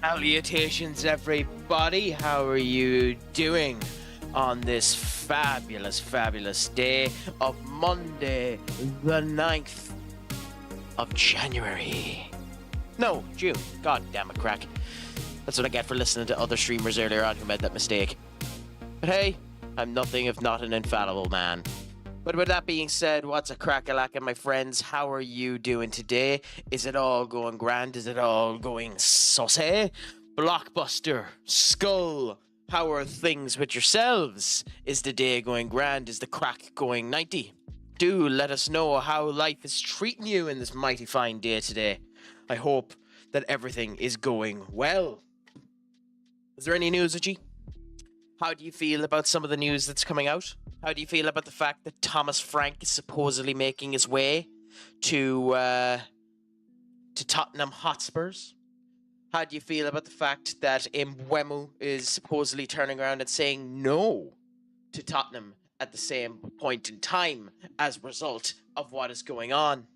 Salutations, everybody. How are you doing on this fabulous, fabulous day of Monday, the 9th of January? No, June. God damn it, crack. That's what I get for listening to other streamers earlier on who made that mistake. But hey, I'm nothing if not an infallible man. But with that being said, what's a crack-a-lack, my friends? How are you doing today? Is it all going grand? Is it all going saucy? Blockbuster, Skull, how are things with yourselves? Is the day going grand? Is the crack going 90? Do let us know how life is treating you in this mighty fine day today. I hope that everything is going well. Is there any news, G? How do you feel about some of the news that's coming out? How do you feel about the fact that Thomas Frank is supposedly making his way to Tottenham Hotspurs? How do you feel about the fact that Mbeumo is supposedly turning around and saying no to Tottenham at the same point in time as a result of what is going on?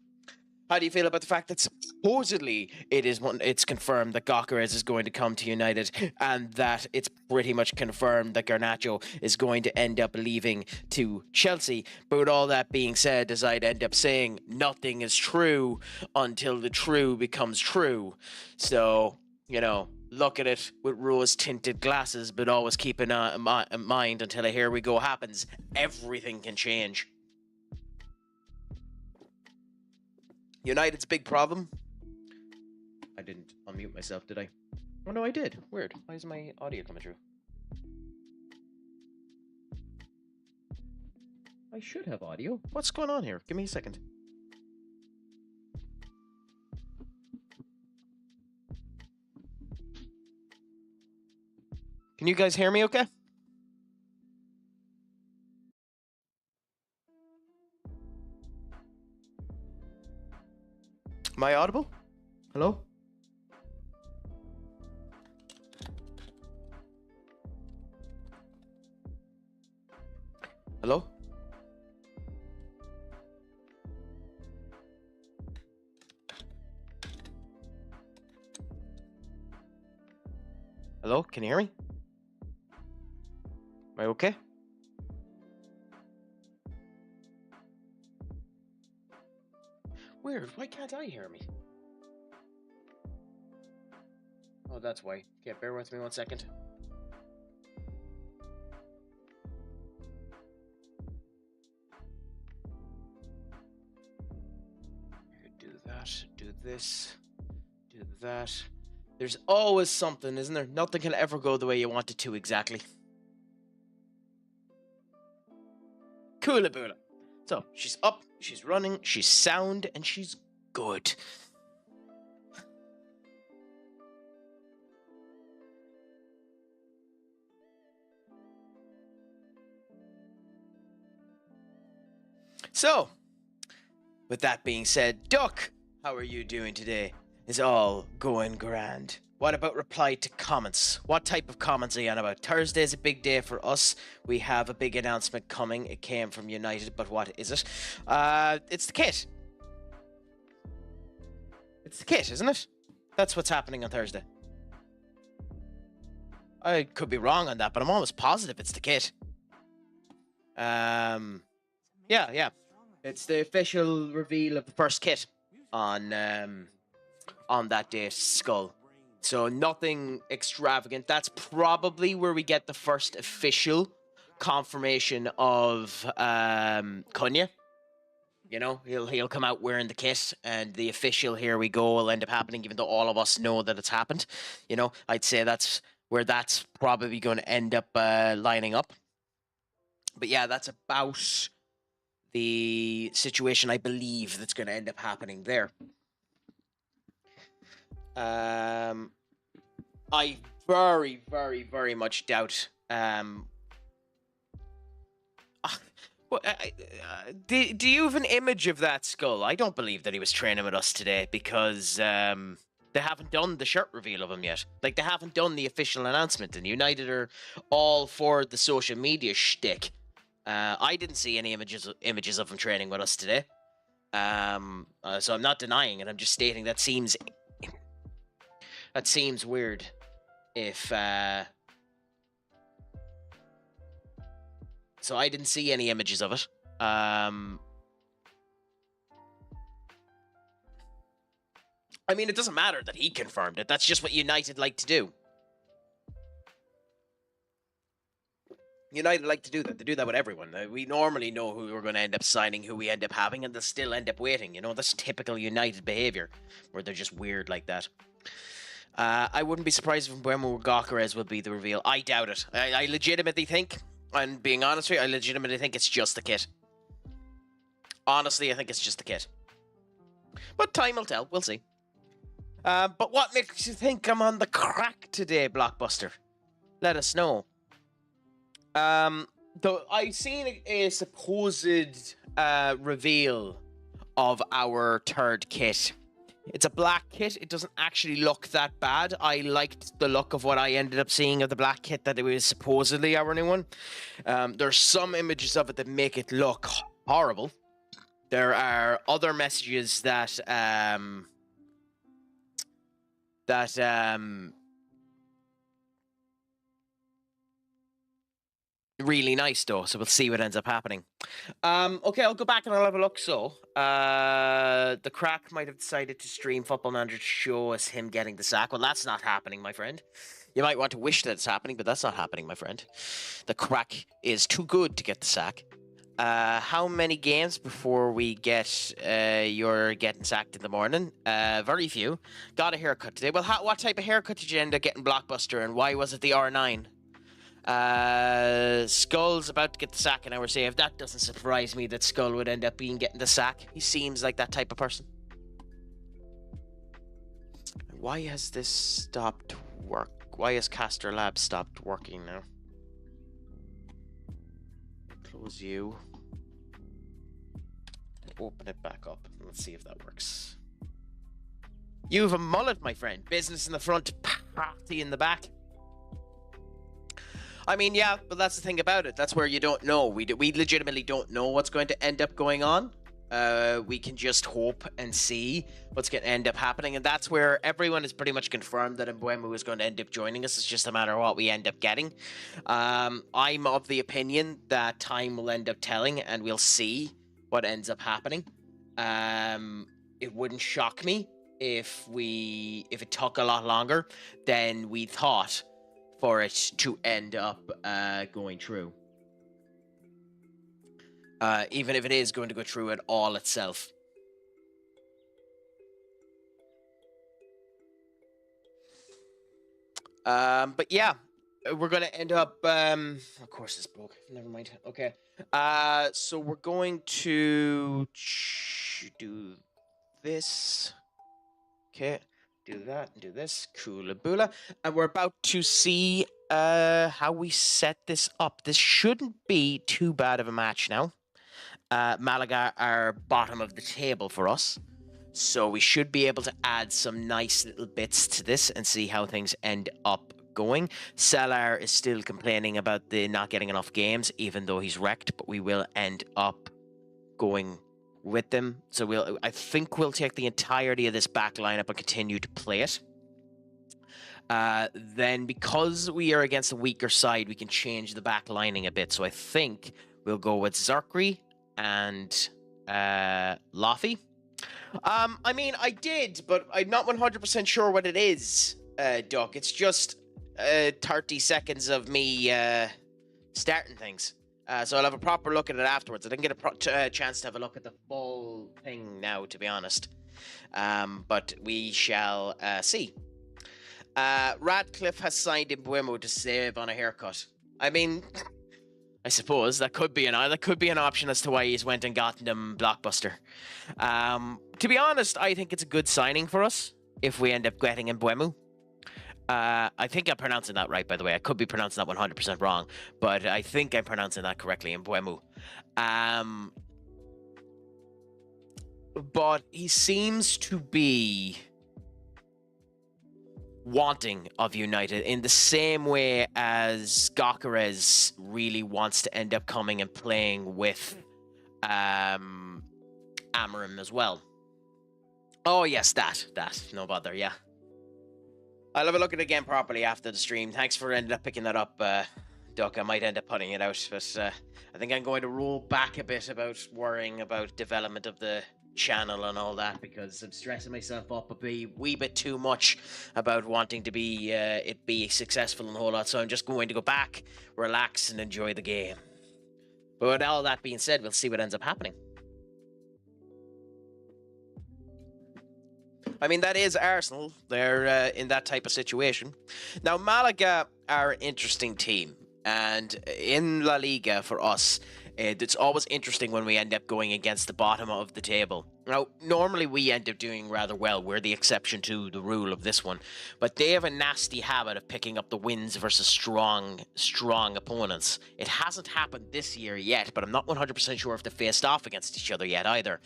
How do you feel about the fact that supposedly it's confirmed that Gyökeres is going to come to United, and that it's pretty much confirmed that Garnacho is going to end up leaving to Chelsea? But with all that being said, as I'd end up saying, nothing is true until the true becomes true. So, you know, look at it with rose-tinted glasses, but always keep in mind until a here we go happens. Everything can change. United's big problem. I didn't unmute myself, did I? Oh no, I did. Weird. Why is my audio coming through? I should have audio. What's going on here? Give me a second. Can you guys hear me okay? Am I audible? Hello? Hello? Hello? Can you hear me? Am I okay? Weird. Why can't I hear me? Oh, that's why. Okay, bear with me 1 second. Do this, do that. There's always something, isn't there? Nothing can ever go the way you want it to exactly. Coolaboola. So, she's up, she's running, she's sound, and she's good. So, with that being said, Duck, how are you doing today? Is all going grand? What about reply to comments? What type of comments are you on about? Thursday is a big day for us. We have a big announcement coming. It came from United, but what is it? It's the kit. It's the kit, isn't it? That's what's happening on Thursday. I could be wrong on that, but I'm almost positive it's the kit. Yeah. It's the official reveal of the first kit on that day, Skull. So nothing extravagant. That's probably where we get the first official confirmation of Cunha. You know, he'll come out wearing the kit, and the official "here we go" will end up happening, even though all of us know that it's happened. You know, I'd say that's where that's probably going to end up lining up. But yeah, that's about the situation I believe that's going to end up happening there. I very, very, very much doubt. Do you have an image of that, Skull? I don't believe that he was training with us today because they haven't done the shirt reveal of him yet. Like, they haven't done the official announcement, and United are all for the social media shtick. I didn't see any images of him training with us today. So I'm not denying it. I'm just stating that seems weird. If so, I didn't see any images of it. I mean, it doesn't matter that he confirmed it. That's just what United like to do. United like to do that. They do that with everyone. We normally know who we're going to end up signing, who we end up having, and they'll still end up waiting. You know, that's typical United behavior, where they're just weird like that. I wouldn't be surprised if Mbeumo Gyökeres will be the reveal. I doubt it. I legitimately think, and being honest with you, I legitimately think it's just the kit. Honestly, I think it's just the kit. But time will tell. We'll see. But what makes you think I'm on the crack today, Blockbuster? Let us know. Though I've seen a supposed reveal of our third kit. It's a black kit. It doesn't actually look that bad. I liked the look of what I ended up seeing of the black kit, that it was supposedly our new one. There's some images of it that make it look horrible. There are other messages that really nice though, so we'll see what ends up happening. Okay, I'll go back and I'll have a look. So the crack might have decided to stream Football Manager to show us him getting the sack. Well, that's not happening, my friend. You might want to wish that it's happening, but that's not happening, my friend. The crack is too good to get the sack. How many games before we get you're getting sacked in the morning? Very few. Got a haircut today. Well, what type of haircut did you end up getting, Blockbuster, and why was it the R9? Skull's about to get the sack in our save. That doesn't surprise me that Skull would end up getting the sack. He seems like that type of person. Why has this stopped work? Why has Caster Lab stopped working now? Close you. Open it back up. Let's see if that works. You have a mullet, my friend. Business in the front, party in the back. I mean, yeah, but that's the thing about it. That's where you don't know. We legitimately don't know what's going to end up going on. We can just hope and see what's going to end up happening. And that's where everyone is pretty much confirmed that Mbeumo is going to end up joining us. It's just a matter of what we end up getting. I'm of the opinion that time will end up telling, and we'll see what ends up happening. It wouldn't shock me if it took a lot longer than we thought for it to end up going through. Even if it is going to go through it all itself. But yeah, we're gonna end up. Of course, it's broke. Never mind. Okay. So we're going to do this. Okay. Do that and do this. Coolaboola. And we're about to see how we set this up. This shouldn't be too bad of a match now. Malaga are bottom of the table for us. So we should be able to add some nice little bits to this and see how things end up going. Salar is still complaining about the not getting enough games, even though he's wrecked, but we will end up going with them. So I think we'll take the entirety of this back lineup and continue to play it. Then because we are against a weaker side, we can change the back lining a bit. So I think we'll go with Zarkri and Laffy. I mean, I did, but I'm not 100% sure what it is, Duck. It's just 30 seconds of me starting things. So I'll have a proper look at it afterwards. I didn't get a chance to have a look at the full thing now, to be honest. But we shall see. Radcliffe has signed Mbuemo to save on a haircut. I mean, I suppose that could be an option as to why he's went and gotten them Blockbuster. To be honest, I think it's a good signing for us if we end up getting Mbuemo. I think I'm pronouncing that right, by the way. I could be pronouncing that 100% wrong, but I think I'm pronouncing that correctly, Mbuemo. But he seems to be wanting of United in the same way as Gyökeres really wants to end up coming and playing with Amorim as well. Oh yes, that no bother. Yeah, I'll have a look at it again properly after the stream. Thanks for ended up picking that up, Duck. I might end up putting it out, but I think I'm going to roll back a bit about worrying about development of the channel and all that, because I'm stressing myself up a wee bit too much about wanting to be successful and a whole lot. So I'm just going to go back, relax, and enjoy the game. But with all that being said, we'll see what ends up happening. I mean, that is Arsenal. They're in that type of situation. Now, Malaga are an interesting team. And in La Liga, for us, it's always interesting when we end up going against the bottom of the table. Now, normally we end up doing rather well. We're the exception to the rule of this one. But they have a nasty habit of picking up the wins versus strong opponents. It hasn't happened this year yet, but I'm not 100% sure if they faced off against each other yet either.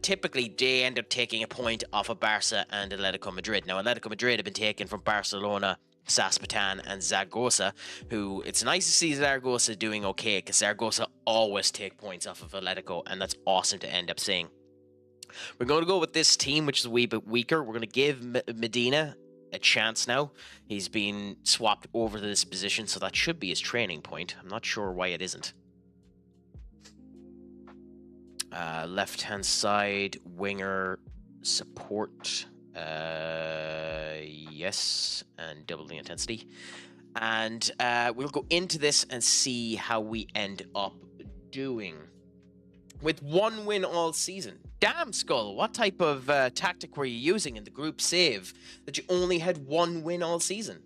Typically, they end up taking a point off of Barca and Atletico Madrid. Now, Atletico Madrid have been taken from Barcelona, Saspetan, and Zaragoza, who it's nice to see Zaragoza doing okay, because Zaragoza always take points off of Atletico, and that's awesome to end up seeing. We're going to go with this team, which is a wee bit weaker. We're going to give Medina a chance now. He's been swapped over to this position, so that should be his training point. I'm not sure why it isn't. Left-hand side, winger, support. Yes, and double the intensity. And we'll go into this and see how we end up doing. With one win all season. Damn, Skull, what type of tactic were you using in the group save that you only had one win all season?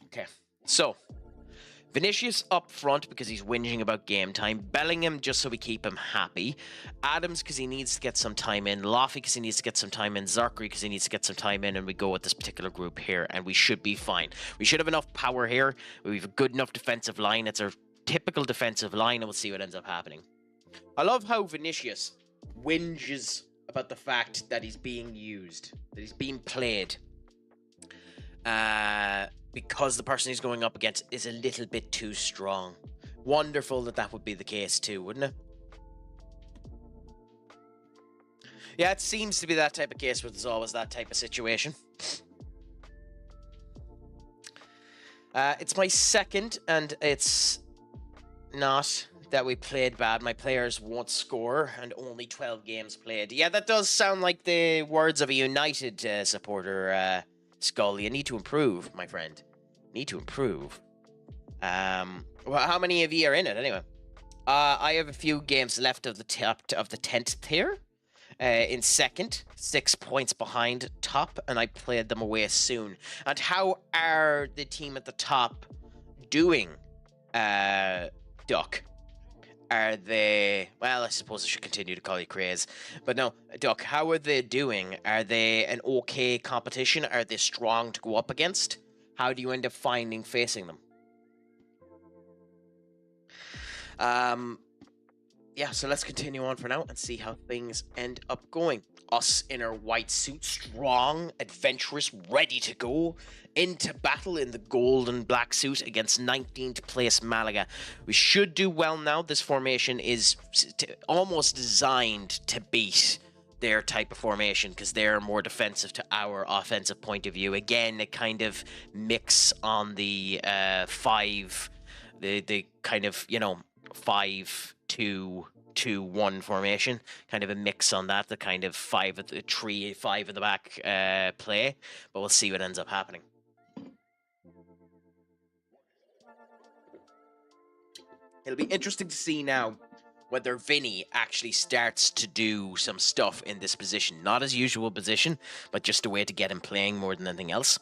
Okay, so Vinicius up front because he's whinging about game time. Bellingham just so we keep him happy. Adams because he needs to get some time in. Laffy because he needs to get some time in. Zarkri because he needs to get some time in. And we go with this particular group here, and we should be fine. We should have enough power here. We have a good enough defensive line. It's our typical defensive line, and we'll see what ends up happening. I love how Vinicius whinges about the fact that he's being used, that he's being played. Because the person he's going up against is a little bit too strong. Wonderful that would be the case too, wouldn't it? Yeah, it seems to be that type of case where there's always that type of situation. It's my second, and it's not that we played bad. My players won't score, and only 12 games played. Yeah, that does sound like the words of a United supporter, Skull. You need to improve, my friend. Need to improve. Well, how many of you are in it anyway? I have a few games left of the top of the 10th tier. In second, 6 points behind top, and I played them away soon. And how are the team at the top doing, Duck? Are they... Well, I suppose I should continue to call you Craze. But no, Duck, how are they doing? Are they an okay competition? Are they strong to go up against? How do you end up finding facing them? Yeah, so let's continue on for now and see how things end up going. Us in our white suits, strong, adventurous, ready to go into battle in the gold and black suit against 19th place Malaga. We should do well now. This formation is almost designed to beat their type of formation because they're more defensive to our offensive point of view. Again, a kind of mix on the 5, the kind of, 5-2-2-1 formation, kind of a mix on that, the kind of 5 at the 3-5 at the back play, but we'll see what ends up happening. It'll be interesting to see now whether Vinny actually starts to do some stuff in this position. Not his usual position, but just a way to get him playing more than anything else.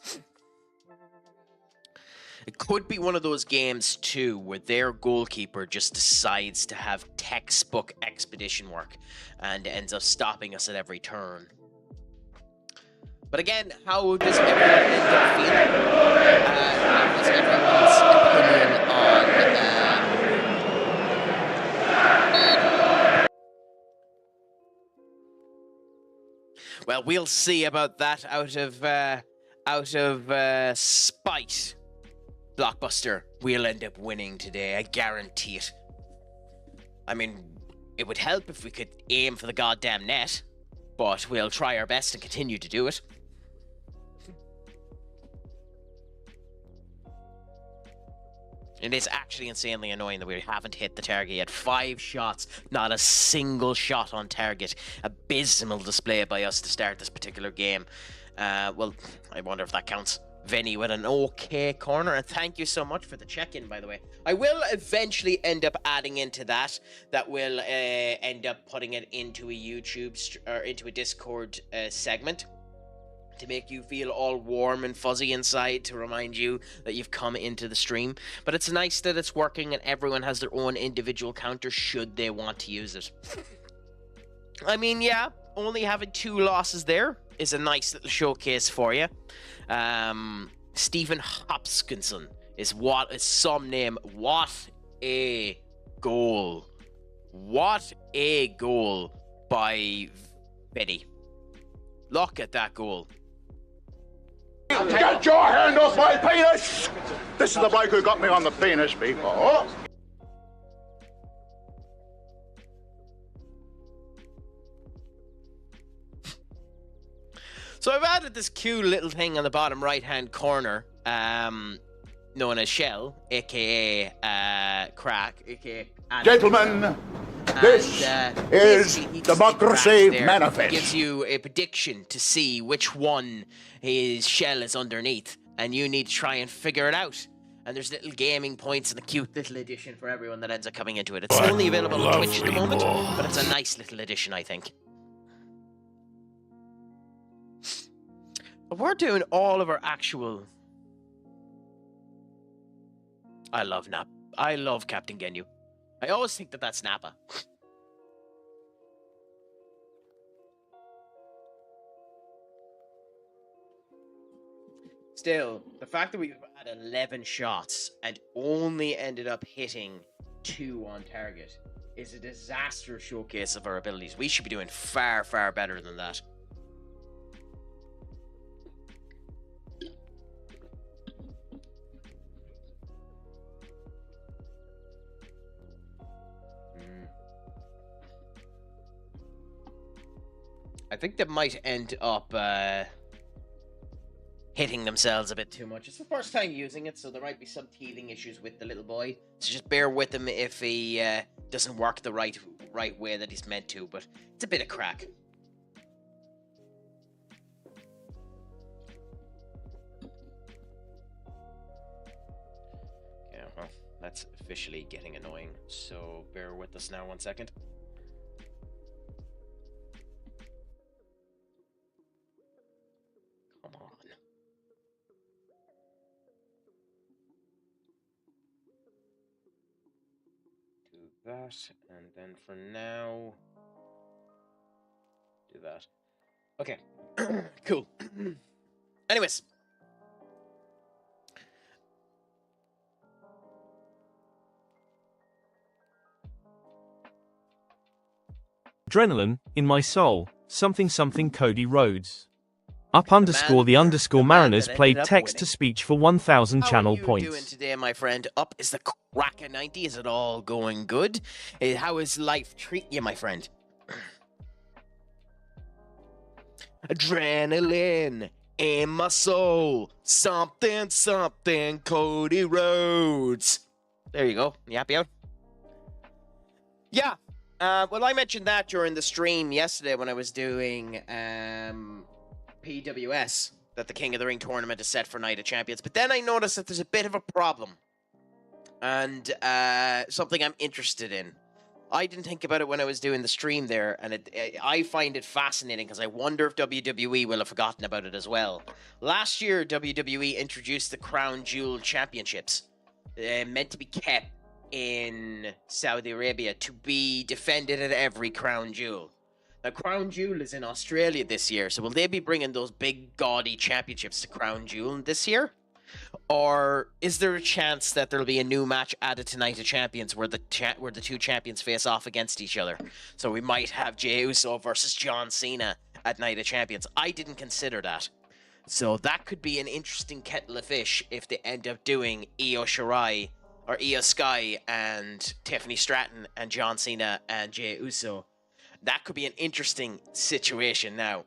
It could be one of those games, too, where their goalkeeper just decides to have textbook expedition work and ends up stopping us at every turn. But again, how does everyone end up feeling? How was everyone's opinion on... Well, we'll see about that out of spite. Blockbuster, we'll end up winning today, I guarantee it. I mean, it would help if we could aim for the goddamn net, but we'll try our best and continue to do it. It is actually insanely annoying that we haven't hit the target yet. 5 shots, not a single shot on target. Abysmal display by us to start this particular game. Well, I wonder if that counts. Vinny with an okay corner, and thank you so much for the check-in, by the way. I will eventually end up adding into that. That will end up putting it into a YouTube or into a Discord segment to make you feel all warm and fuzzy inside, to remind you that you've come into the stream. But it's nice that it's working and everyone has their own individual counter should they want to use it. I mean, yeah, only having 2 losses there is a nice little showcase for you. Stephen Hopkinson is some name. What a goal. What a goal by Betty. Look at that goal. Get your hand off my penis! This is the bloke who got me on the penis before. So I've added this cute little thing on the bottom right-hand corner, known as Shell, aka Crack, aka... Gentlemen, this is Democracy Manifest. It gives you a prediction to see which one his shell is underneath, and you need to try and figure it out. And there's little gaming points and a cute little addition for everyone that ends up coming into it. It's only available on Twitch at the moment, but it's a nice little addition, I think. We're doing all of our actual... I love Captain Genu. I always think that that's Nappa. Still, the fact that we've had 11 shots and only ended up hitting 2 on target is a disaster showcase of our abilities. We should be doing far, far better than that. I think they might end up hitting themselves a bit too much. It's the first time using it, so there might be some teething issues with the little boy. So just bear with him if he doesn't work the right way that he's meant to, but it's a bit of crack. Yeah, well. That's officially getting annoying. So bear with us now 1 second. Come on. Do that, and then for now, do that. Okay. Cool. Anyways. Adrenaline, in my soul, something something Cody Rhodes. Up underscore the underscore Mariners played text to speech for 1,000 channel points. How are you doing today, my friend? Up is the crack of 90. Is it all going good? How is life treating you, my friend? Adrenaline in my soul, something something Cody Rhodes. There you go. You happy out? Yeah. Well, I mentioned that during the stream yesterday when I was doing PWS, that the King of the Ring tournament is set for Night of Champions. But then I noticed that there's a bit of a problem. And something I'm interested in. I didn't think about it when I was doing the stream there, and I find it fascinating because I wonder if WWE will have forgotten about it as well. Last year, WWE introduced the Crown Jewel Championships, meant to be kept in Saudi Arabia to be defended at every Crown Jewel. Now, Crown Jewel is in Australia this year, so will they be bringing those big, gaudy championships to Crown Jewel this year? Or is there a chance that there'll be a new match added to Night of Champions where the two champions face off against each other? So we might have Jey Uso versus John Cena at Night of Champions. I didn't consider that. So that could be an interesting kettle of fish if they end up doing Io Shirai or Io Sky and Tiffany Stratton and John Cena and Jey Uso. That could be an interesting situation now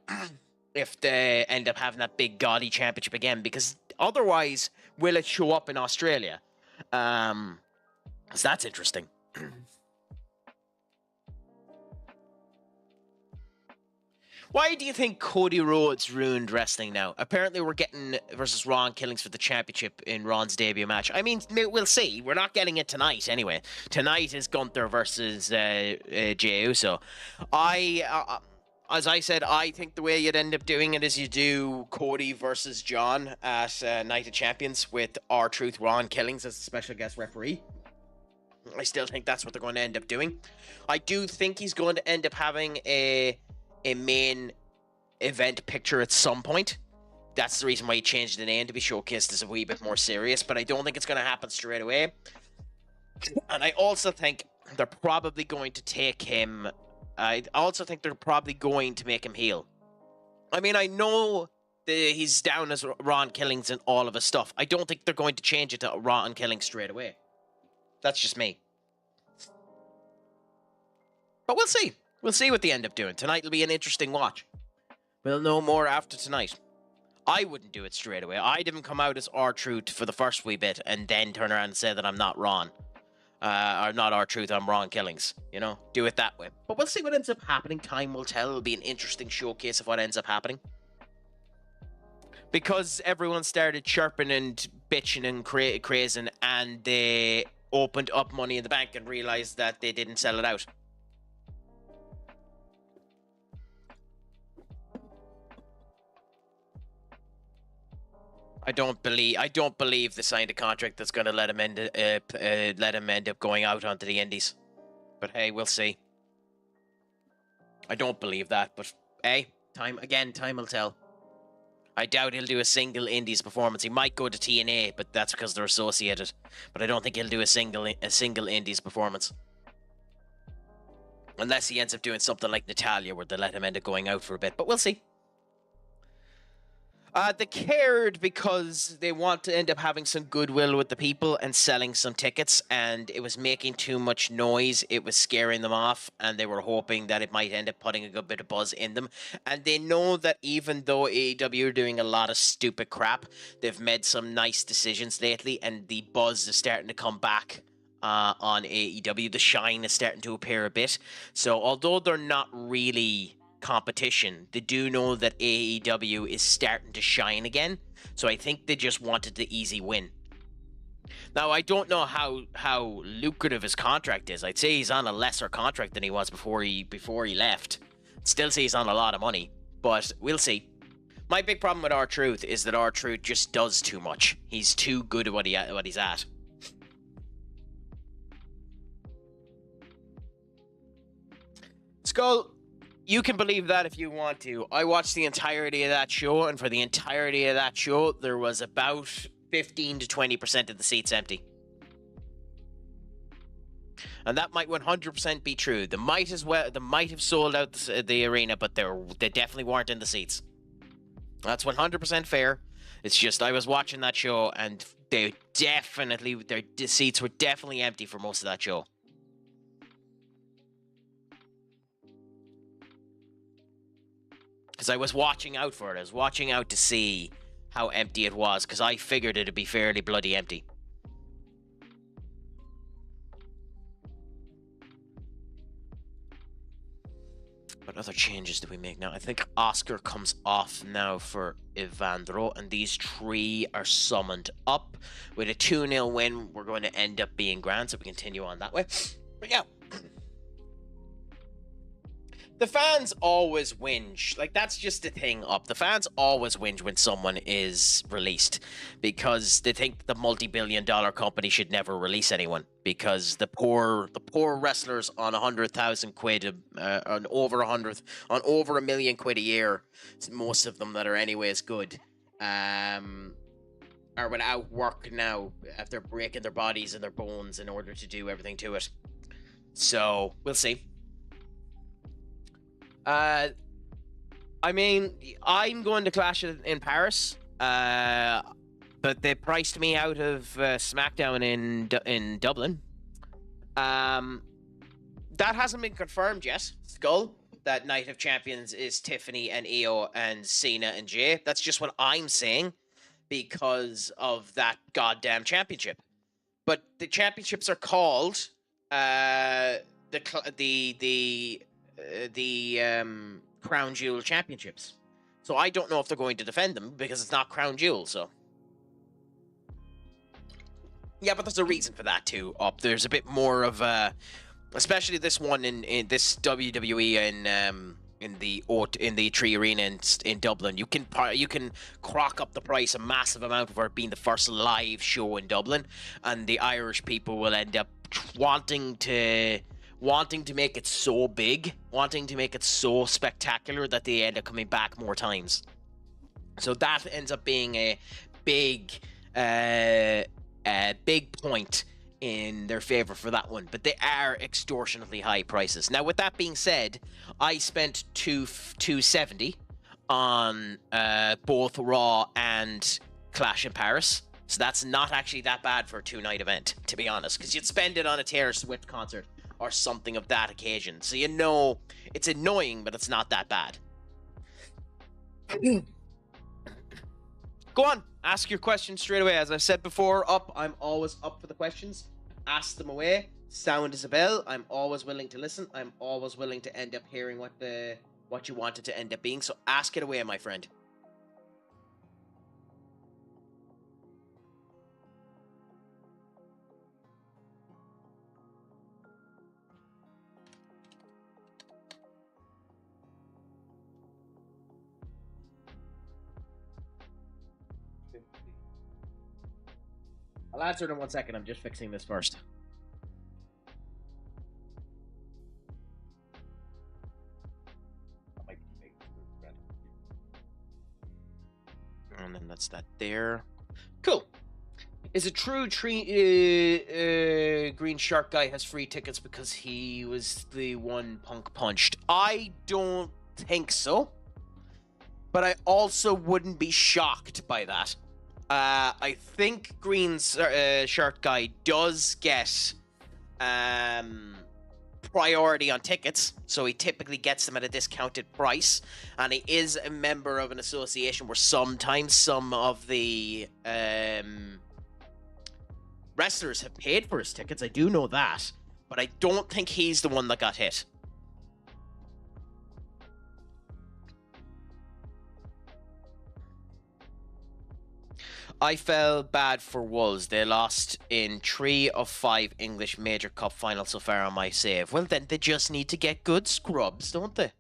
if they end up having that big gaudy championship again, because otherwise, will it show up in Australia? So that's interesting. Why do you think Cody Rhodes ruined wrestling now? Apparently, we're getting versus Ron Killings for the championship in Ron's debut match. I mean, we'll see. We're not getting it tonight anyway. Tonight is Gunther versus Jey Uso. As I said, I think the way you'd end up doing it is you do Cody versus John at Night of Champions with R-Truth Ron Killings as the special guest referee. I still think that's what they're going to end up doing. I do think he's going to end up having a main event picture at some point. That's the reason why he changed the name, to be showcased as a wee bit more serious, but I don't think it's going to happen straight away. And I also think they're probably going to take him... I also think they're probably going to make him heel. I mean, I know he's down as Ron Killings and all of his stuff. I don't think they're going to change it to Ron Killings straight away. That's just me. But we'll see. We'll see what they end up doing. Tonight will be an interesting watch. We'll know more after tonight. I wouldn't do it straight away. I'd even come out as R-Truth for the first wee bit and then turn around and say that I'm not Ron. Or not R-Truth, I'm Ron Killings. You know, do it that way. But we'll see what ends up happening. Time will tell. It'll be an interesting showcase of what ends up happening. Because everyone started chirping and bitching and crazing, and they opened up Money in the Bank and realized that they didn't sell it out. I don't believe they signed a contract that's going to let him end up going out onto the Indies. But hey, we'll see. I don't believe that, but hey, time will tell. I doubt he'll do a single Indies performance. He might go to TNA, but that's because they're associated. But I don't think he'll do a single Indies performance. Unless he ends up doing something like Natalya, where they let him end up going out for a bit. But we'll see. They cared because they want to end up having some goodwill with the people and selling some tickets, and it was making too much noise. It was scaring them off, and they were hoping that it might end up putting a good bit of buzz in them. And they know that even though AEW are doing a lot of stupid crap, they've made some nice decisions lately, and the buzz is starting to come back on AEW. The shine is starting to appear a bit. So although they're not really competition, they do know that AEW is starting to shine again, so I think they just wanted the easy win. Now, I don't know how lucrative his contract is. I'd say he's on a lesser contract than he was before he left. Still say he's on a lot of money, but we'll see. My big problem with R-Truth is that R-Truth just does too much. He's too good at what he's at. Skull, you can believe that if you want to. I watched the entirety of that show, and for the entirety of that show, there was about 15 to 20% of the seats empty. And that might 100% be true. They might have sold out the arena, but they definitely weren't in the seats. That's 100% fair. It's just I was watching that show, and their seats were definitely empty for most of that show. Because I was watching out for it. I was watching out to see how empty it was, because I figured it'd be fairly bloody empty. What other changes do we make now? I think Oscar comes off now for Evandro, and these three are summoned up. With a 2-0 win, we're going to end up being grand, so we continue on that way. But yeah. The fans always whinge. Like, that's just the thing up. The fans always whinge when someone is released because they think the multi-billion-dollar company should never release anyone because the poor wrestlers on 100,000 quid, on over £1 million a year, most of them that are anyways good, are without work now after breaking their bodies and their bones in order to do everything to it. So, we'll see. I mean, I'm going to Clash in Paris, but they priced me out of SmackDown in Dublin. That hasn't been confirmed yet, Skull, that Night of Champions is Tiffany and Io and Cena and Jay. That's just what I'm saying because of that goddamn championship. But the championships are called the Crown Jewel Championships. So I don't know if they're going to defend them because it's not Crown Jewel, so. Yeah, but there's a reason for that too. There's a bit more of especially this one in this WWE in the Tree Arena in Dublin. You can crock up the price a massive amount for it being the first live show in Dublin, and the Irish people will end up wanting to make it so big, wanting to make it so spectacular that they end up coming back more times. So that ends up being a big point in their favor for that one. But they are extortionately high prices. Now, with that being said, I spent $270 on both Raw and Clash in Paris. So that's not actually that bad for a 2-night event, to be honest, because you'd spend it on a Taylor Swift concert or something of that occasion. So you know, it's annoying, but it's not that bad. Go on, ask your questions straight away. As I've said before, I'm always up for the questions. Ask them away. Sound is a bell. I'm always willing to listen. I'm always willing to end up hearing what you wanted to end up being. So ask it away, my friend. I'll answer it in 1 second. I'm just fixing this first. And then that's that there. Cool. Is it true Green Shark guy has free tickets because he was the one Punk punched? I don't think so. But I also wouldn't be shocked by that. I think Green Shirt Guy does get priority on tickets, so he typically gets them at a discounted price, and he is a member of an association where sometimes some of the wrestlers have paid for his tickets. I do know that, but I don't think he's the one that got hit. I felt bad for Wolves. They lost in 3 of 5 English major cup finals so far on my save. Well, then they just need to get good scrubs, don't they?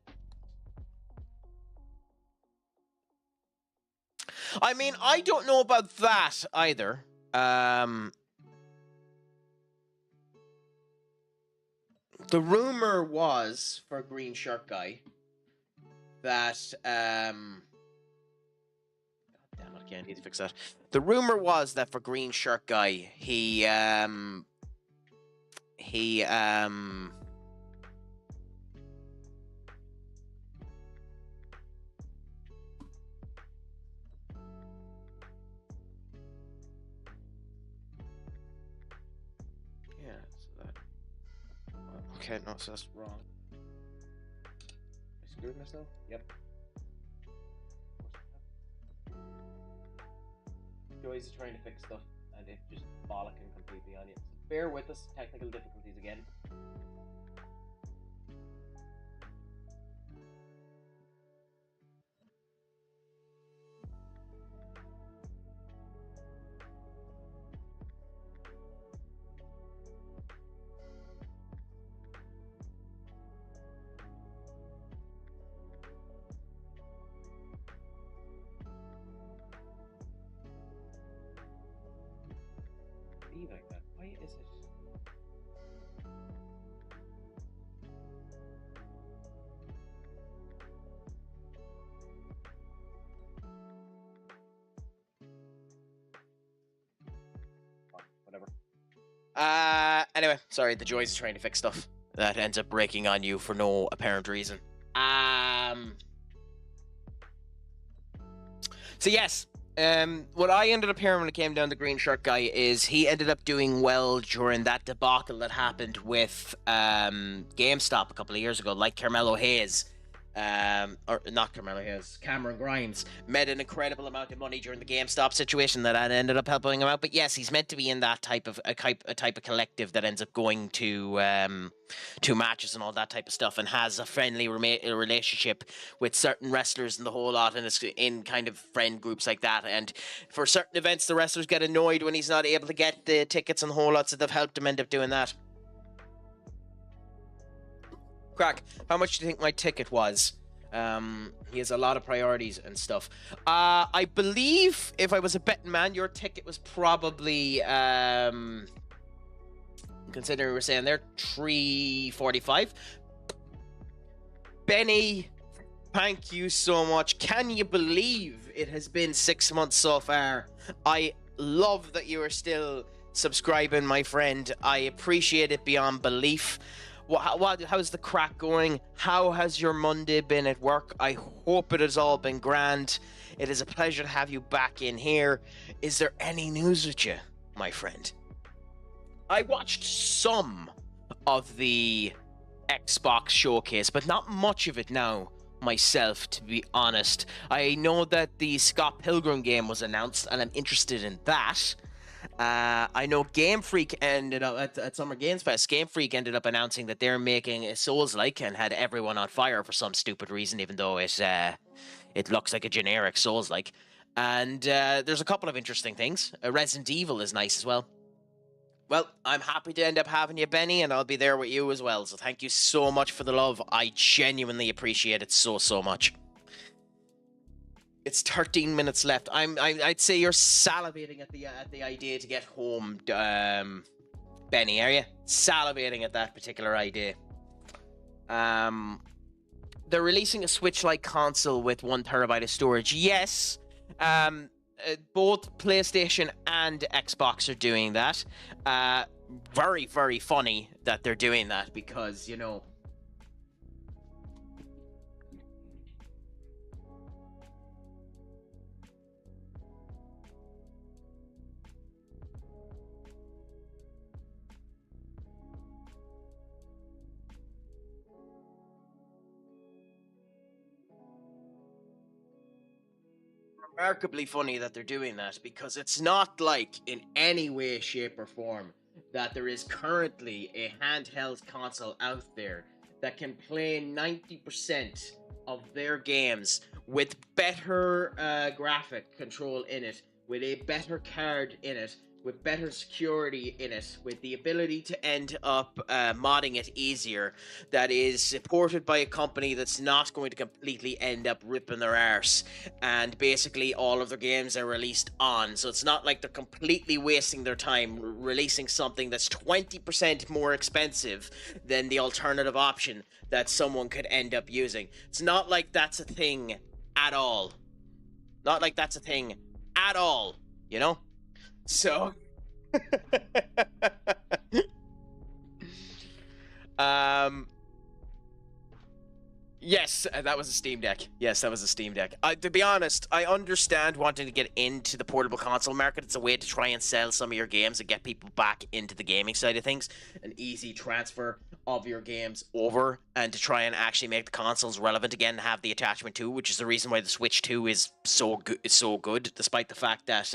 I mean, I don't know about that either. The rumor was for Green Shirt Guy that God damn it, I can't need to fix that. The rumor was that for Green Shirt Guy, he yeah, so that okay, no, so that's wrong. I screwed myself? Yep. Joy's trying to fix stuff and it's just bollocking completely on you. So bear with us, technical difficulties again. Like that. Why is it? Oh, whatever. Anyway, sorry, the Joys is trying to fix stuff that ends up breaking on you for no apparent reason. So yes. What I ended up hearing when it came down to Green Shirt Guy is he ended up doing well during that debacle that happened with GameStop a couple of years ago, like Carmelo Hayes, or not Carmelo Hayes, Cameron Grimes made an incredible amount of money during the GameStop situation that ended up helping him out. But yes, he's meant to be in that type of a type of collective that ends up going to matches and all that type of stuff, and has a friendly relationship with certain wrestlers and the whole lot, and it's in kind of friend groups like that. And for certain events, the wrestlers get annoyed when he's not able to get the tickets and the whole lot, so they've helped him end up doing that. Crack, how much do you think my ticket was? He has a lot of priorities and stuff. I believe if I was a betting man, your ticket was probably considering we're saying there $3.45. Benny, thank you so much. Can you believe it has been 6 months so far? I love that you are still subscribing, my friend. I appreciate it beyond belief. How's the crack going? How has your Monday been at work? I hope it has all been grand. It is a pleasure to have you back in here. Is there any news with you, my friend? I watched some of the Xbox showcase, but not much of it now myself, to be honest. I know that the Scott Pilgrim game was announced, and I'm interested in that. I know Game Freak ended up at Summer Games Fest. Game Freak ended up announcing that they're making a Souls-like and had everyone on fire for some stupid reason, even though it looks like a generic Souls-like. And there's a couple of interesting things. Resident Evil is nice as well. Well, I'm happy to end up having you, Benny, and I'll be there with you as well. So thank you so much for the love. I genuinely appreciate it so much. It's 13 minutes left. I'd say you're salivating at the idea to get home, Benny, are you? Salivating at that particular idea. They're releasing a Switch-like console with 1 terabyte of storage. Yes. Both PlayStation and Xbox are doing that. Very, very funny that they're doing that because, you know, remarkably funny that they're doing that because it's not like in any way, shape, or form that there is currently a handheld console out there that can play 90% of their games with better graphic control in it with a better card in it, with better security in it, with the ability to end up modding it easier, that is supported by a company that's not going to completely end up ripping their arse, and basically all of their games are released on. So it's not like they're completely wasting their time releasing something that's 20% more expensive than the alternative option that someone could end up using. It's not like that's a thing at all. Not like that's a thing at all, you know? So, yes, that was a Steam Deck. Yes, that was a Steam Deck. To be honest, I understand wanting to get into the portable console market. It's a way to try and sell some of your games and get people back into the gaming side of things. An easy transfer of your games over, and to try and actually make the consoles relevant again and have the attachment to, which is the reason why the Switch 2 is so good, despite the fact that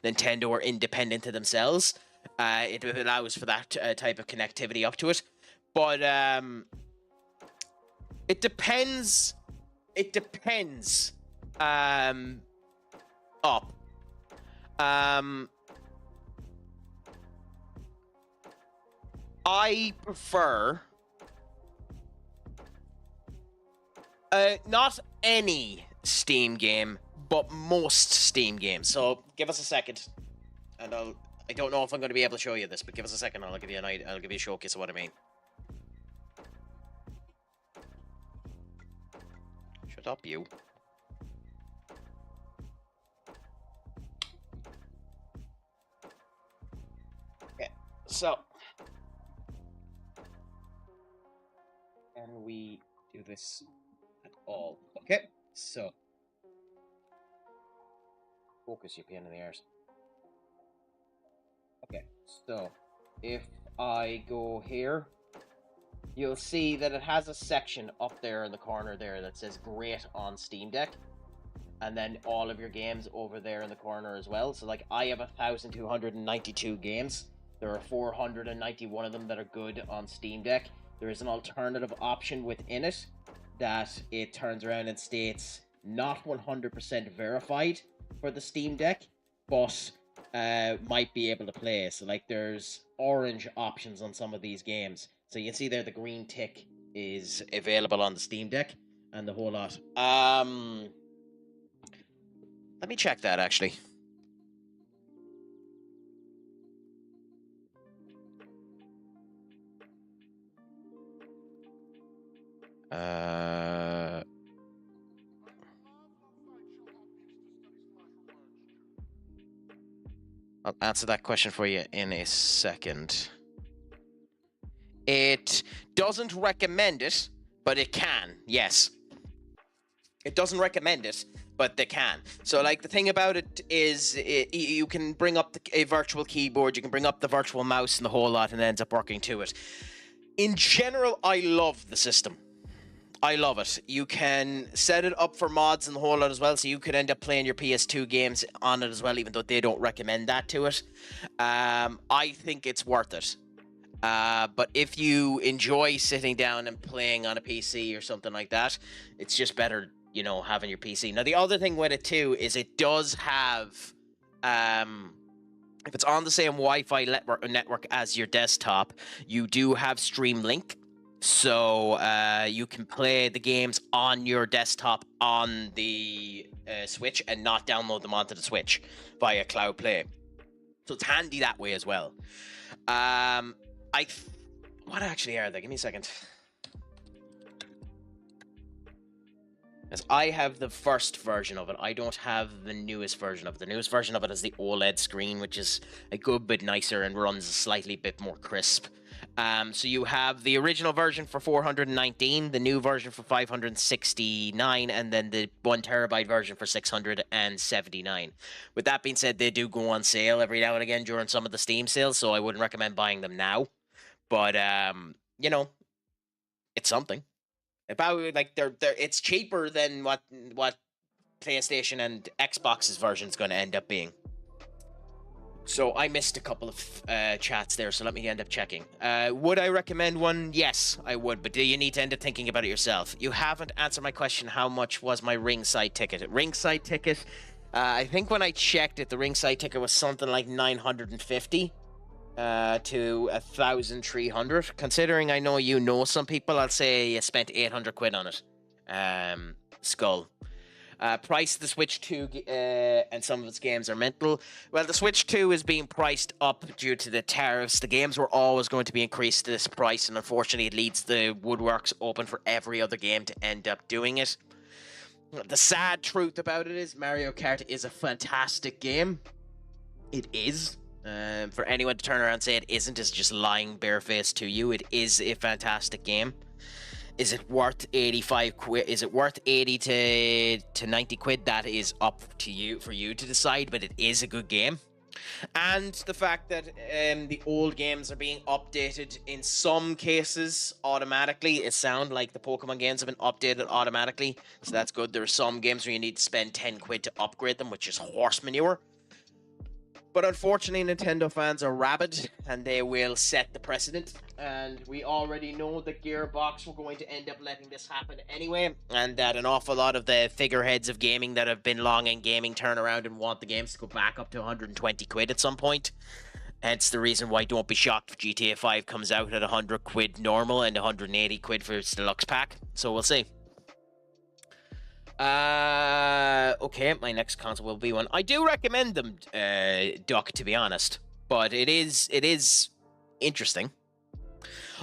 Nintendo are independent to themselves. It allows for that type of connectivity up to it. But it depends. It depends. Up. I prefer not any Steam game, but most Steam games. So give us a second, and I don't know if I'm going to be able to show you this, but give us a second. I'll give you I'll give you a showcase of what I mean. Shut up, you. Okay, so can we do this at all? Okay, so focus, you pain in the arse. Okay, so if I go here, you'll see that it has a section up there in the corner there that says Great on Steam Deck, and then all of your games over there in the corner as well. So like, I have 1,292 games. There are 491 of them that are good on Steam Deck. There is an alternative option within it that it turns around and states not 100% verified for the Steam Deck, but might be able to play. So like, there's orange options on some of these games. So you can see there the green tick is available on the Steam Deck and the whole lot. Let me check that actually. I'll answer that question for you in a second. It doesn't recommend it, but it can. Yes. It doesn't recommend it, but they can. So, like, the thing about it is you can bring up a virtual keyboard, you can bring up the virtual mouse and the whole lot, and it ends up working to it. In general, I love the system. I love it. You can set it up for mods and the whole lot as well, so you could end up playing your PS2 games on it as well, even though they don't recommend that to it. I think it's worth it. But if you enjoy sitting down and playing on a PC or something like that, it's just better, you know, having your PC. Now, the other thing with it too is it does have, if it's on the same Wi-Fi network as your desktop, you do have Stream Link. So you can play the games on your desktop on the Switch and not download them onto the Switch via Cloud Play. So it's handy that way as well. What actually are they? Give me a second. As I have the first version of it, I don't have the newest version of it. The newest version of it is the OLED screen, which is a good bit nicer and runs a slightly bit more crisp. So you have the original version for 419, the new version for 569, and then the 1 terabyte version for 679. With that being said, they do go on sale every now and again during some of the Steam sales, so I wouldn't recommend buying them now. But you know, it's something. About like it's cheaper than what PlayStation and Xbox's version is going to end up being. So I missed a couple of chats there, so let me end up checking. Would I recommend one? Yes, I would, but do you need to end up thinking about it yourself? You haven't answered my question, how much was my ringside ticket? Ringside ticket I think when I checked it, the ringside ticket was something like 950 to 1,300. Considering I know you know some people, I'll say you spent 800 quid on it. Skull. Price of the Switch 2 and some of its games are mental. Well, the Switch 2 is being priced up due to the tariffs. The games were always going to be increased to this price, and unfortunately it leaves the woodworks open for every other game to end up doing it. The sad truth about it is Mario Kart is a fantastic game. It is. For anyone to turn around and say it isn't is just lying barefaced to you. It is a fantastic game. Is it worth 85 quid? Is it worth 80 to 90 quid? That is up to you, for you to decide, but it is a good game. And the fact that the old games are being updated in some cases automatically. It sounds like the Pokemon games have been updated automatically, so that's good. There are some games where you need to spend 10 quid to upgrade them, which is horse manure. But unfortunately, Nintendo fans are rabid, and they will set the precedent. And we already know that Gearbox were going to end up letting this happen anyway, and that an awful lot of the figureheads of gaming that have been long in gaming turn around and want the games to go back up to 120 quid at some point. Hence the reason why don't be shocked if GTA 5 comes out at 100 quid normal and 180 quid for its deluxe pack. So we'll see. Okay, my next console will be one. I do recommend them, Duck, to be honest, but it is interesting.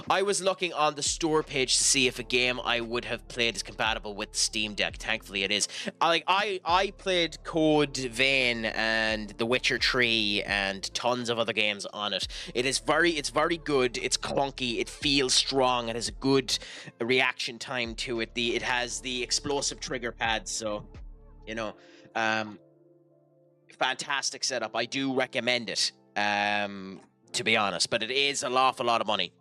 I was looking on the store page to see if a game I would have played is compatible with the Steam Deck. Thankfully, it is. I played Code Vein and The Witcher 3 and tons of other games on it. It's very good. It's clunky. It feels strong. It has a good reaction time to it. It has the explosive trigger pads. So, you know, fantastic setup. I do recommend it. To be honest, but it is an awful lot of money.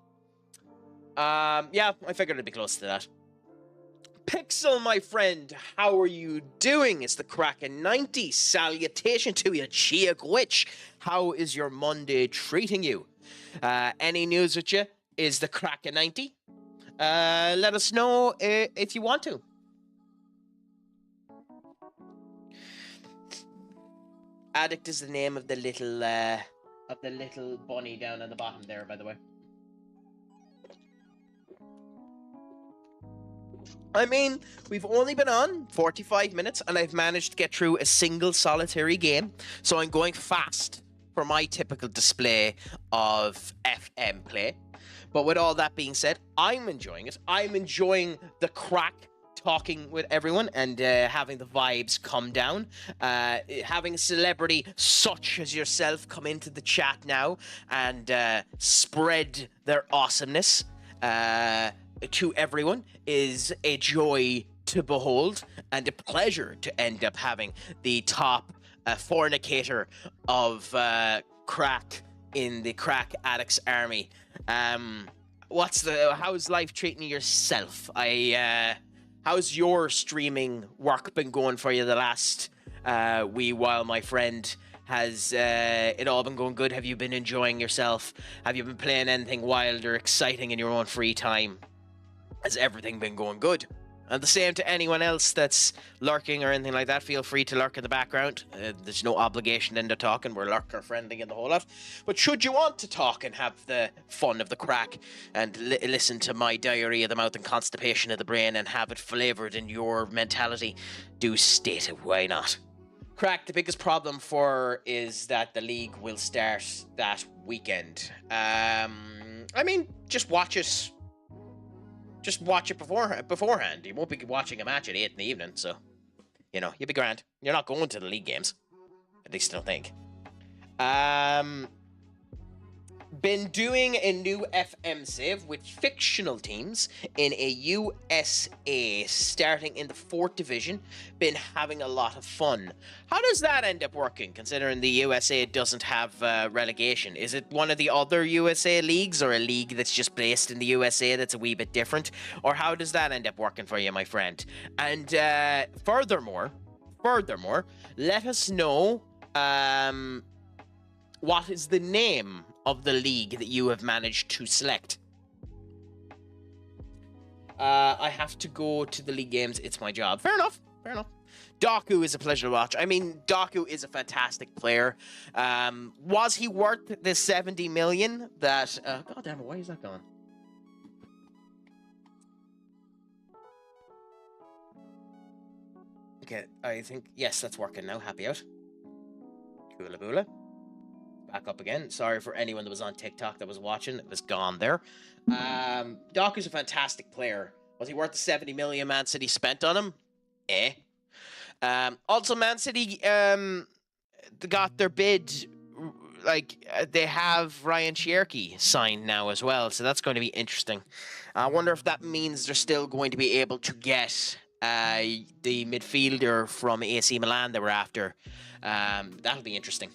Yeah, I figured it'd be close to that. Pixel, my friend, how are you doing? It's the Kraken 90. Salutation to you, Chia Glitch. How is your Monday treating you? Any news with you? Is the Kraken 90? Let us know if you want to. Addict is the name of the little bunny down at the bottom there, by the way. I mean, we've only been on 45 minutes and I've managed to get through a single solitary game, so I'm going fast for my typical display of FM play. But with all that being said, I'm enjoying it. I'm enjoying the crack, talking with everyone and having the vibes come down. Having a celebrity such as yourself come into the chat now and spread their awesomeness to everyone is a joy to behold and a pleasure to end up having the top fornicator of crack in the crack addicts army. How's life treating yourself? How's your streaming work been going for you the last wee while, my friend? Has it all been going good? Have you been enjoying yourself? Have you been playing anything wild or exciting in your own free time? Has everything been going good? And the same to anyone else that's lurking or anything like that. Feel free to lurk in the background. There's no obligation into talking. We're lurker friendly in the whole lot. But should you want to talk and have the fun of the crack and listen to my diarrhea of the mouth and constipation of the brain and have it flavoured in your mentality, do state it. Why not? Crack, the biggest problem is that the league will start that weekend. I mean, just watch it. Just watch it beforehand. You won't be watching a match at 8 in the evening, so, you know, you'll be grand. You're not going to the league games. At least I don't think. Been doing a new FM save with fictional teams in a USA, starting in the 4th division. Been having a lot of fun. How does that end up working, considering the USA doesn't have relegation? Is it one of the other USA leagues, or a league that's just based in the USA that's a wee bit different? Or how does that end up working for you, my friend? And furthermore, let us know what is the name of the league that you have managed to select. I have to go to the league games. It's my job. Fair enough. Doku is a pleasure to watch. I mean, Doku is a fantastic player. Was he worth the 70 million that... God damn it, why is that gone? Okay, I think... Yes, that's working now. Happy out. Kula bula. Back up again. Sorry for anyone that was on TikTok that was watching. It was gone there. Doku's a fantastic player. Was he worth the 70 million Man City spent on him? Also, Man City they got their bid. They have Ryan Cherki signed now as well, so that's going to be interesting. I wonder if that means they're still going to be able to get the midfielder from AC Milan they were after. That'll be interesting.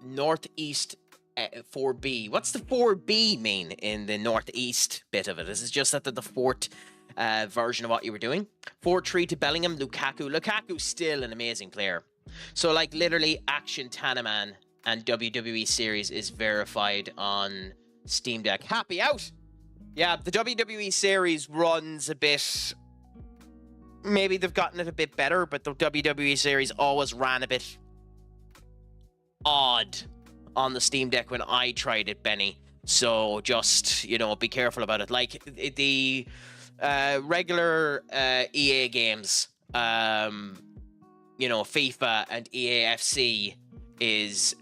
Northeast 4B. What's the 4B mean in the Northeast bit of it? Is it just that the fourth version of what you were doing? 4-3 to Bellingham, Lukaku. Lukaku's still an amazing player. So, like, literally, Action Tanaman and WWE Series is verified on Steam Deck. Happy out! Yeah, the WWE Series runs a bit... Maybe they've gotten it a bit better, but the WWE Series always ran a bit odd on the Steam Deck when I tried it, Benny. So just, be careful about it. Like, the regular EA games, FIFA and EAFC is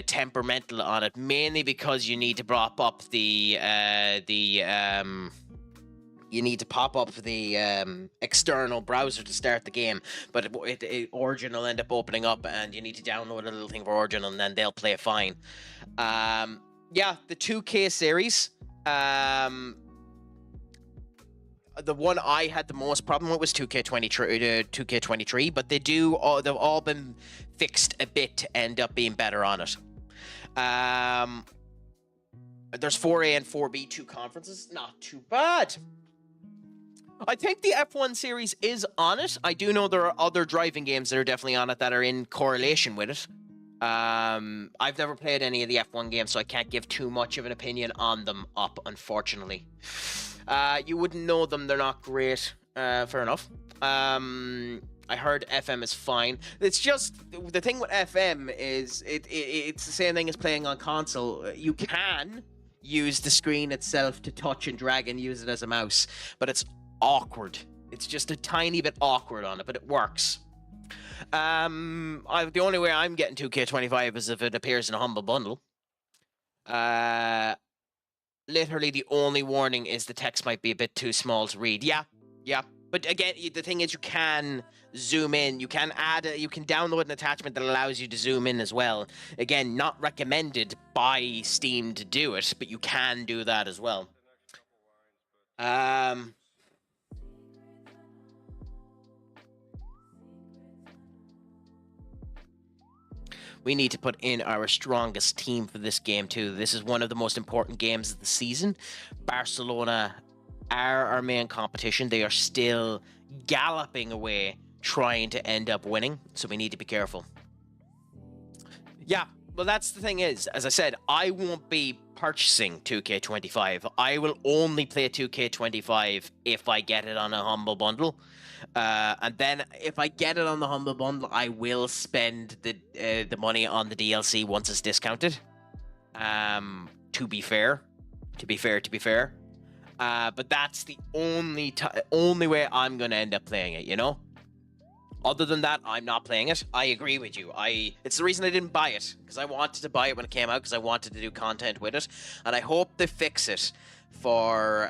temperamental on it, mainly because you need to prop up the external browser to start the game, but Origin will end up opening up and you need to download a little thing for Origin and then they'll play fine. The 2K series, the one I had the most problem with was 2K23, but they've all been fixed a bit to end up being better on it. There's 4A and 4B, 2 conferences, not too bad. I think the F1 series is on it. I do know there are other driving games that are definitely on it that are in correlation with it. I've never played any of the F1 games, so I can't give too much of an opinion on them unfortunately. You wouldn't know them, they're not great. Fair enough. I heard FM is fine. It's just, the thing with FM is, it's the same thing as playing on console. You can use the screen itself to touch and drag and use it as a mouse, but it's awkward. It's just a tiny bit awkward on it, but it works. The only way I'm getting 2K25 is if it appears in a Humble Bundle. Literally the only warning is the text might be a bit too small to read. Yeah. But again, the thing is, you can zoom in. You can you can download an attachment that allows you to zoom in as well. Again, not recommended by Steam to do it, but you can do that as well. We need to put in our strongest team for this game too. This is one of the most important games of the season. Barcelona are our main competition. They are still galloping away, trying to end up winning, so we need to be careful. Yeah, well, that's the thing is, as I said, I won't be purchasing 2K25. I will only play 2K25 if I get it on a Humble Bundle. And then if I get it on the Humble Bundle, I will spend the money on the DLC once it's discounted. To be fair. But that's the only way I'm going to end up playing it, Other than that, I'm not playing it. I agree with you. It's the reason I didn't buy it, because I wanted to buy it when it came out, because I wanted to do content with it. And I hope they fix it for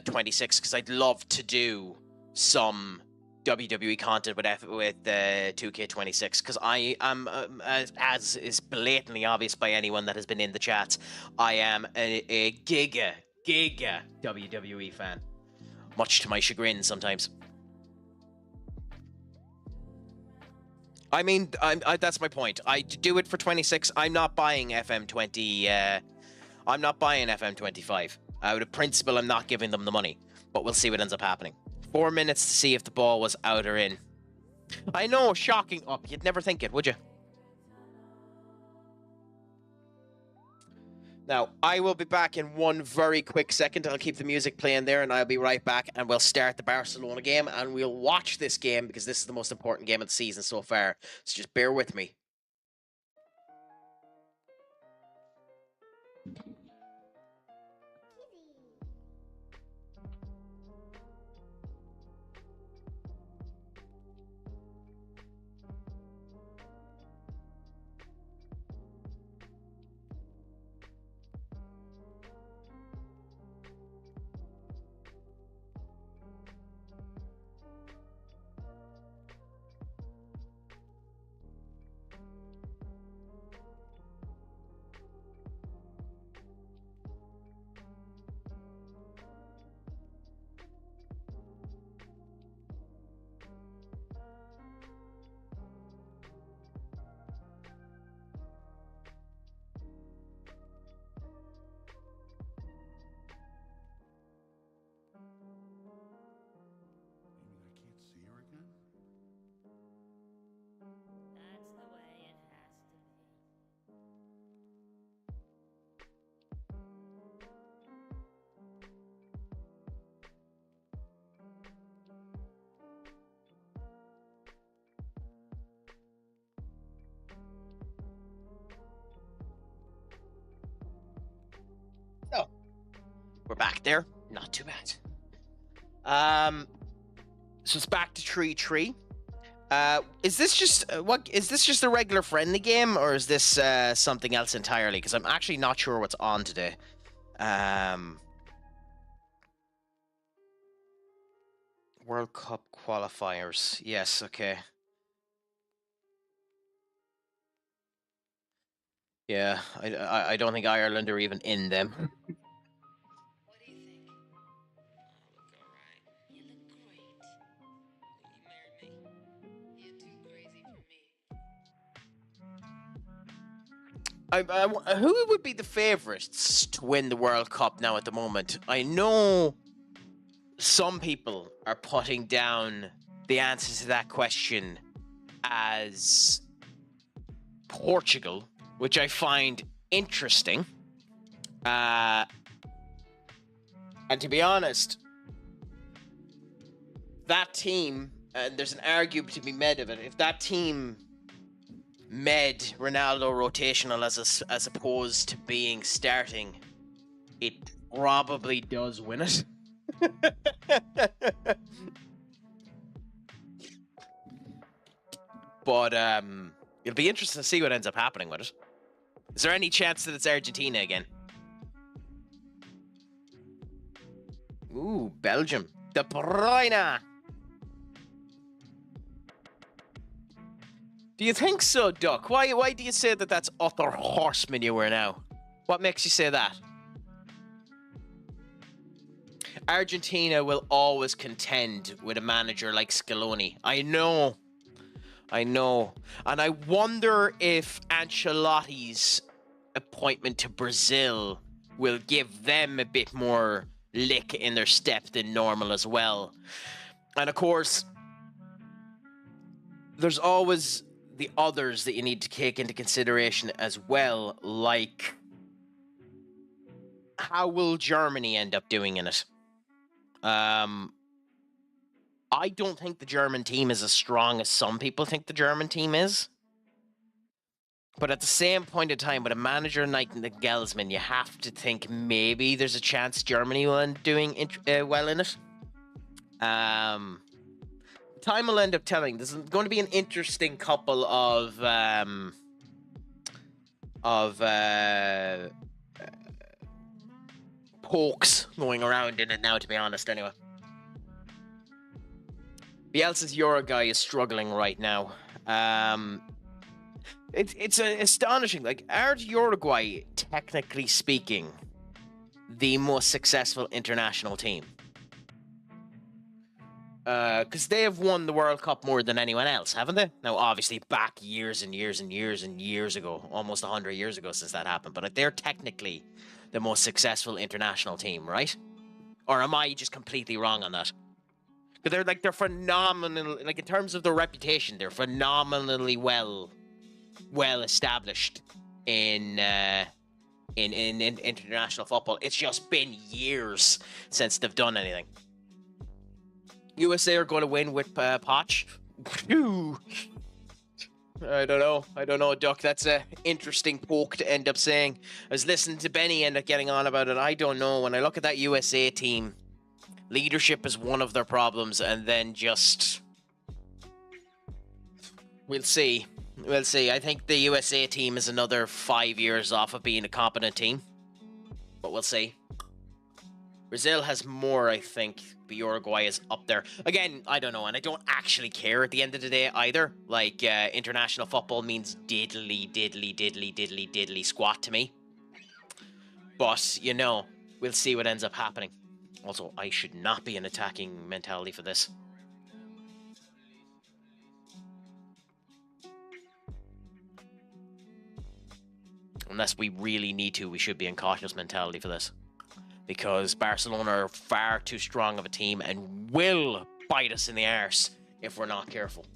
26, because I'd love to do some WWE content with 2K26, because I am, as is blatantly obvious by anyone that has been in the chats, I am a giga WWE fan, much to my chagrin sometimes. I mean, that's my point. I do it for 26. I'm not buying FM20. I'm not buying FM25. Out of principle, I'm not giving them the money, but we'll see what ends up happening. 4 minutes to see if the ball was out or in. I know, shocking up. You'd never think it, would you? Now, I will be back in one very quick second. I'll keep the music playing there, and I'll be right back, and we'll start the Barcelona game, and we'll watch this game, because this is the most important game of the season so far. So just bear with me. So, we're back there. Not too bad. So it's back to 3-3. Is this just a regular friendly game, or is this something else entirely? Because I'm actually not sure what's on today. World Cup qualifiers. Yes, okay. Yeah, I don't think Ireland are even in them. What do you think? You look alright. You look great. Will you marry me? You're too crazy for me. Who would be the favourites to win the World Cup now at the moment? I know some people are putting down the answer to that question as Portugal, which I find interesting. And to be honest, that team, and there's an argument to be made of it, if that team made Ronaldo rotational as opposed to being starting, it probably does win it. But it'll be interesting to see what ends up happening with it. Is there any chance that it's Argentina again? Ooh, Belgium. De Bruyne. Do you think so, Duck? Why do you say that that's utter horse manure now? What makes you say that? Argentina will always contend with a manager like Scaloni. I know. And I wonder if Ancelotti's appointment to Brazil will give them a bit more lick in their step than normal as well. And of course, there's always the others that you need to take into consideration as well, like how will Germany end up doing in it? I don't think the German team is as strong as some people think the German team is. But at the same point in time, with a manager like Nagelsmann, you have to think maybe there's a chance Germany will end up doing well in it. Time will end up telling. There's going to be an interesting couple of pokes going around in it now, to be honest, anyway. Bielsa's Uruguay is struggling right now. It's astonishing. Like, aren't Uruguay, technically speaking, the most successful international team? Because they have won the World Cup more than anyone else, haven't they? Now, obviously, back years and years and years and years ago, almost 100 years ago since that happened, but they're technically the most successful international team, right? Or am I just completely wrong on that? Because they're phenomenal, like, in terms of their reputation, they're phenomenally well established in in international football. It's just been years since they've done anything. USA are going to win with Poch. I don't know, Duck. That's an interesting poke to end up saying. I was listening to Benny end up getting on about it. I don't know. When I look at that USA team, leadership is one of their problems, and then just... We'll see. We'll see. I think the USA team is another 5 years off of being a competent team. But we'll see. Brazil has more, I think, but Uruguay is up there. Again, I don't know, and I don't actually care at the end of the day either. Like, international football means diddly squat to me. But, you know, we'll see what ends up happening. Also, I should not be an attacking mentality for this. Unless we really need to, we should be in cautious mentality for this. Because Barcelona are far too strong of a team and will bite us in the arse if we're not careful.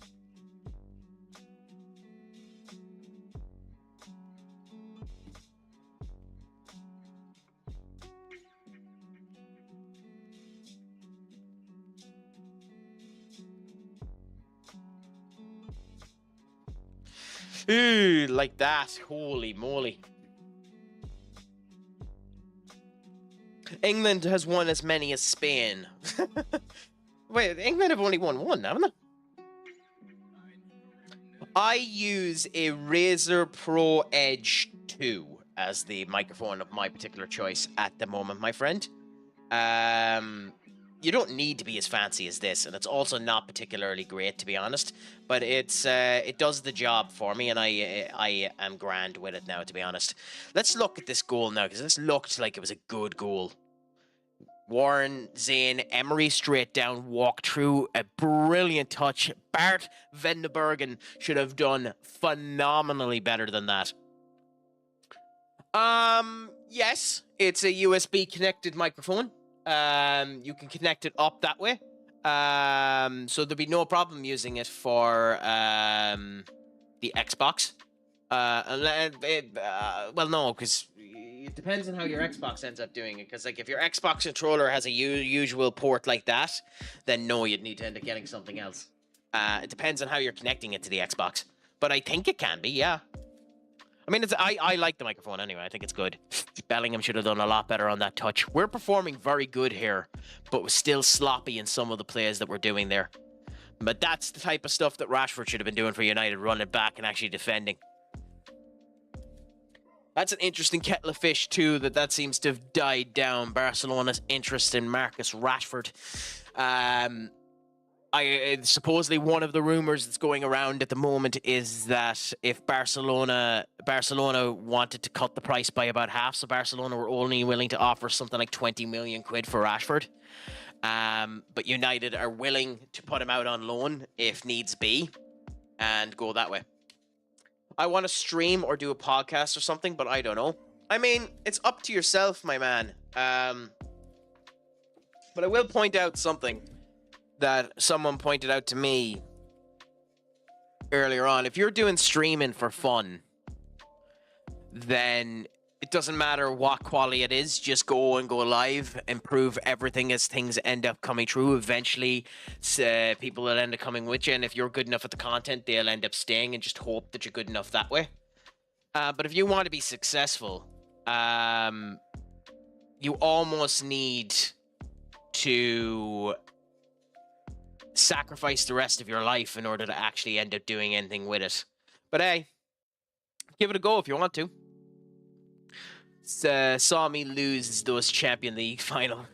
Ooh, like that. Holy moly. England has won as many as Spain. Wait, England have only won one, haven't they? I use a Razer Pro Edge 2 as the microphone of my particular choice at the moment, my friend. You don't need to be as fancy as this, and it's also not particularly great, to be honest. But it does the job for me, and I am grand with it now, to be honest. Let's look at this goal now, because this looked like it was a good goal. Warren, Zane, Emery straight down, walk through, a brilliant touch. Bart Vendebergen should have done phenomenally better than that. Yes, it's a USB connected microphone. You can connect it up that way. So there'll be no problem using it for the Xbox. Well, no, because it depends on how your Xbox ends up doing it. Because like if your Xbox controller has a usual port like that, then no, you'd need to end up getting something else. It depends on how you're connecting it to the Xbox, but I think it can be, yeah. I mean, I like the microphone anyway. I think it's good. Bellingham should have done a lot better on that touch. We're performing very good here, but we're still sloppy in some of the plays that we're doing there. But that's the type of stuff that Rashford should have been doing for United, running back and actually defending. That's an interesting kettle of fish, too, that seems to have died down. Barcelona's interest in Marcus Rashford. Supposedly one of the rumors that's going around at the moment is that if Barcelona wanted to cut the price by about half, so Barcelona were only willing to offer something like 20 million quid for Rashford. But United are willing to put him out on loan if needs be and go that way. I want to stream or do a podcast or something, but I don't know. I mean, it's up to yourself, my man. But I will point out something that someone pointed out to me earlier on. If you're doing streaming for fun, then it doesn't matter what quality it is. Just go and go live, improve everything as things end up coming through. Eventually, people will end up coming with you, and if you're good enough at the content, they'll end up staying, and just hope that you're good enough that way. But if you want to be successful, you almost need to sacrifice the rest of your life in order to actually end up doing anything with it. But hey, give it a go if you want to. Saw me lose those Champions League final.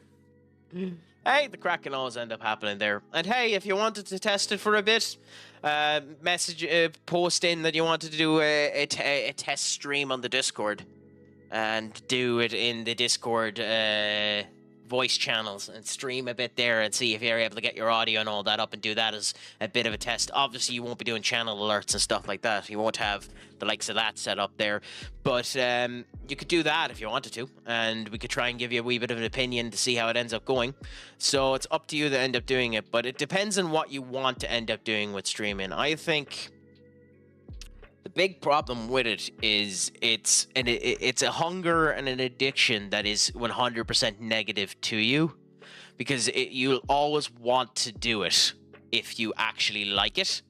Hey, the crack can always end up happening there. And hey, if you wanted to test it for a bit, post in that you wanted to do a test stream on the Discord, and do it in the Discord voice channels and stream a bit there and see if you're able to get your audio and all that up and do that as a bit of a test. Obviously, you won't be doing channel alerts and stuff like that. You won't have the likes of that set up there. But you could do that if you wanted to, and we could try and give you a wee bit of an opinion to see how it ends up going. So it's up to you to end up doing it, but it depends on what you want to end up doing with streaming. I think The big problem with it is it's a hunger and an addiction that is 100% negative to you, because you'll always want to do it if you actually like it.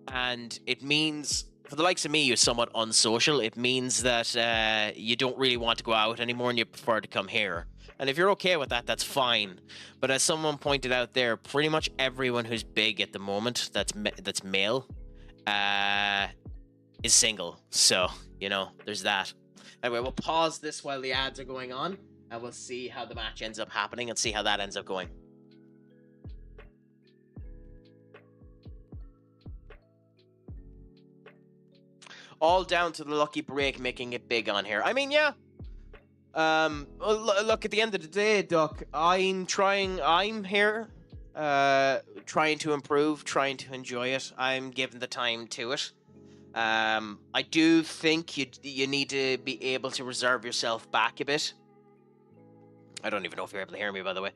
And it means, for the likes of me, you're somewhat unsocial. It means that you don't really want to go out anymore and you prefer to come here. And if you're okay with that, that's fine. But as someone pointed out there, pretty much everyone who's big at the moment that's male is single. So, you know, there's that. Anyway, we'll pause this while the ads are going on, and we'll see how the match ends up happening and see how that ends up going. All down to the lucky break making it big on here. I mean, yeah. Look, at the end of the day, Duck, I'm here, trying to improve, trying to enjoy it. I'm giving the time to it. I do think you need to be able to reserve yourself back a bit. I don't even know if you're able to hear me, by the way.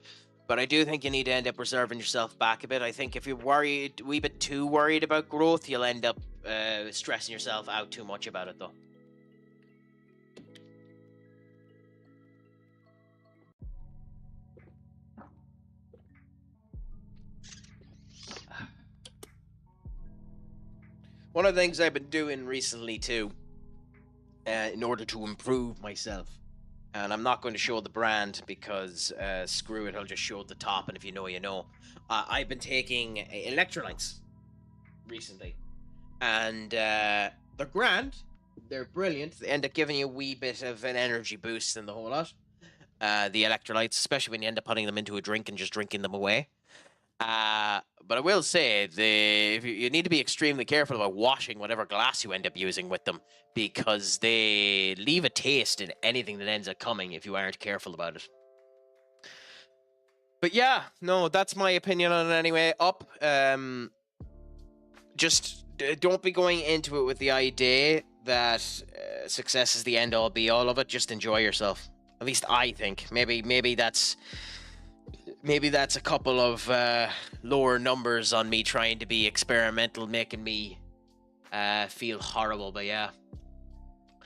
But I do think you need to end up reserving yourself back a bit. I think if you're worried, a wee bit too worried about growth, you'll end up stressing yourself out too much about it, though. One of the things I've been doing recently, too, in order to improve myself, and I'm not going to show the brand because screw it, I'll just show the top, and if you know, you know. I've been taking electrolytes recently, and they're grand, they're brilliant, they end up giving you a wee bit of an energy boost in the whole lot. The electrolytes, especially when you end up putting them into a drink and just drinking them away. But I will say, you need to be extremely careful about washing whatever glass you end up using with them, because they leave a taste in anything that ends up coming if you aren't careful about it. But yeah, no, that's my opinion on it anyway. Just don't be going into it with the idea that success is the end-all be-all of it. Just enjoy yourself. At least I think. Maybe that's a couple of lower numbers on me trying to be experimental, making me feel horrible, but yeah.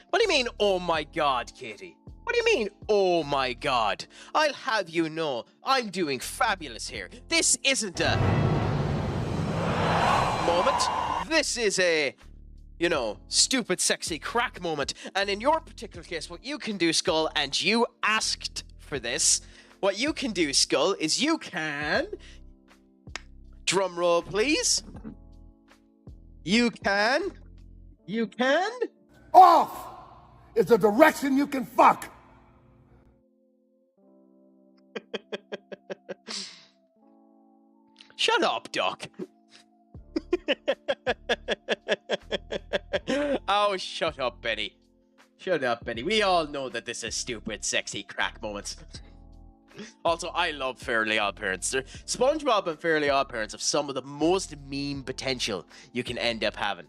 What do you mean, oh my god, Katie? What do you mean, oh my god? I'll have you know, I'm doing fabulous here. This isn't a moment. This is a, you know, stupid, sexy crack moment. And in your particular case, what you can do, Skull, and you asked for this, what you can do, Skull, is you can... Drum roll, please. You can... Off is a direction you can fuck. Shut up, Doc. Oh, shut up, Benny. Shut up, Benny. We all know that this is stupid, sexy crack moments. Also, I love Fairly Odd Parents. SpongeBob and Fairly Odd Parents have some of the most meme potential you can end up having.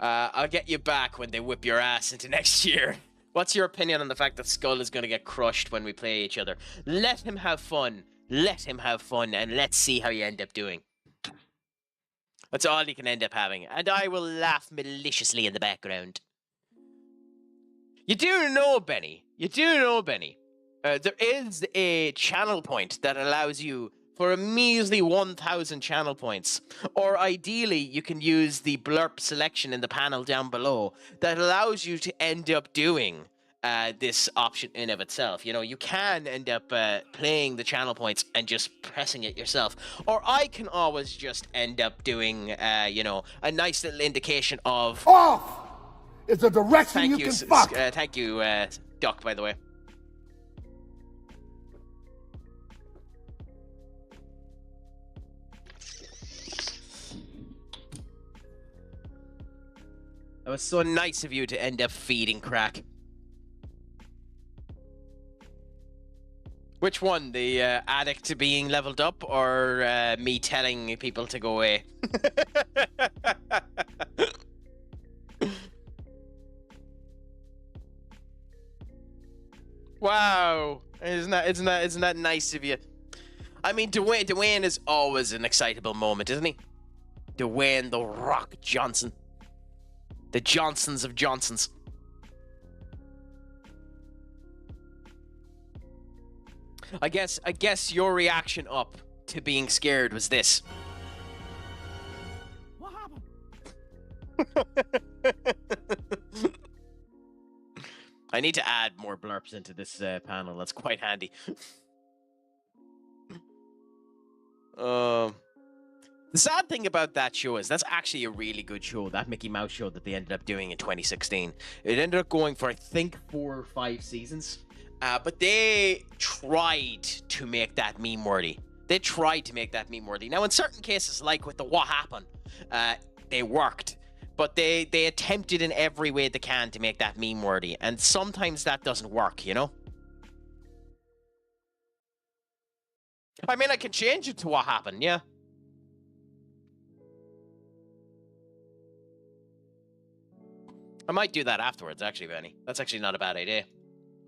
I'll get you back when they whip your ass into next year. What's your opinion on the fact that Skull is going to get crushed when we play each other? Let him have fun. Let him have fun, and let's see how you end up doing. That's all you can end up having. And I will laugh maliciously in the background. You do know, Benny. There is a channel point that allows you for a measly 1,000 channel points. Or ideally, you can use the blurb selection in the panel down below that allows you to end up doing this option in of itself. You know, you can end up playing the channel points and just pressing it yourself. Or I can always just end up doing, you know, a nice little indication of... Off is a direction you can fuck. Thank you, Duck, by the way. That was so nice of you to end up feeding crack. Which one? The addict to being leveled up, or me telling people to go away? Wow. Isn't that nice of you? I mean, Dwayne is always an excitable moment, isn't he? Dwayne the Rock Johnson. The Johnsons of Johnsons. I guess your reaction up to being scared was this. What happened? I need to add more blurps into this panel. That's quite handy. The sad thing about that show is that's actually a really good show. That Mickey Mouse show that they ended up doing in 2016. It ended up going for, I think, 4 or 5 seasons. But they tried to make that meme-worthy. Now, in certain cases, like with the What Happened, they worked. But they attempted in every way they can to make that meme-worthy. And sometimes that doesn't work, you know? I mean, I can change it to What Happened, yeah. I might do that afterwards, actually, Benny. That's actually not a bad idea.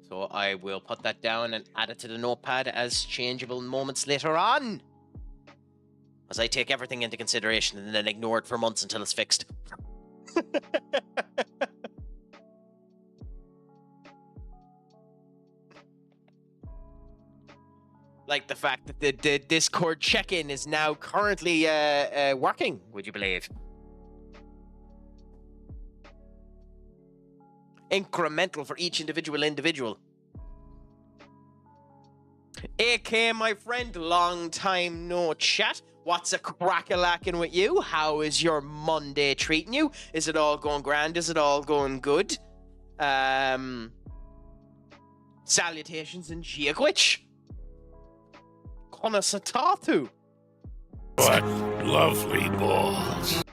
So I will put that down and add it to the notepad as changeable moments later on. As I take everything into consideration and then ignore it for months until it's fixed. Like the fact that the Discord check-in is now currently working, would you believe? Incremental for each individual. AK, my friend, long time no chat. What's a crack-a-lackin' with you? How is your Monday treating you? Is it all going grand? Is it all going good? Salutations in Giagwich. Konasatatu. What lovely balls.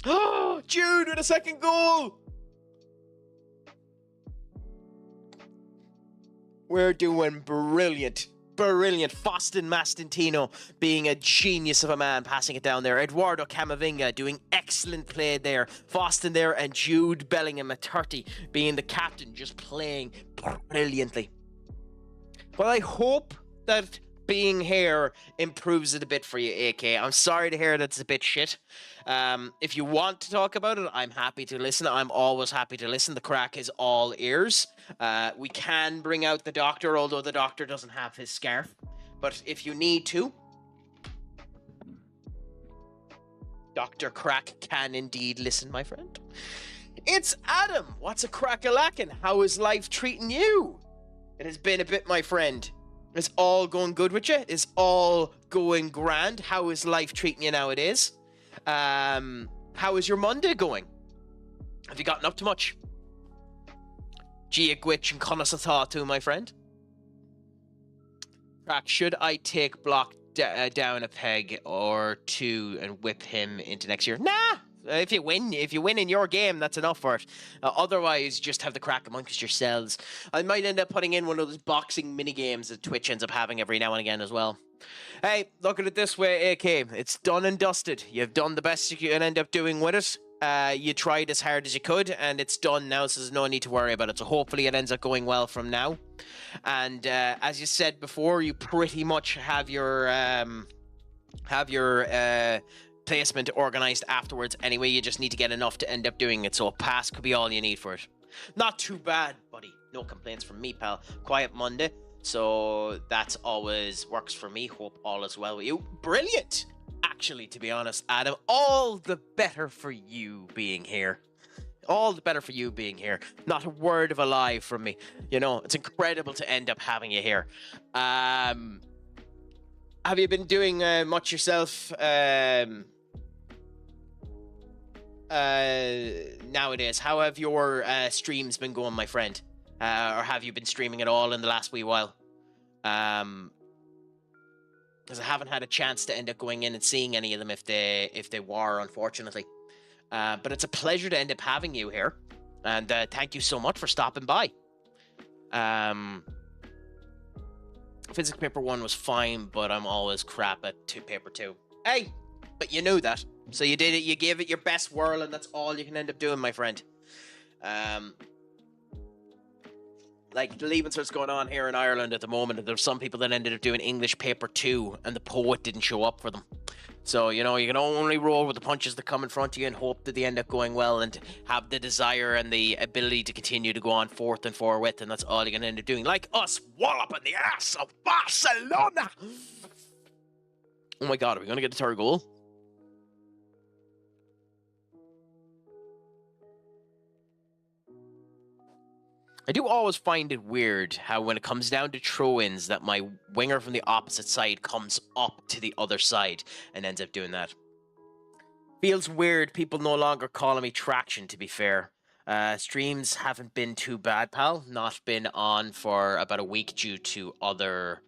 Oh, Jude with a second goal. We're doing brilliant. Faustin Mastantino being a genius of a man, passing it down there. Eduardo Camavinga doing excellent play there. Faustin there, and Jude Bellingham at 30 being the captain, just playing brilliantly. Well, I hope that being here improves it a bit for you, AK. I'm sorry to hear that it's a bit shit. If you want to talk about it, I'm happy to listen. I'm always happy to listen. The crack is all ears. We can bring out the doctor, although the doctor doesn't have his scarf. But if you need to, Dr. Crack can indeed listen, my friend. It's Adam. What's a crack-a-lackin'? How is life treating you? It has been a bit, my friend. Is all going good with you? Is all going grand? How is life treating you nowadays? How is your Monday going? Have you gotten up to much? Gia Gwitch and Konasatatu, my friend. Crack, should I take Block down a peg or two and whip him into next year? Nah! If you win in your game, that's enough for it. Otherwise, just have the crack amongst yourselves. I might end up putting in one of those boxing mini games that Twitch ends up having every now and again as well. Hey, look at it this way, AK. It's done and dusted. You've done the best you can end up doing with it. You tried as hard as you could, and it's done now, so there's no need to worry about it. So hopefully it ends up going well from now. And as you said before, you pretty much have your placement organized afterwards anyway. You just need to get enough to end up doing it, so a pass could be all you need for it. Not too bad, buddy. No complaints from me, pal. Quiet Monday, so that's always works for me. Hope all is well with you. Brilliant, actually, to be honest, Adam. All the better for you being here. All the better for you being here. Not a word of a lie from me. You know, it's incredible to end up having you here. Have you been doing much yourself nowadays? How have your streams been going, my friend? Or have you been streaming at all in the last wee while? Because I haven't had a chance to end up going in and seeing any of them if they were, unfortunately. But it's a pleasure to end up having you here, and thank you so much for stopping by. Physics paper 1 was fine, but I'm always crap at paper 2. Hey, but you knew that. So you did it. You gave it your best whirl, and that's all you can end up doing, my friend. Like the leaving cert's going on here in Ireland at the moment, and there's some people that ended up doing English paper 2, and the poet didn't show up for them. So, you know, you can only roll with the punches that come in front of you and hope that they end up going well and have the desire and the ability to continue to go on forth and forward, and that's all you're going to end up doing. Like us walloping the ass of Barcelona! Oh my god, are we going to get a third goal? I do always find it weird how when it comes down to throw-ins that my winger from the opposite side comes up to the other side and ends up doing that. Feels weird, people no longer calling me Traction, to be fair. Streams haven't been too bad, pal. Not been on for about a week due to other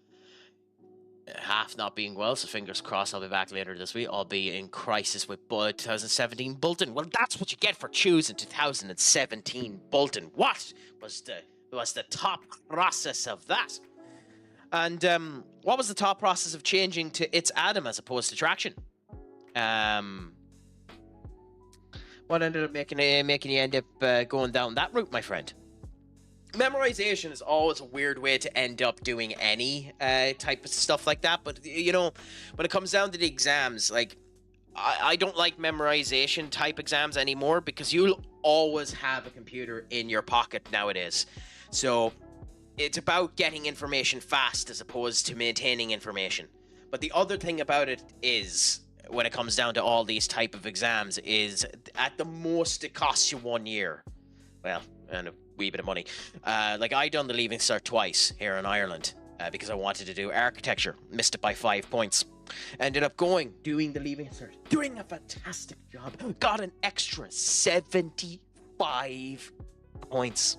half not being well, so fingers crossed I'll be back later this week. I'll be in crisis with 2017 Bolton. Well, that's what you get for choosing 2017 Bolton. What was the top process of that? And what was the top process of changing to It's Adam as opposed to Traction? What ended up making you end up going down that route, my friend? Memorization is always a weird way to end up doing any type of stuff like that, but you know, when it comes down to the exams, like I don't like memorization type exams anymore because you'll always have a computer in your pocket nowadays. So it's about getting information fast as opposed to maintaining information. But the other thing about it is, when it comes down to all these type of exams, is at the most it costs you 1 year. Well, and a wee bit of money. Like I done the Leaving Cert twice here in Ireland because I wanted to do architecture. Missed it by 5 points. Ended up doing the Leaving Cert, doing a fantastic job. Got an extra 75 points.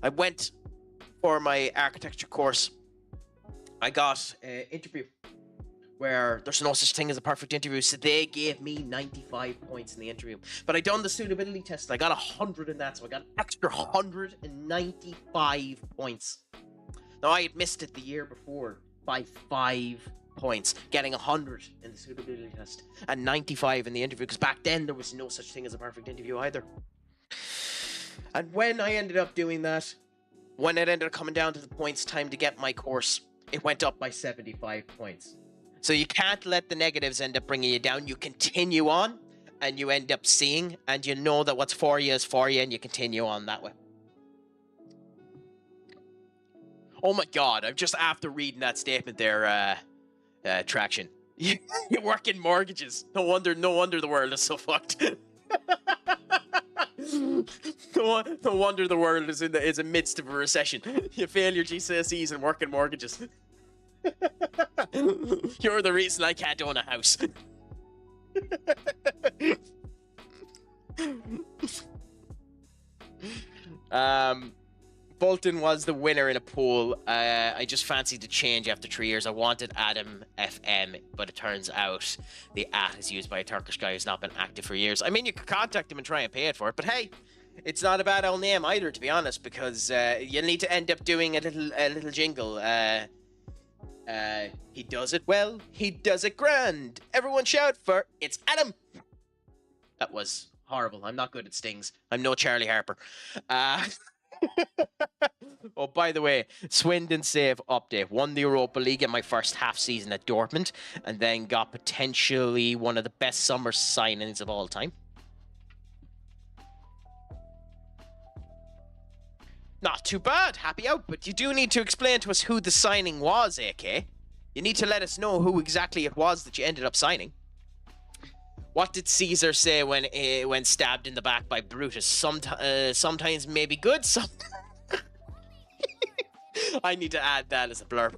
I went for my architecture course. I got an interview where there's no such thing as a perfect interview, so they gave me 95 points in the interview. But I done the suitability test, and I got 100 in that, so I got an extra 195 points. Now, I had missed it the year before by 5 points, getting 100 in the suitability test, and 95 in the interview, because back then there was no such thing as a perfect interview either. And when I ended up doing that, when it ended up coming down to the points time to get my course, it went up by 75 points. So you can't let the negatives end up bringing you down. You continue on, and you end up seeing, and you know that what's for you is for you, and you continue on that way. Oh my god, I'm just after reading that statement there, Traction. You work in mortgages. No wonder the world is so fucked. No wonder the world is in the midst of a recession. You fail your GCSEs and work in mortgages. You're the reason I can't own a house. Bolton was the winner in a poll. I just fancied the change after 3 years. I wanted Adam FM, but it turns out the @ is used by a Turkish guy who's not been active for years. I mean, you could contact him and try and pay it for it, but hey, it's not a bad old name either, to be honest, because you'll need to end up doing a little jingle. He does it well, he does it grand. Everyone shout for It's Adam. That was horrible. I'm not good at stings. I'm no Charlie Harper. Oh, by the way, Swindon save update. Won the Europa League in my first half season at Dortmund, and then got potentially one of the best summer signings of all time. Not too bad, happy out, but you do need to explain to us who the signing was, AK. You need to let us know who exactly it was that you ended up signing. What did Caesar say when stabbed in the back by Brutus? Sometimes maybe good, I need to add that as a blurb.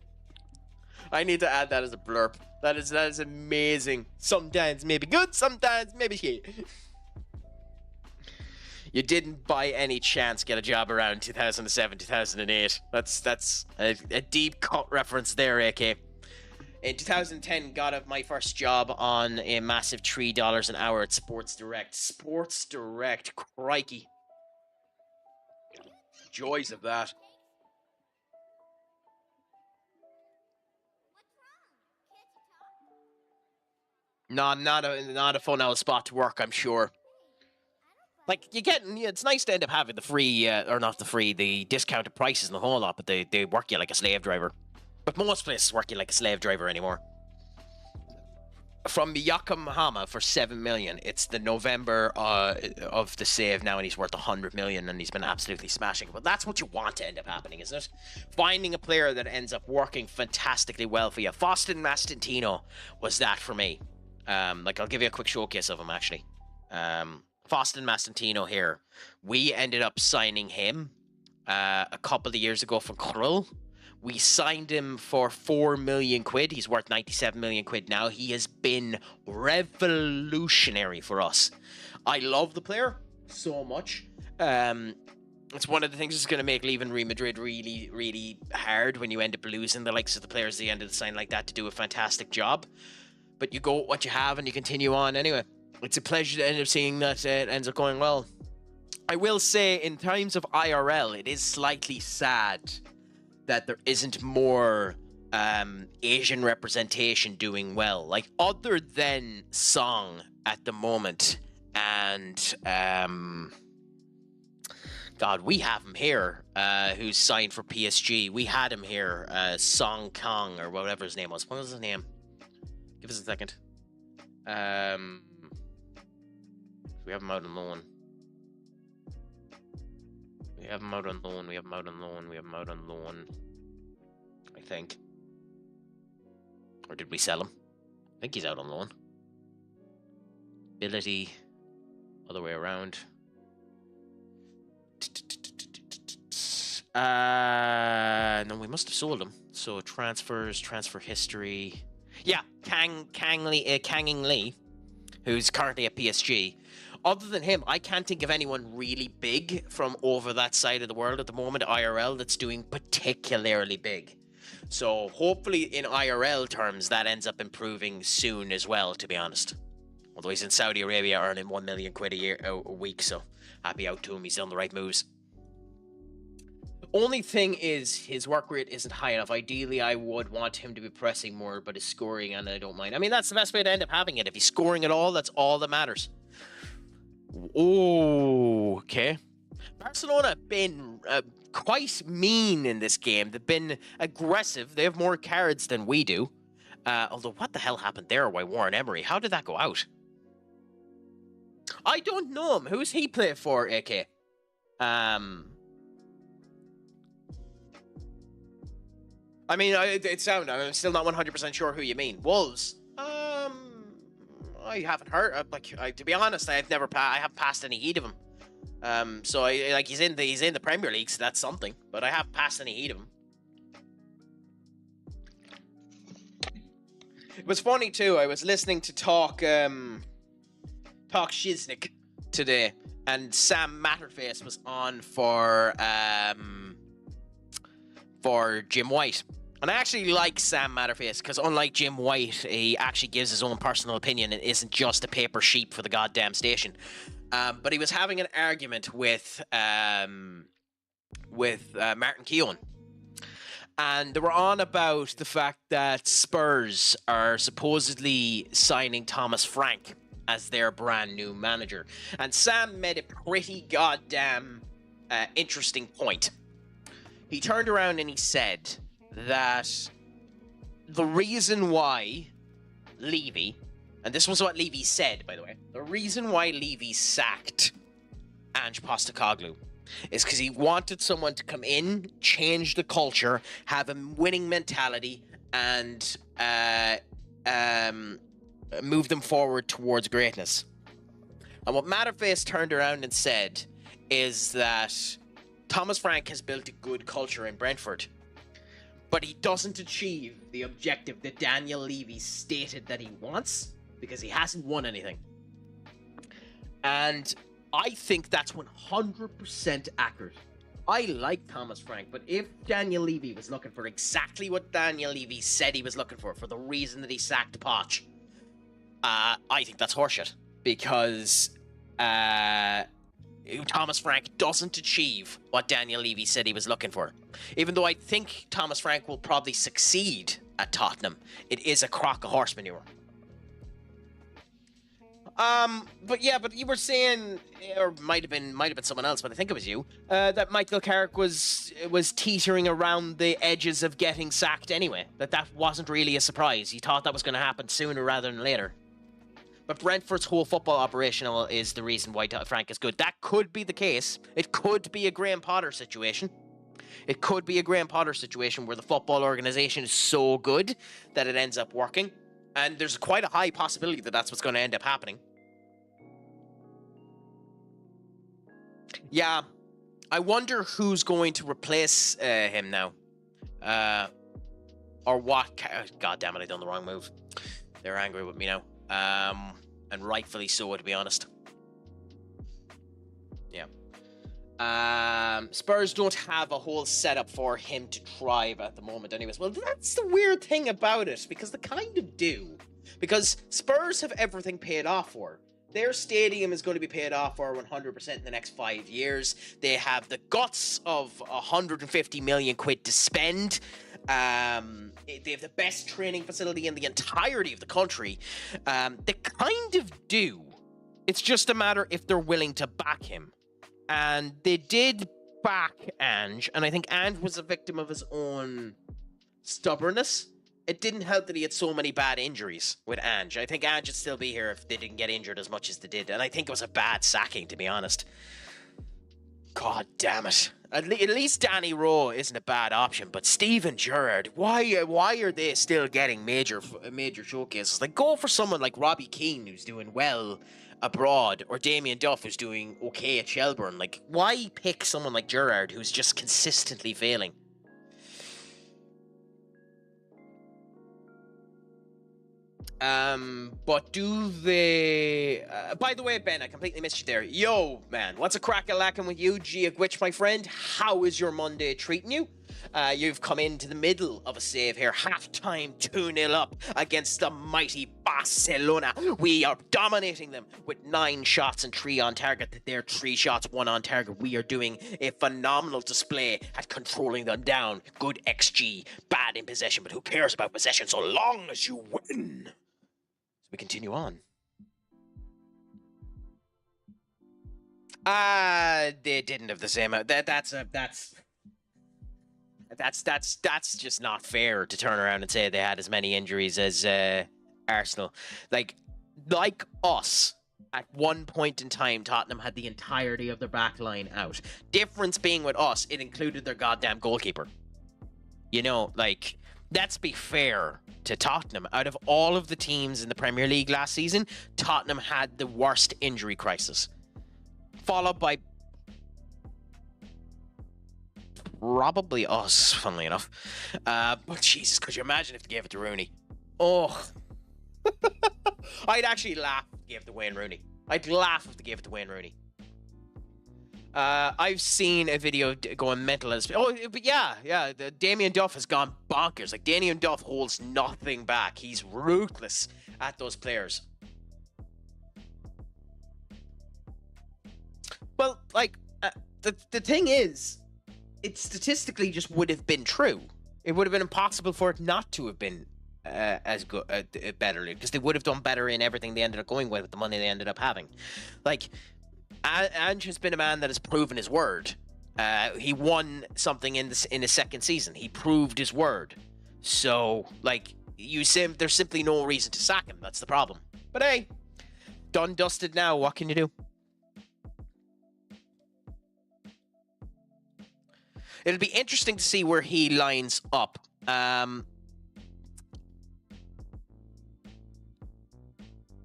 That is amazing. Sometimes maybe good, sometimes maybe shit. You didn't by any chance get a job around 2007, 2008. That's a deep cut reference there, AK. In 2010, got my first job on a massive $3 an hour at Sports Direct. Sports Direct, crikey. Joys of that. Not a fun old spot to work, I'm sure. Like, it's nice to end up having the free, or not the free, the discounted prices and the whole lot, but they work you like a slave driver. But most places work you like a slave driver anymore. From Yokohama for 7 million. It's the November of the save now, and he's worth 100 million, and he's been absolutely smashing. But that's what you want to end up happening, isn't it? Finding a player that ends up working fantastically well for you. Faustin Mastantino was that for me. Like, I'll give you a quick showcase of him, actually. Faustin Mastantino here. We ended up signing him a couple of years ago for Krull. We signed him for 4 million quid. He's worth 97 million quid now. He has been revolutionary for us. I love the player so much. It's one of the things that's going to make leaving Real Madrid really, really hard when you end up losing the likes of the players at the end of the sign like that to do a fantastic job. But you go with what you have and you continue on anyway. It's a pleasure to end up seeing that it ends up going well. I will say, in terms of IRL, it is slightly sad that there isn't more Asian representation doing well. Like, other than Song at the moment, and God, we have him here, who's signed for PSG. We had him here, Song Kong, or whatever his name was. What was his name? Give us a second. We have him out on loan. We have him out on loan. I think. Or did we sell him? I think he's out on loan. Ability. Other way around. No, we must have sold him. So transfers, transfer history. Yeah, Kang In Lee, who's currently at PSG. Other than him, I can't think of anyone really big from over that side of the world at the moment, IRL, that's doing particularly big. So hopefully in IRL terms, that ends up improving soon as well, to be honest. Although he's in Saudi Arabia earning 1 million quid a week, so happy out to him. He's done the right moves. Only thing is, his work rate isn't high enough. Ideally, I would want him to be pressing more, but his scoring, and I don't mind. I mean, that's the best way to end up having it. If he's scoring at all, that's all that matters. Oh, okay. Barcelona have been quite mean in this game. They've been aggressive. They have more cards than we do. Although, what the hell happened there by Warren Emery? How did that go out? I don't know him. Who's he play for, AK? I mean, I'm still not 100% sure who you mean. Wolves. I haven't heard. To be honest, I haven't passed any heat of him. So he's in the Premier League, so that's something. But I haven't passed any heat of him. It was funny too. I was listening to Talk Shiznik today, and Sam Matterface was on for Jim White. And I actually like Sam Matterface, because unlike Jim White, he actually gives his own personal opinion and isn't just a paper sheep for the goddamn station. But he was having an argument with Martin Keown. And they were on about the fact that Spurs are supposedly signing Thomas Frank as their brand new manager. And Sam made a pretty goddamn interesting point. He turned around and he said that the reason why Levy, and this was what Levy said, by the way, the reason why Levy sacked Ange Postecoglou is because he wanted someone to come in, change the culture, have a winning mentality, and move them forward towards greatness. And what Matterface turned around and said is that Thomas Frank has built a good culture in Brentford, but he doesn't achieve the objective that Daniel Levy stated that he wants because he hasn't won anything. And I think that's 100% accurate. I like Thomas Frank, but if Daniel Levy was looking for exactly what Daniel Levy said he was looking for the reason that he sacked Poch, I think that's horseshit. Because Thomas Frank doesn't achieve what Daniel Levy said he was looking for. Even though I think Thomas Frank will probably succeed at Tottenham, it is a crock of horse manure. But yeah, but you were saying, or might have been someone else, but I think it was you, that Michael Carrick was teetering around the edges of getting sacked anyway. That wasn't really a surprise. He thought that was going to happen sooner rather than later. But Brentford's whole football operational is the reason why Frank is good. That could be the case. It could be a Graham Potter situation. It could be a Graham Potter situation where the football organisation is so good that it ends up working. And there's quite a high possibility that that's what's going to end up happening. Yeah. I wonder who's going to replace him now. Or what. God damn it, I done the wrong move. They're angry with me now. And rightfully so, to be honest. Yeah. Spurs don't have a whole setup for him to thrive at the moment anyways. Well, that's the weird thing about it, because they kind of do. Because Spurs have everything paid off for. Their stadium is going to be paid off for 100% in the next 5 years. They have the guts of 150 million quid to spend. They have the best training facility in the entirety of the country. They kind of do. It's just a matter if they're willing to back him. And they did back Ange, and I think Ange was a victim of his own stubbornness. It didn't help that he had so many bad injuries with Ange. I think Ange would still be here if they didn't get injured as much as they did. And I think it was a bad sacking, to be honest. God damn it. At least Danny Rowe isn't a bad option, but Steven Gerrard, why are they still getting major showcases? Like, go for someone like Robbie Keane, who's doing well abroad, or Damien Duff, who's doing okay at Shelbourne. Like, why pick someone like Gerrard, who's just consistently failing? But do they... by the way, Ben, I completely missed you there. Yo, man, what's a crack-a-lackin' with you, Gia Gwitch, my friend? How is your Monday treating you? You've come into the middle of a save here. Half-time 2-0 up against the mighty Barcelona. We are dominating them with 9 shots and 3 on target. They're 3 shots, 1 on target. We are doing a phenomenal display at controlling them down. Good XG, bad in possession, but who cares about possession so long as you win? We continue on. They didn't have the same. That's just not fair to turn around and say they had as many injuries as Arsenal. Like us, at one point in time, Tottenham had the entirety of their back line out. Difference being with us, it included their goddamn goalkeeper. You know, like, let's be fair to Tottenham. Out of all of the teams in the Premier League last season, Tottenham had the worst injury crisis. Followed by probably us, funnily enough. But Jesus, could you imagine if they gave it to Rooney? Oh. I'd actually laugh if they gave it to Wayne Rooney. I'd laugh if they gave it to Wayne Rooney. I've seen a video going mental as... Oh, but yeah. Damien Duff has gone bonkers. Like, Damien Duff holds nothing back. He's ruthless at those players. Well, like, the thing is, it statistically just would have been true. It would have been impossible for it not to have been as good, better, because they would have done better in everything they ended up going with the money they ended up having. Like, Ange has been a man that has proven his word. He won something in his second season. He proved his word. So, like, there's simply no reason to sack him. That's the problem. But hey, done, dusted now. What can you do? It'll be interesting to see where he lines up.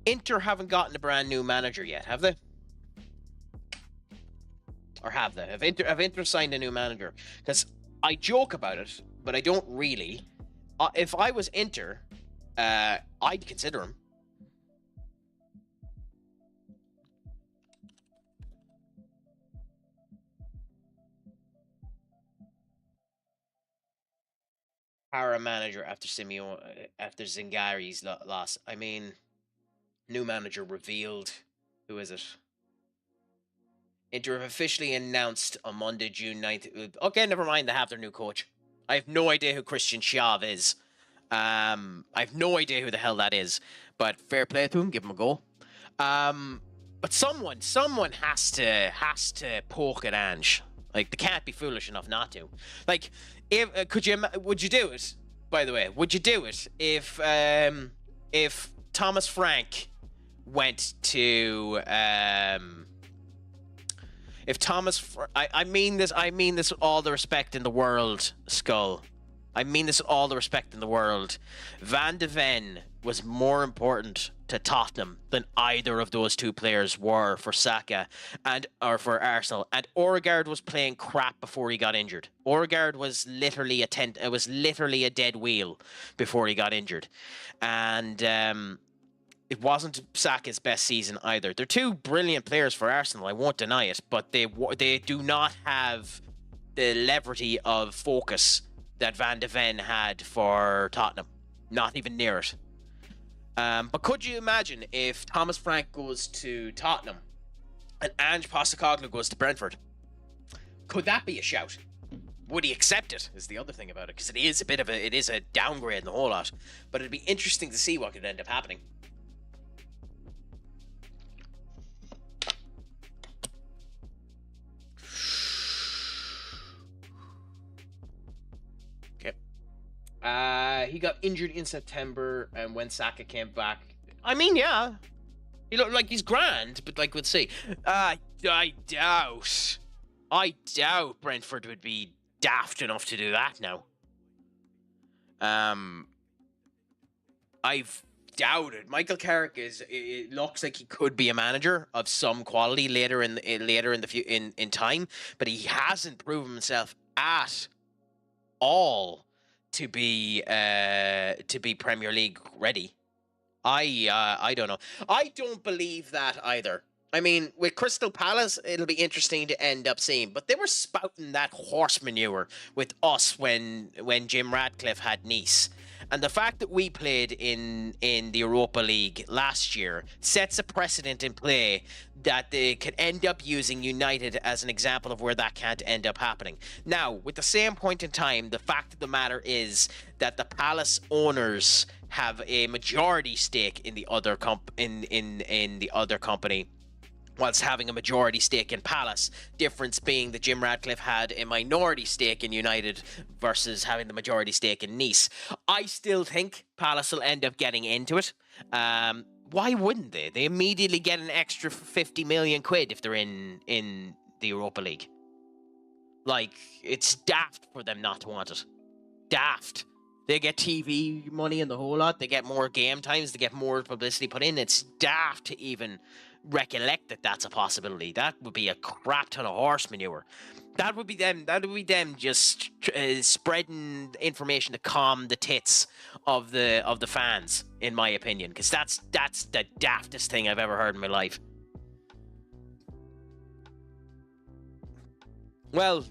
Inter haven't gotten a brand new manager yet, have they? Or have they? Have Inter signed a new manager? Because I joke about it, but I don't really. If I was Inter, I'd consider him. Para manager after after Zingari's loss. I mean, new manager revealed. Who is it? Inter have officially announced on Monday, June 9th. Okay, never mind. They have their new coach. I have no idea who Christian Schaaf is. I have no idea who the hell that is. But fair play to him. Give him a go. But someone has to poke at Ange. Like, they can't be foolish enough not to. Like, if would you do it? By the way, would you do it if Thomas Frank went to if Thomas I mean this with all the respect in the world, Skull. I mean this with all the respect in the world. Van de Ven was more important to Tottenham than either of those two players were for Saka or for Arsenal. And Odegaard was playing crap before he got injured. Odegaard was literally a dead wheel before he got injured. And it wasn't Saka's best season either. They're two brilliant players for Arsenal, I won't deny it, but they do not have the levity of focus that Van de Ven had for Tottenham. Not even near it. But could you imagine if Thomas Frank goes to Tottenham and Ange Postecoglou goes to Brentford? Could that be a shout? Would he accept it? Is the other thing about it, because it is a downgrade in the whole lot. But it'd be interesting to see what could end up happening. He got injured in September, and when Saka came back, I mean, yeah, he looked like he's grand, but like, we'll see. I doubt Brentford would be daft enough to do that now. I've doubted. Michael Carrick it looks like he could be a manager of some quality later in time, but he hasn't proven himself at all to be Premier League ready. I don't know. I don't believe that either. I mean, with Crystal Palace, it'll be interesting to end up seeing. But they were spouting that horse manure with us when Jim Ratcliffe had Nice. And the fact that we played in the Europa League last year sets a precedent in play that they could end up using United as an example of where that can't end up happening. Now, with the same point in time, the fact of the matter is that the Palace owners have a majority stake in the other in the other company, whilst having a majority stake in Palace. Difference being that Jim Ratcliffe had a minority stake in United versus having the majority stake in Nice. I still think Palace will end up getting into it. Why wouldn't they? They immediately get an extra 50 million quid if they're in the Europa League. Like, it's daft for them not to want it. Daft. They get TV money and the whole lot. They get more game times. They get more publicity put in. It's daft to even recollect that that's a possibility. That would be a crap ton of horse manure. That would be them just spreading information to calm the tits of the fans, in my opinion, because that's the daftest thing I've ever heard in my life. Well,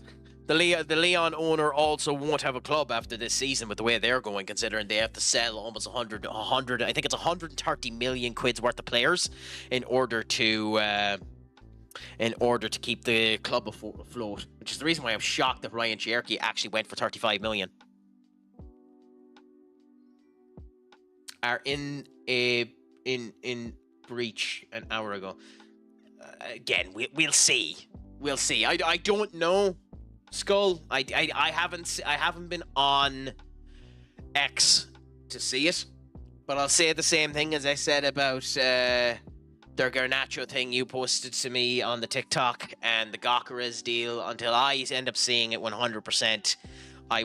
the Leon owner also won't have a club after this season with the way they're going, considering they have to sell almost 100, I think it's 130 million quid's worth of players in order to keep the club afloat, which is the reason why I'm shocked that Ryan Cherky actually went for 35 million. Are in breach an hour ago. Again, we'll see. We'll see. I don't know. Skull, I haven't been on X to see it, but I'll say the same thing as I said about their Garnacho thing you posted to me on the TikTok and the Gokares deal. Until I end up seeing it 100%, I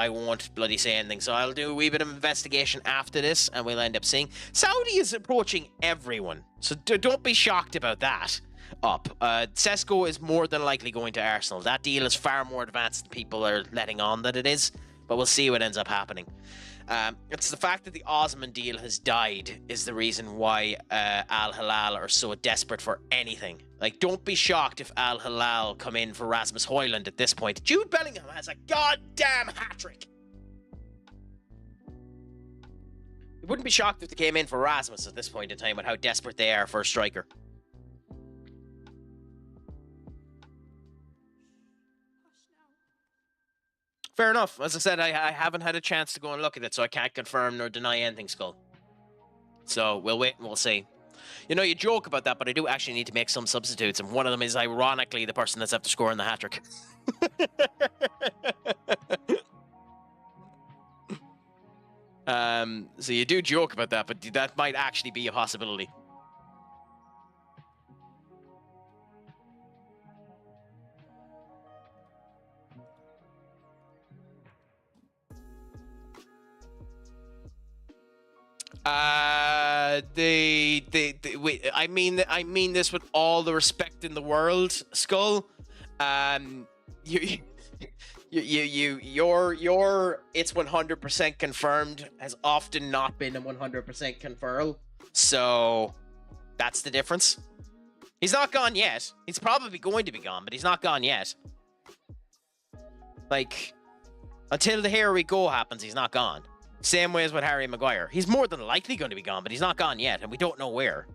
won't bloody say anything. So I'll do a wee bit of investigation after this, and we'll end up seeing Saudi is approaching everyone. So don't be shocked about that. Sesko is more than likely going to Arsenal. That deal is far more advanced than people are letting on that it is, but we'll see what ends up happening. It's the fact that the Osman deal has died is the reason why Al Hilal are so desperate for anything. Like, don't be shocked if Al Hilal come in for Rasmus Højlund at this point. Jude Bellingham has a goddamn hat-trick. You wouldn't be shocked if they came in for Rasmus at this point in time with how desperate they are for a striker. Fair enough. As I said, I haven't had a chance to go and look at it, so I can't confirm nor deny anything, Skull. So we'll wait and we'll see. You know, you joke about that, but I do actually need to make some substitutes, and one of them is ironically the person that's after scoring the hat-trick. So you do joke about that, but that might actually be a possibility. Wait, I mean this with all the respect in the world, Skull. Your it's 100% confirmed has often not been a 100% confirm. So that's the difference. He's not gone yet. He's probably going to be gone, but he's not gone yet. Like, until the here we go happens, he's not gone. Same way as with Harry Maguire. He's more than likely going to be gone, but he's not gone yet, and we don't know where.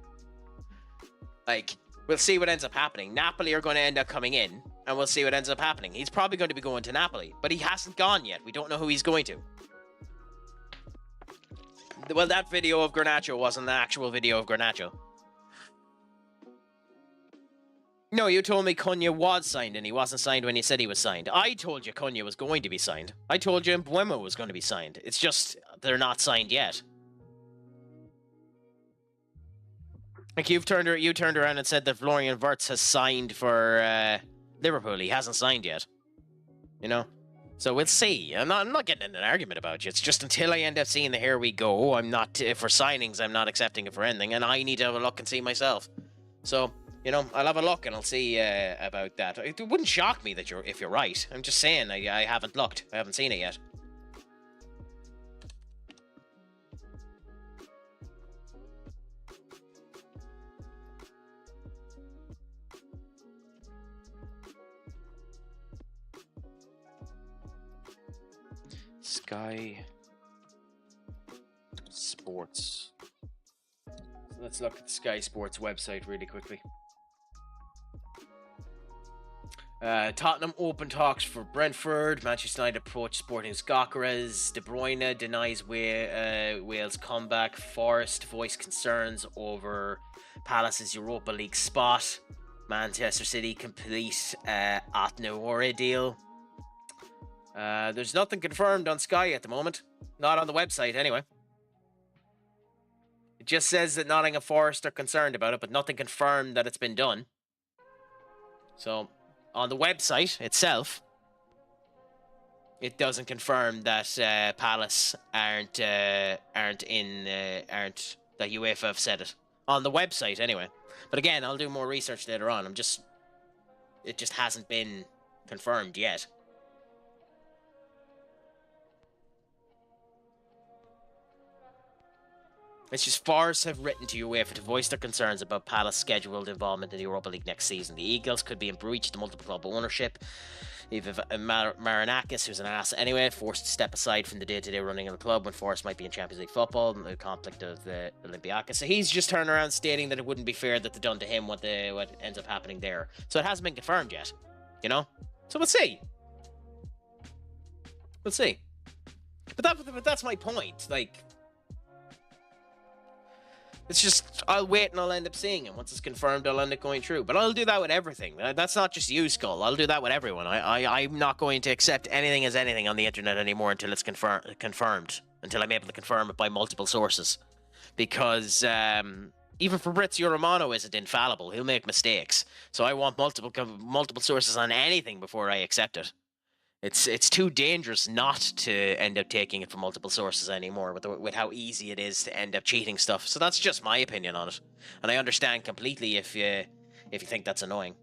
Like, we'll see what ends up happening. Napoli are going to end up coming in, and we'll see what ends up happening. He's probably going to be going to Napoli, but he hasn't gone yet. We don't know who he's going to. Well, that video of Garnacho wasn't the actual video of Garnacho. No, you told me Cunha was signed, and he wasn't signed when you said he was signed. I told you Cunha was going to be signed. I told you Mbuemo was going to be signed. It's just, they're not signed yet. Like, you turned around and said that Florian Wirtz has signed for Liverpool. He hasn't signed yet. You know? So we'll see. I'm not getting in an argument about you. It's just until I end up seeing the here we go, I'm not, for signings, I'm not accepting it for anything, and I need to have a look and see myself. So, you know, I'll have a look and I'll see about that. It wouldn't shock me that if you're right. I'm just saying I haven't looked. I haven't seen it yet. Sky Sports. So let's look at the Sky Sports website really quickly. Tottenham open talks for Brentford. Manchester United approach Sporting Gyökeres. De Bruyne denies Wales comeback. Forest voice concerns over Palace's Europa League spot. Manchester City complete Atnoore deal. There's nothing confirmed on Sky at the moment. Not on the website, anyway. It just says that Nottingham Forest are concerned about it, but nothing confirmed that it's been done. So, on the website itself, it doesn't confirm that Palace aren't that UEFA have said it. On the website, anyway. But again, I'll do more research later on. It just hasn't been confirmed yet. It's just Forest have written to UEFA to voice their concerns about Palace's scheduled involvement in the Europa League next season. The Eagles could be in breach of the multiple club ownership. Even Marinakis, who's an asset anyway, forced to step aside from the day-to-day running of the club when Forest might be in Champions League football, the conflict of the Olympiacos. So he's just turning around stating that it wouldn't be fair that they've done to him what ends up happening there. So it hasn't been confirmed yet, you know? So we'll see. We'll see. But that's my point, like... It's just, I'll wait and I'll end up seeing him. Once it's confirmed, I'll end up going through. But I'll do that with everything. That's not just you, Skull. I'll do that with everyone. I'm not going to accept anything as anything on the internet anymore until it's confirmed. Until I'm able to confirm it by multiple sources. Because even Fabrizio Romano isn't infallible. He'll make mistakes. So I want multiple sources on anything before I accept it. It's too dangerous not to end up taking it from multiple sources anymore with how easy it is to end up cheating stuff. So that's just my opinion on it, and I understand completely if you think that's annoying.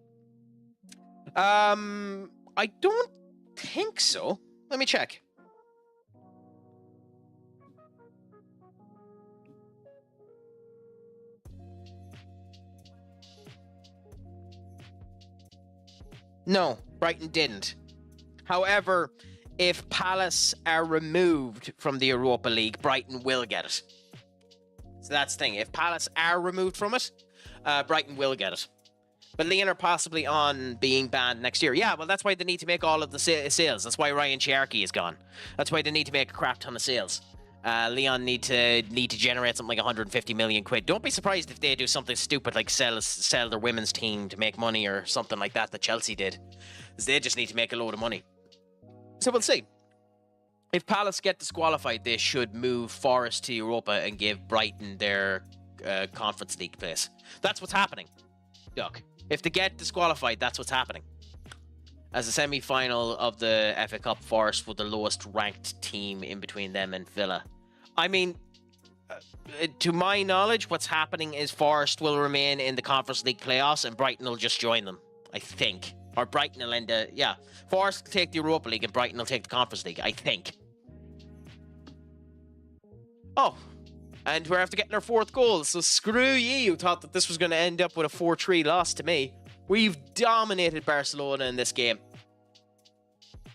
I don't think so. Let me check. No, Brighton didn't. However, if Palace are removed from the Europa League, Brighton will get it. So that's the thing. If Palace are removed from it, Brighton will get it. But Leon are possibly on being banned next year. Yeah, well, that's why they need to make all of the sales. That's why Ryan Cherky is gone. That's why they need to make a crap ton of sales. Leon need to generate something like 150 million quid. Don't be surprised if they do something stupid like sell their women's team to make money or something like that Chelsea did. Because they just need to make a load of money. So we'll see. If Palace get disqualified, they should move Forest to Europa and give Brighton their Conference League place. That's what's happening, Duck. If they get disqualified, that's what's happening. As a semi-final of the FA Cup, Forest were the lowest ranked team in between them and Villa. I mean, to my knowledge, what's happening is Forest will remain in the Conference League playoffs and Brighton will just join them, I think. Or Brighton will end the... Yeah, Forest will take the Europa League and Brighton will take the Conference League, I think. Oh, and we're after getting our 4th goal, so screw ye who thought that this was going to end up with a 4-3 loss to me. We've dominated Barcelona in this game.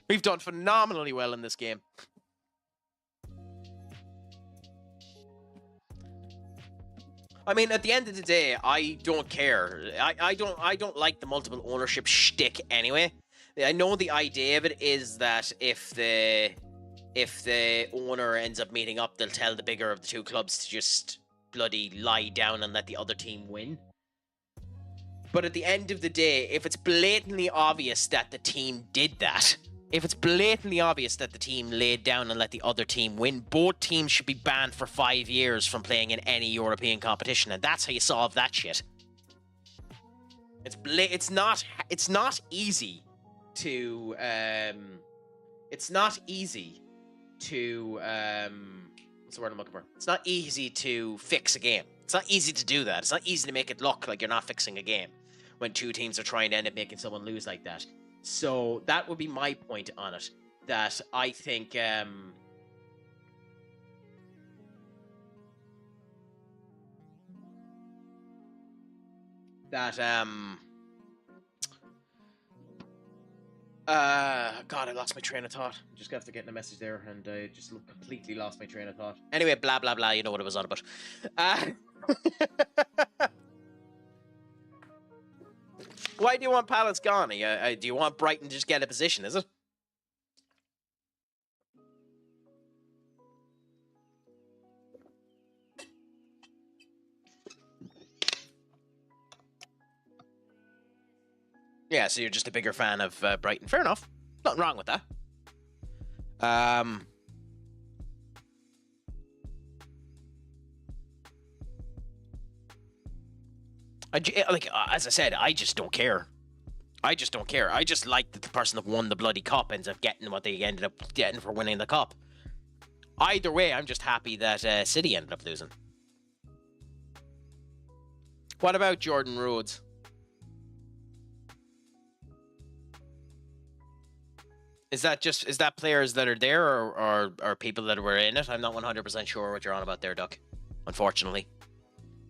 We've done phenomenally well in this game. I mean, at the end of the day, I don't care. I don't like the multiple ownership shtick anyway. I know the idea of it is that if the owner ends up meeting up, they'll tell the bigger of the two clubs to just bloody lie down and let the other team win. But at the end of the day, if it's blatantly obvious that the team did that, if it's blatantly obvious that the team laid down and let the other team win, both teams should be banned for 5 years from playing in any European competition, and that's how you solve that shit. It's not easy to what's the word I'm looking for? It's not easy to fix a game. It's not easy to do that. It's not easy to make it look like you're not fixing a game when two teams are trying to end up making someone lose like that. So that would be my point on it. That I think God, I lost my train of thought. Just after getting a message there, and I just completely lost my train of thought. Anyway, blah, blah, blah, you know what it was on about. Why do you want Palace gone? Do you want Brighton to just get a position, is it? Yeah, so you're just a bigger fan of Brighton. Fair enough. Nothing wrong with that. As I said, I just don't care. I just don't care. I just like that the person that won the bloody cup ends up getting what they ended up getting for winning the cup. Either way, I'm just happy that City ended up losing. What about Jordan Rhodes? Is that players that are there or people that were in it? I'm not 100% sure what you're on about there, Duck. Unfortunately.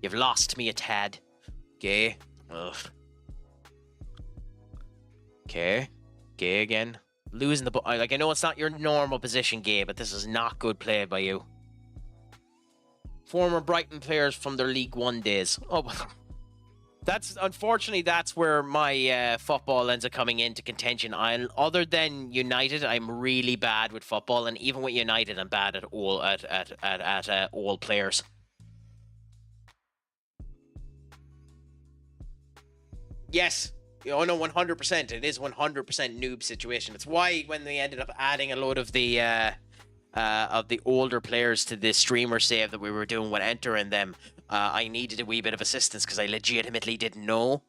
You've lost me a tad. Okay. Ugh. Okay. Gay again. Losing the ball. I know it's not your normal position, Gay, but this is not good play by you. Former Brighton players from their League One days. Oh, unfortunately, that's where my football ends up coming into contention. Other than United, I'm really bad with football, and even with United, I'm bad at all all players. Yes. Oh no, 100%. It is 100% noob situation. It's why when they ended up adding a load of the older players to the streamer save that we were doing when entering them, I needed a wee bit of assistance because I legitimately didn't know.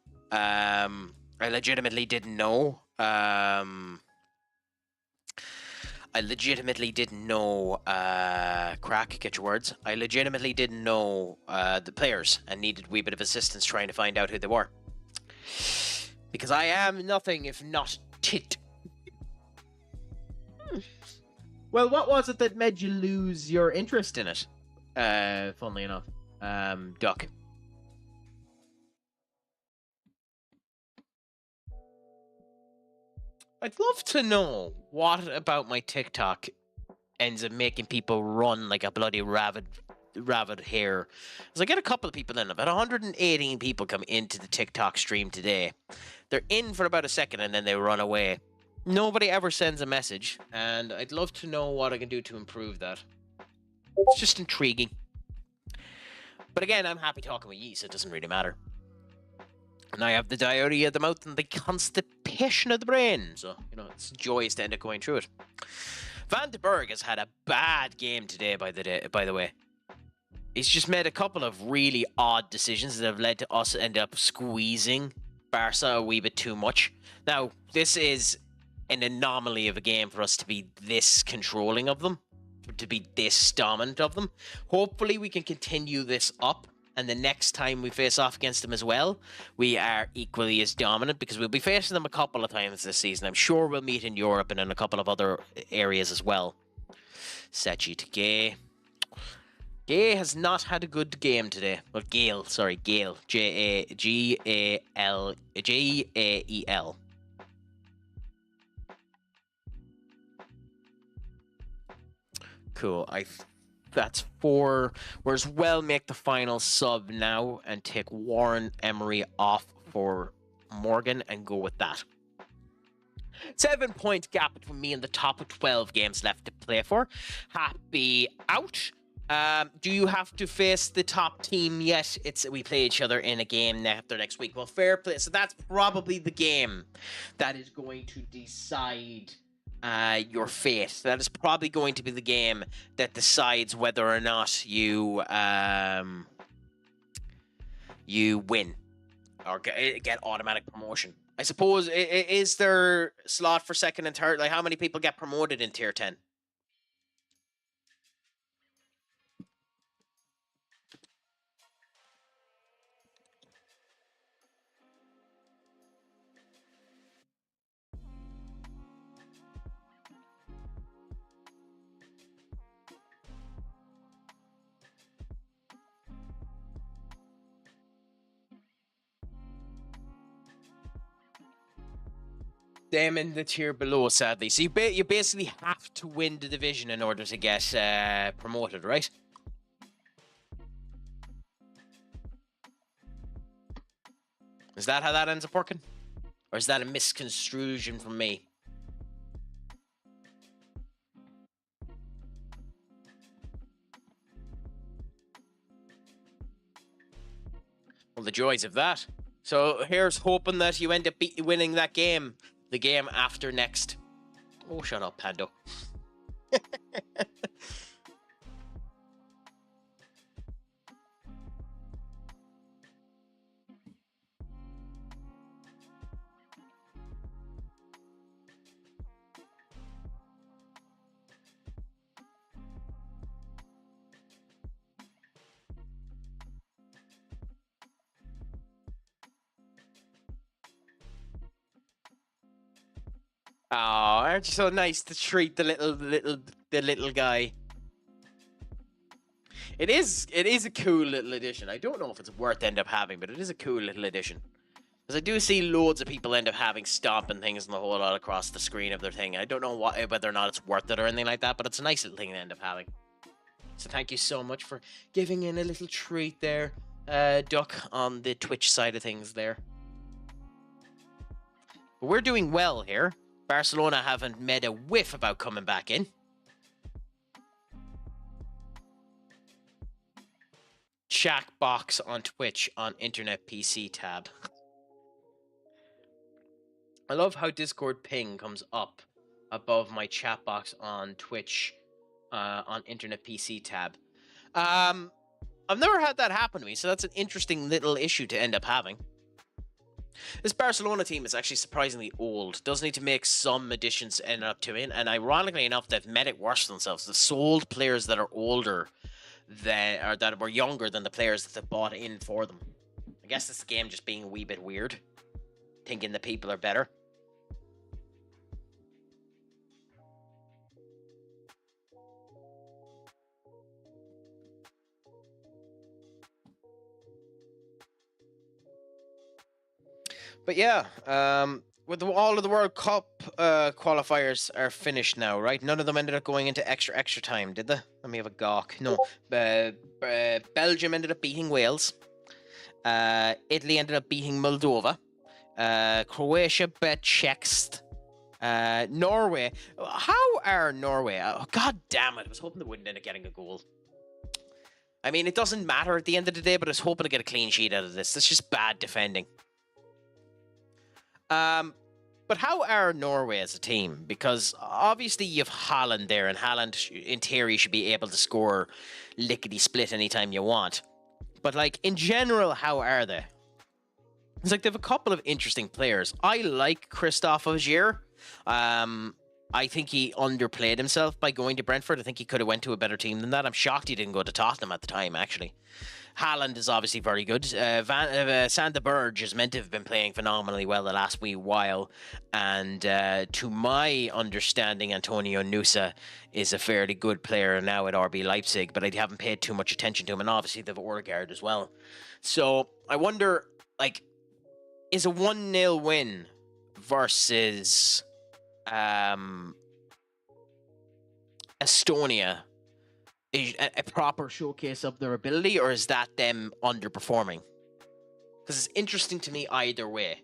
Craic, get your words. I legitimately didn't know the players and needed a wee bit of assistance trying to find out who they were. Because I am nothing if not tit. Well, what was it that made you lose your interest in it? Funnily enough, Duck. I'd love to know what about my TikTok ends up making people run like a bloody rabid hare. Because I get a couple of people in, about 118 people come into the TikTok stream today. They're in for about a second and then they run away. Nobody ever sends a message, and I'd love to know what I can do to improve that. It's just intriguing. But again, I'm happy talking with ye, so it doesn't really matter. And I have the diarrhea of the mouth and the constipation of the brain. So, you know, it's joyous to end up going through it. Van de Berg has had a bad game today, by the way. He's just made a couple of really odd decisions that have led to us end up squeezing Barca a wee bit too much. Now, this is an anomaly of a game for us to be this controlling of them, to be this dominant of them. Hopefully, we can continue this up. And the next time we face off against them as well, we are equally as dominant because we'll be facing them a couple of times this season. I'm sure we'll meet in Europe and in a couple of other areas as well. Sechi to Gay. Gay has not had a good game today. Well, Gale, sorry, Gale. G-A-L, G-A-E-L. Cool. That's 4. We're as well make the final sub now and take Warren Emery off for Morgan and go with that. 7-point gap between me and the top of 12 games left to play for. Happy out. Do you have to face the top team yet? We play each other in a game after next week. Well, fair play. So that's probably the game that is going to decide your fate. That is probably going to be the game that decides whether or not you win or get automatic promotion. I suppose, is there slot for second and third? Like, how many people get promoted in tier 10? Them in the tier below, sadly. So you basically have to win the division in order to get promoted, right? Is that how that ends up working? Or is that a misconstruction from me? Well, the joys of that. So here's hoping that you end up winning that game. The game after next. Oh, shut up, Pando. Oh, aren't you so nice to treat the little guy? It is a cool little addition. I don't know if it's worth end up having, but it is a cool little addition. Because I do see loads of people end up having stomping things and the whole lot across the screen of their thing. I don't know whether or not it's worth it or anything like that, but it's a nice little thing to end up having. So thank you so much for giving in a little treat there, Duck, on the Twitch side of things there. But we're doing well here. Barcelona haven't made a whiff about coming back in. Chat box on Twitch on Internet PC tab. I love how Discord ping comes up above my chat box on Twitch on Internet PC tab. I've never had that happen to me, so that's an interesting little issue to end up having. This Barcelona team is actually surprisingly old. Does need to make some additions to end up to it. And ironically enough, they've made it worse themselves. They've sold players that are older that were younger than the players that they bought in for them. I guess this game just being a wee bit weird. Thinking the people are better. But yeah, with all of the World Cup qualifiers are finished now, right? None of them ended up going into extra time, did they? Let me have a gawk. No. Belgium ended up beating Wales. Italy ended up beating Moldova. Croatia bet Czechs. Norway. How are Norway? Oh, God damn it. I was hoping they wouldn't end up getting a goal. I mean, it doesn't matter at the end of the day, but I was hoping to get a clean sheet out of this. That's just bad defending. But how are Norway as a team? Because obviously you have Haaland there, and Haaland, in theory, should be able to score lickety-split anytime you want. But, like, in general, how are they? It's like they have a couple of interesting players. I like Christophe Augier. I think he underplayed himself by going to Brentford. I think he could have went to a better team than that. I'm shocked he didn't go to Tottenham at the time, actually. Haaland is obviously very good. Sander Berge is meant to have been playing phenomenally well the last wee while. And to my understanding, Antonio Nusa is a fairly good player now at RB Leipzig, but I haven't paid too much attention to him. And obviously they have Odegaard as well. So I wonder, like, is a 1-0 win versus Estonia a proper showcase of their ability, or is that them underperforming? Because it's interesting to me either way.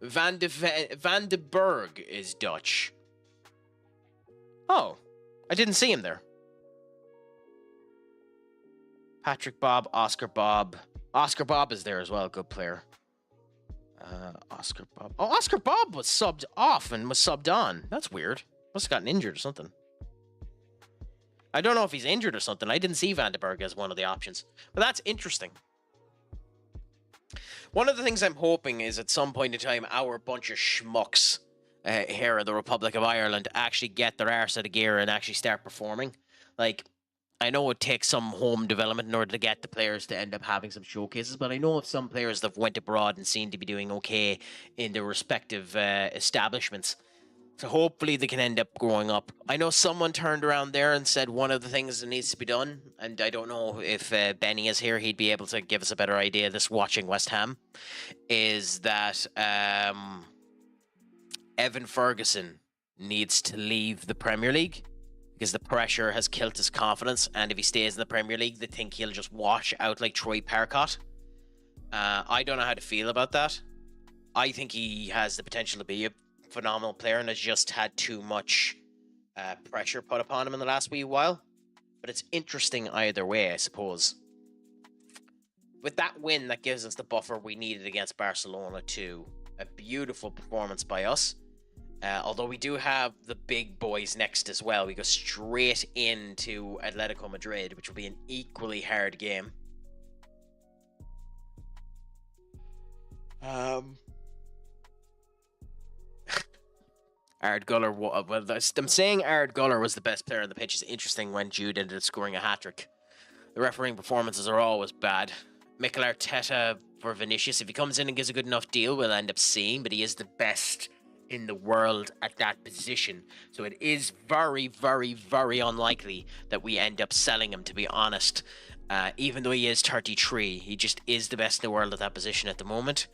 Van de Berg is Dutch. Oh, I didn't see him there. Patrick Bob, Oscar Bob. Oscar Bob is there as well. Good player. Oscar Bob. Oh, Oscar Bob was subbed off and was subbed on. That's weird. Must have gotten injured or something. I don't know if he's injured or something. I didn't see Van de Berg as one of the options. But that's interesting. One of the things I'm hoping is at some point in time, our bunch of schmucks here in the Republic of Ireland actually get their arse out of gear and actually start performing. Like, I know it takes some home development in order to get the players to end up having some showcases, but I know of some players that have went abroad and seem to be doing okay in their respective establishments. So hopefully they can end up growing up. I know someone turned around there and said one of the things that needs to be done, and I don't know if Benny is here, he'd be able to give us a better idea of this watching West Ham, is that Evan Ferguson needs to leave the Premier League because the pressure has killed his confidence, and if he stays in the Premier League, they think he'll just wash out like Troy Parcott. I don't know how to feel about that. I think he has the potential to be a phenomenal player and has just had too much pressure put upon him in the last wee while. But it's interesting either way, I suppose. With that win, that gives us the buffer we needed against Barcelona too. A beautiful performance by us. Although we do have the big boys next as well. We go straight into Atletico Madrid, which will be an equally hard game. Ard Guller, well, I'm saying Ard Guller was the best player on the pitch is interesting when Jude ended up scoring a hat-trick. The refereeing performances are always bad. Mikel Arteta for Vinicius, if he comes in and gives a good enough deal, we'll end up seeing, but he is the best in the world at that position. So it is very, very, very unlikely that we end up selling him, to be honest. Even though he is 33, he just is the best in the world at that position at the moment.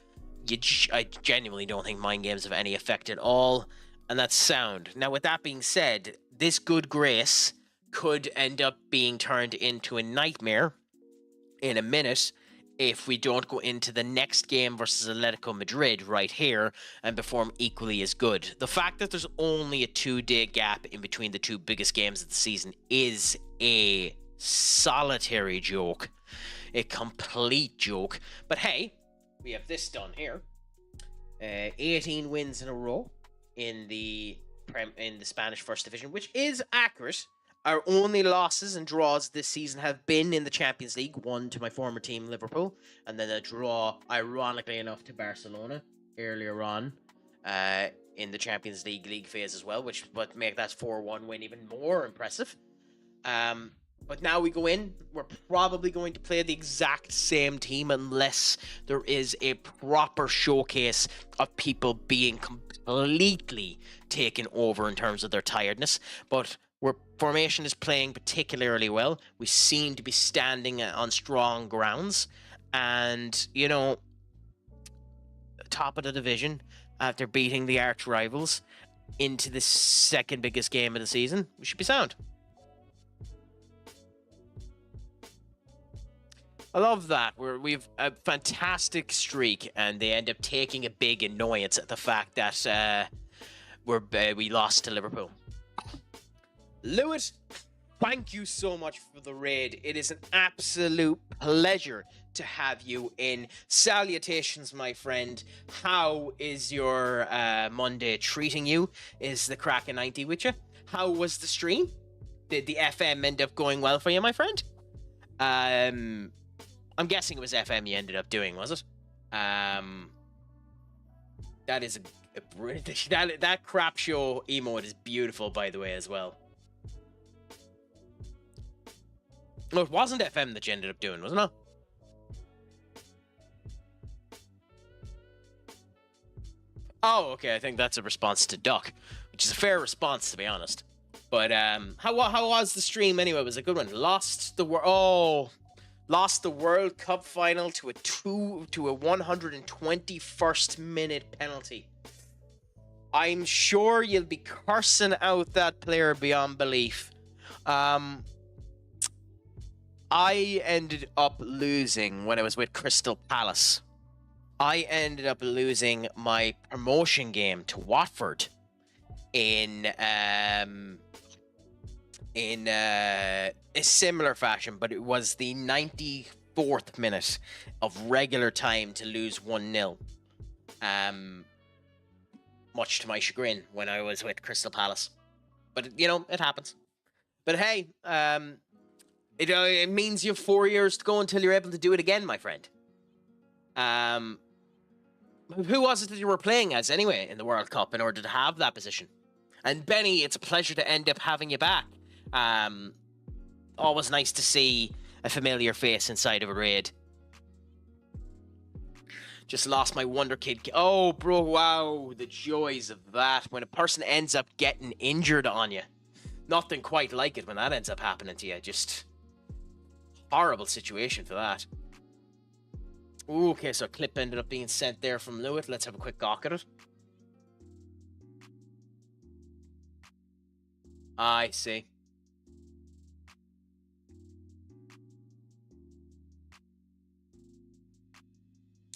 I genuinely don't think mind games have any effect at all. And that's sound. Now, with that being said, this good grace could end up being turned into a nightmare in a minute if we don't go into the next game versus Atletico Madrid right here and perform equally as good. The fact that there's only a 2-day gap in between the two biggest games of the season is a solitary joke. A complete joke. But hey, we have this done here. 18 wins in a row in the Spanish First Division, which is accurate. Our only losses and draws this season have been in the Champions League. One to my former team, Liverpool, and then a draw, ironically enough, to Barcelona earlier on in the Champions League phase as well, which would make that 4-1 win even more impressive. But now we go in, we're probably going to play the exact same team unless there is a proper showcase of people being completely taken over in terms of their tiredness. But our formation is playing particularly well. We seem to be standing on strong grounds. And, you know, top of the division after beating the arch rivals into the second biggest game of the season, we should be sound. I love that. We've a fantastic streak, and they end up taking a big annoyance at the fact that we lost to Liverpool. Lewis, thank you so much for the raid. It is an absolute pleasure to have you in. Salutations, my friend. How is your Monday treating you? Is the crack a 90 with you? How was the stream? Did the FM end up going well for you, my friend? I'm guessing it was FM you ended up doing, was it? That is that crap show emote is beautiful, by the way, as well. No, it wasn't FM that you ended up doing, wasn't it? Oh, okay. I think that's a response to Duck, which is a fair response, to be honest. But how was the stream anyway? It was a good one. Lost the World Cup final to a 121st minute penalty. I'm sure you'll be cursing out that player beyond belief. I ended up losing when I was with Crystal Palace. I ended up losing my promotion game to Watford in a similar fashion, but it was the 94th minute of regular time to lose 1-0. Much to my chagrin when I was with Crystal Palace. But, you know, it happens. But hey, it means you have 4 years to go until you're able to do it again, my friend. Who was it that you were playing as anyway in the World Cup in order to have that position? And Benny, it's a pleasure to end up having you back. Always nice to see a familiar face inside of a raid. Just lost my Wonder Kid. Oh, bro, wow, the joys of that. When a person ends up getting injured on you. Nothing quite like it when that ends up happening to you. Just horrible situation for that. Ooh, okay, so a clip ended up being sent there from Lewitt. Let's have a quick gawk at it. I see.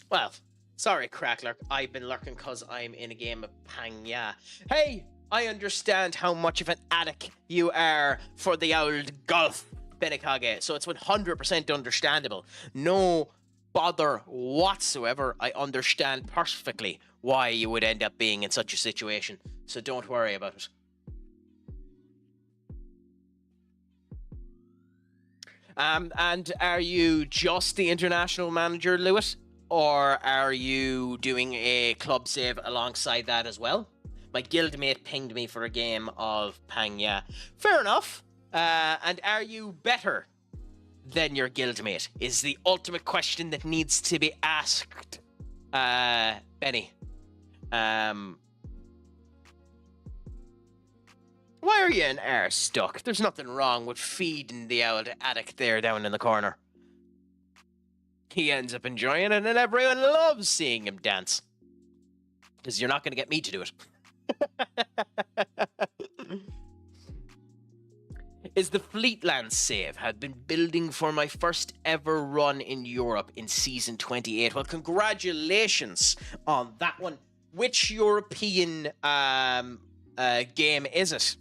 Well, sorry, Cracklurk. I've been lurking because I'm in a game of Pangya. Hey, I understand how much of an addict you are for the old golf, Benikage, so it's 100% understandable. No bother whatsoever. I understand perfectly why you would end up being in such a situation, so don't worry about it. And are you just the international manager, Lewis? Or are you doing a club save alongside that as well? My guildmate pinged me for a game of Pangya. Fair enough. And are you better than your guildmate? Is the ultimate question that needs to be asked, Benny. Why are you in air stuck? There's nothing wrong with feeding the old addict there down in the corner. He ends up enjoying it, and everyone loves seeing him dance. Because you're not going to get me to do it. Is the Fleetland save? Have been building for my first ever run in Europe in season 28. Well, congratulations on that one. Which European game is it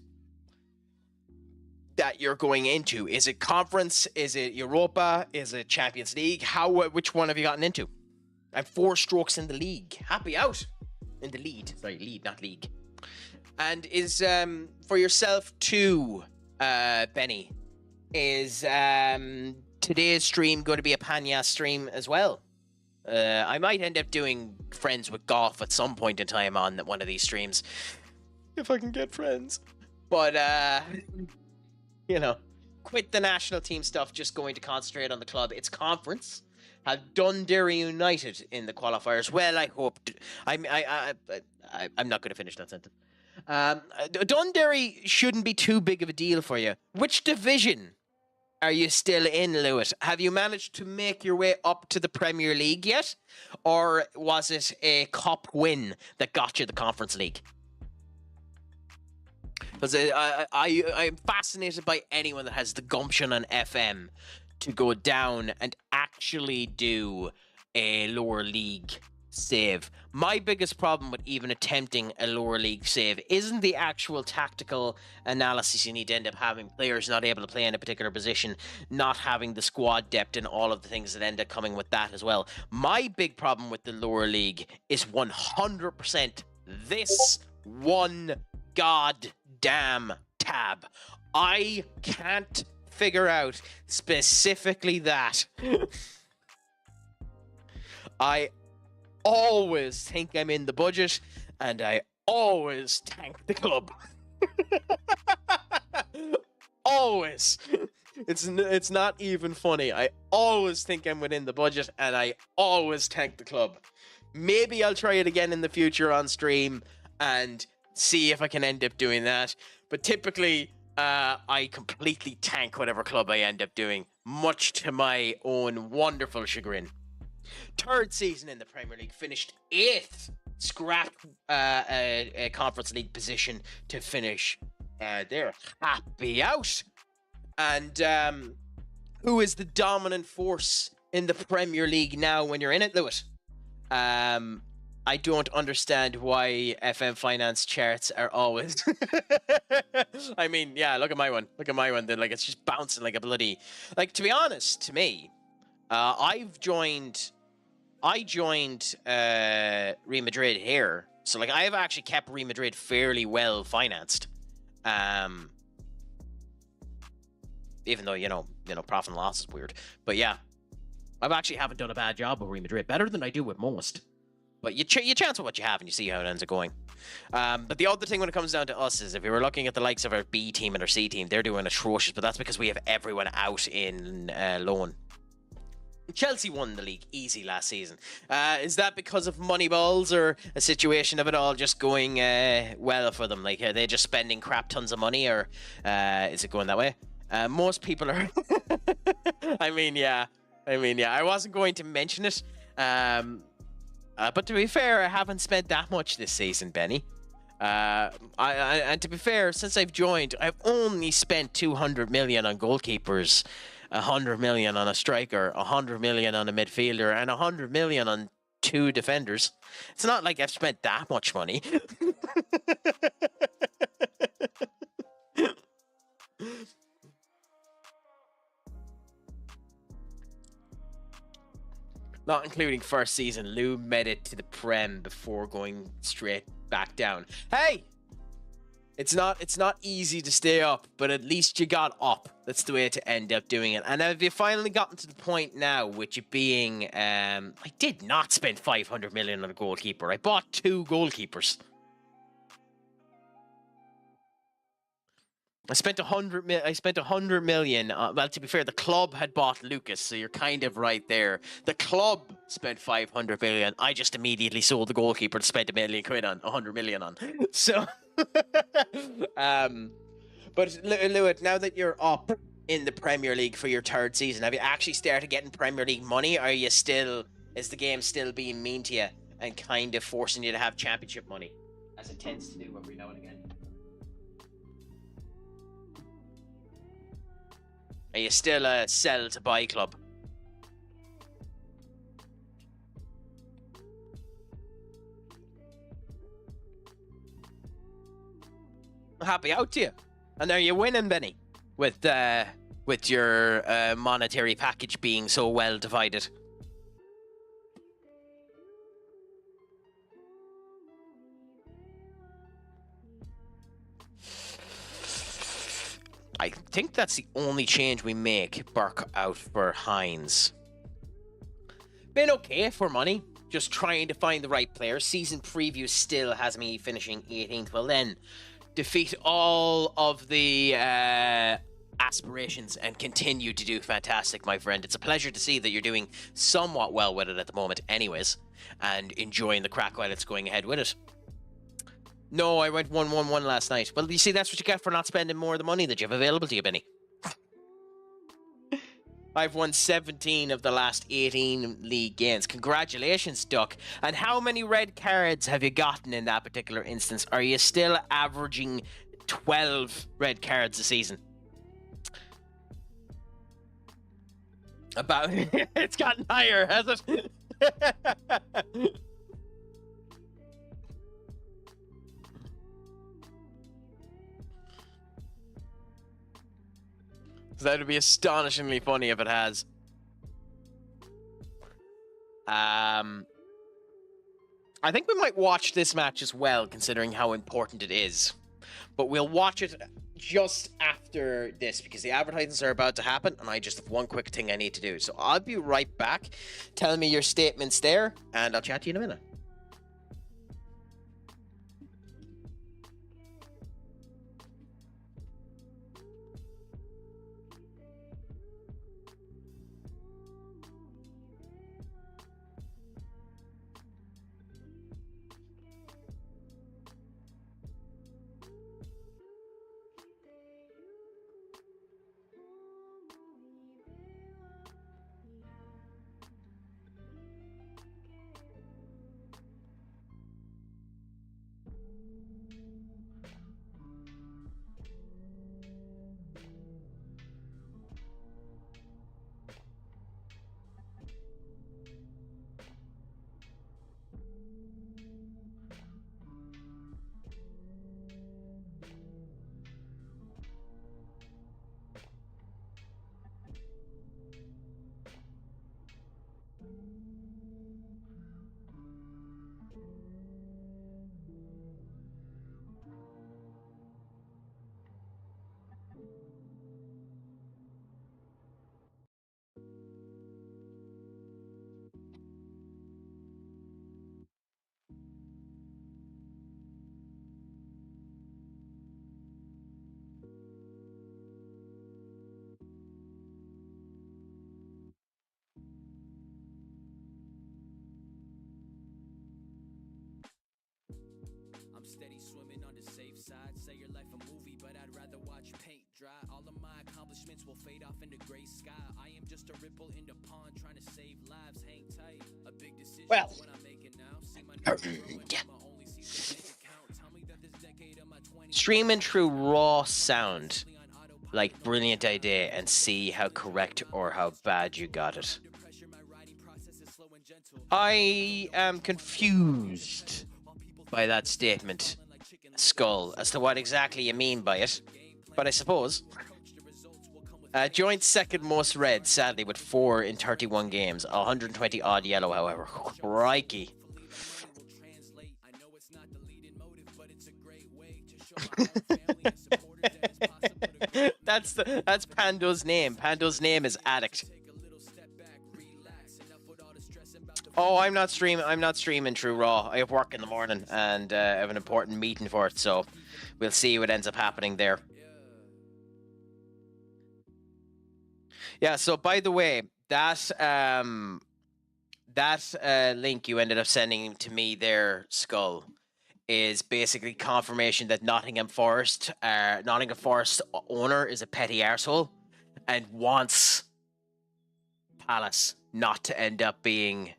that you're going into? Is it Conference? Is it Europa? Is it Champions League? Which one have you gotten into? I have 4 strokes in the league. Happy out. In the lead. Sorry, lead, not league. And is, for yourself too, Benny, is today's stream going to be a Panya stream as well? I might end up doing friends with golf at some point in time on one of these streams. If I can get friends. But, you know, quit the national team stuff, just going to concentrate on the club. It's conference. Have Dundee United in the qualifiers. Well, I hope. I'm not going to finish that sentence. Dundee shouldn't be too big of a deal for you. Which division are you still in, Lewis? Have you managed to make your way up to the Premier League yet? Or was it a cup win that got you the Conference League? Because I'm fascinated by anyone that has the gumption on FM to go down and actually do a lower league save. My biggest problem with even attempting a lower league save isn't the actual tactical analysis you need to end up having, players not able to play in a particular position, not having the squad depth, and all of the things that end up coming with that as well. My big problem with the lower league is 100% this one goddamn tab. I can't figure out specifically that. I always think I'm in the budget, and I always tank the club. Always. It's not even funny. I always think I'm within the budget, and I always tank the club. Maybe I'll try it again in the future on stream and see if I can end up doing that. But typically, I completely tank whatever club I end up doing, much to my own wonderful chagrin. Third season in the Premier League, finished 8th, scrapped a Conference League position to finish. They're happy out. And who is the dominant force in the Premier League now when you're in it, Lewis? I don't understand why FM Finance charts are always... I mean, yeah, look at my one. Look at my one. Then, like, it's just bouncing like a bloody... Like, to be honest, to me, I joined Real Madrid here. So, like, I've actually kept Real Madrid fairly well financed. Even though, you know, profit and loss is weird. But yeah, I actually haven't done a bad job with Real Madrid. Better than I do with most. But you chance with what you have and you see how it ends up going. But the other thing when it comes down to us is if we were looking at the likes of our B team and our C team, they're doing atrocious. But that's because we have everyone out in loan. Chelsea won the league easy last season. Is that because of money balls or a situation of it all just going well for them? Like, are they just spending crap tons of money, or is it going that way? Most people are... I mean, yeah. I wasn't going to mention it. But to be fair, I haven't spent that much this season, Benny. And to be fair, since I've joined, I've only spent 200 million on goalkeepers, 100 million on a striker, 100 million on a midfielder, and 100 million on 2 defenders. It's not like I've spent that much money. Not including first season, Lou made it to the Prem before going straight back down. Hey! It's not easy to stay up, but at least you got up. That's the way to end up doing it. And have you finally gotten to the point now, with you being... I did not spend 500 million on a goalkeeper. I bought 2 goalkeepers. I spent 100 million. Well, to be fair, the club had bought Lucas, so you're kind of right there. The club spent 500 million. I just immediately sold the goalkeeper and spent $1 million on. So, but Lewis, now that you're up in the Premier League for your 3rd season, have you actually started getting Premier League money? Or are you still, is the game still being mean to you and kind of forcing you to have Championship money, as it tends to do every now and again? Are you still a sell to buy club? Happy out to you. And are you winning, Benny? With your monetary package being so well divided? I think that's the only change we make. Burke out for Hines. Been okay for money. Just trying to find the right player. Season preview still has me finishing 18th. Well then, defeat all of the aspirations and continue to do fantastic, my friend. It's a pleasure to see that you're doing somewhat well with it at the moment anyways, and enjoying the crack while it's going ahead with it. No, I went 1-1-1 last night. Well, you see, that's what you get for not spending more of the money that you have available to you, Benny. I've won 17 of the last 18 league games. Congratulations, Duck. And how many red cards have you gotten in that particular instance? Are you still averaging 12 red cards a season? About it's gotten higher, has it? So that would be astonishingly funny if it has. I think we might watch this match as well, considering how important it is. But we'll watch it just after this, because the advertisements are about to happen, and I just have one quick thing I need to do. So I'll be right back. Tell me your statements there, and I'll chat to you in a minute. I'm steady swimming on the safe side. Say your life a movie, but I'd rather watch paint dry. All of my accomplishments will fade off in the gray sky. I am just a ripple in the pond trying to save lives. Hang tight. A big decision Well. when I make it now. See my I'ma only see the bank account. Tell me that this decade of my 20s Streaming through raw sound, like brilliant idea, and see how correct or how bad you got it. I am confused by that statement, Skull, as to what exactly you mean by it. But I suppose. Joint second most red, sadly, with 4 in 31 games. 120 odd yellow, however. Crikey. That's Pando's name. Pando's name is Addict. Oh, I'm not streaming through Raw. I have work in the morning, and I have an important meeting for it, so we'll see what ends up happening there. Yeah, so by the way, that link you ended up sending to me there, Skull, is basically confirmation that Nottingham Forest owner is a petty arsehole and wants Palace not to end up being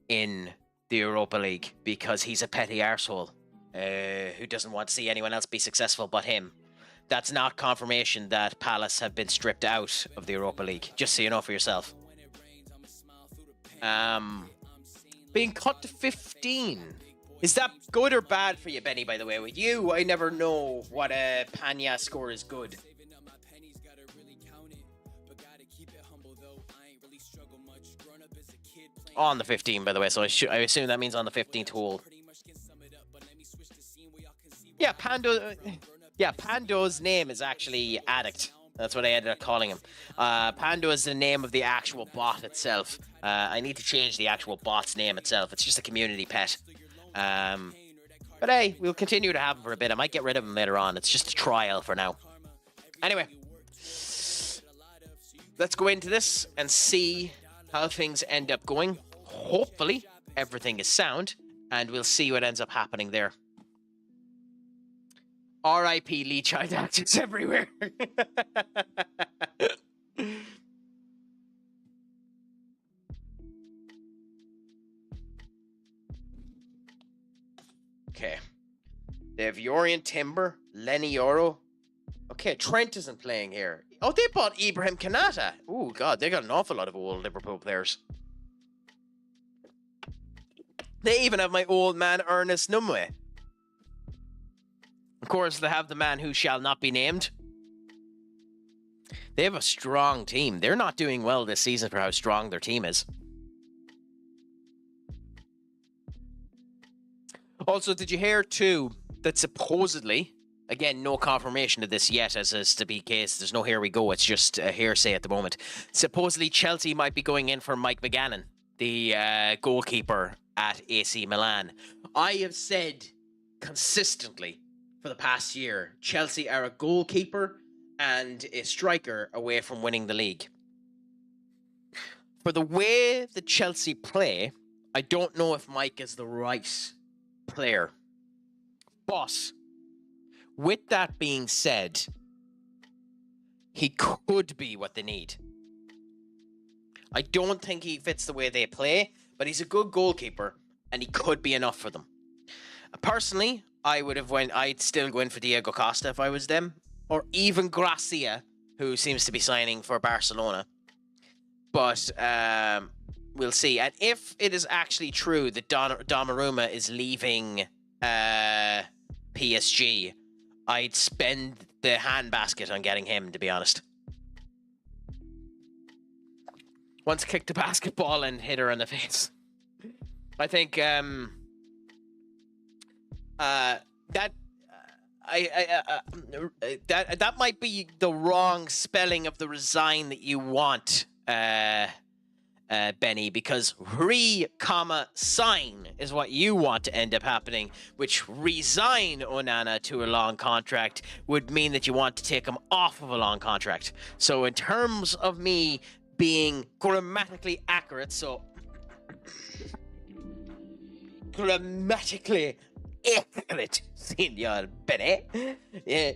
in the Europa League because he's a petty arsehole who doesn't want to see anyone else be successful but him. That's not confirmation that Palace have been stripped out of the Europa League, just so you know for yourself. Being cut to 15. Is that good or bad for you, Benny, by the way? With you, I never know what a Panya score is good. On the 15, by the way, so I assume that means on the 15th hole. Yeah, Pando's name is actually Addict. That's what I ended up calling him. Pando is the name of the actual bot itself. I need to change the actual bot's name itself. It's just a community pet. But hey, we'll continue to have him for a bit. I might get rid of him later on. It's just a trial for now. Anyway, let's go into this and see how things end up going. Hopefully, everything is sound, and we'll see what ends up happening there. R.I.P. Lee Child actors everywhere. Okay. They have Yorian Timber, Lenny Oro, Okay, Trent isn't playing here. Oh, they bought Ibrahim Kanata. Oh, God, they got an awful lot of old Liverpool players. They even have my old man, Ernest Numwe. Of course, they have the man who shall not be named. They have a strong team. They're not doing well this season for how strong their team is. Also, did you hear, too, that supposedly... Again, no confirmation of this yet, as is to be the case. There's no here we go. It's just a hearsay at the moment. Supposedly, Chelsea might be going in for Mike McGannon, the goalkeeper at AC Milan. I have said consistently for the past year, Chelsea are a goalkeeper and a striker away from winning the league. For the way that Chelsea play, I don't know if Mike is the right player. But... with that being said, he could be what they need. I don't think he fits the way they play, but he's a good goalkeeper, and he could be enough for them. Personally, I'd still go in for Diego Costa if I was them, or even Gracia, who seems to be signing for Barcelona. But we'll see. And if it is actually true that Donnarumma is leaving PSG, I'd spend the handbasket on getting him, to be honest. Once kicked the basketball and hit her in the face. I think that might be the wrong spelling of the resign that you want, Benny, because sign is what you want to end up happening, which resign Onana to a long contract would mean that you want to take him off of a long contract. So in terms of me being grammatically accurate, Senor Benny,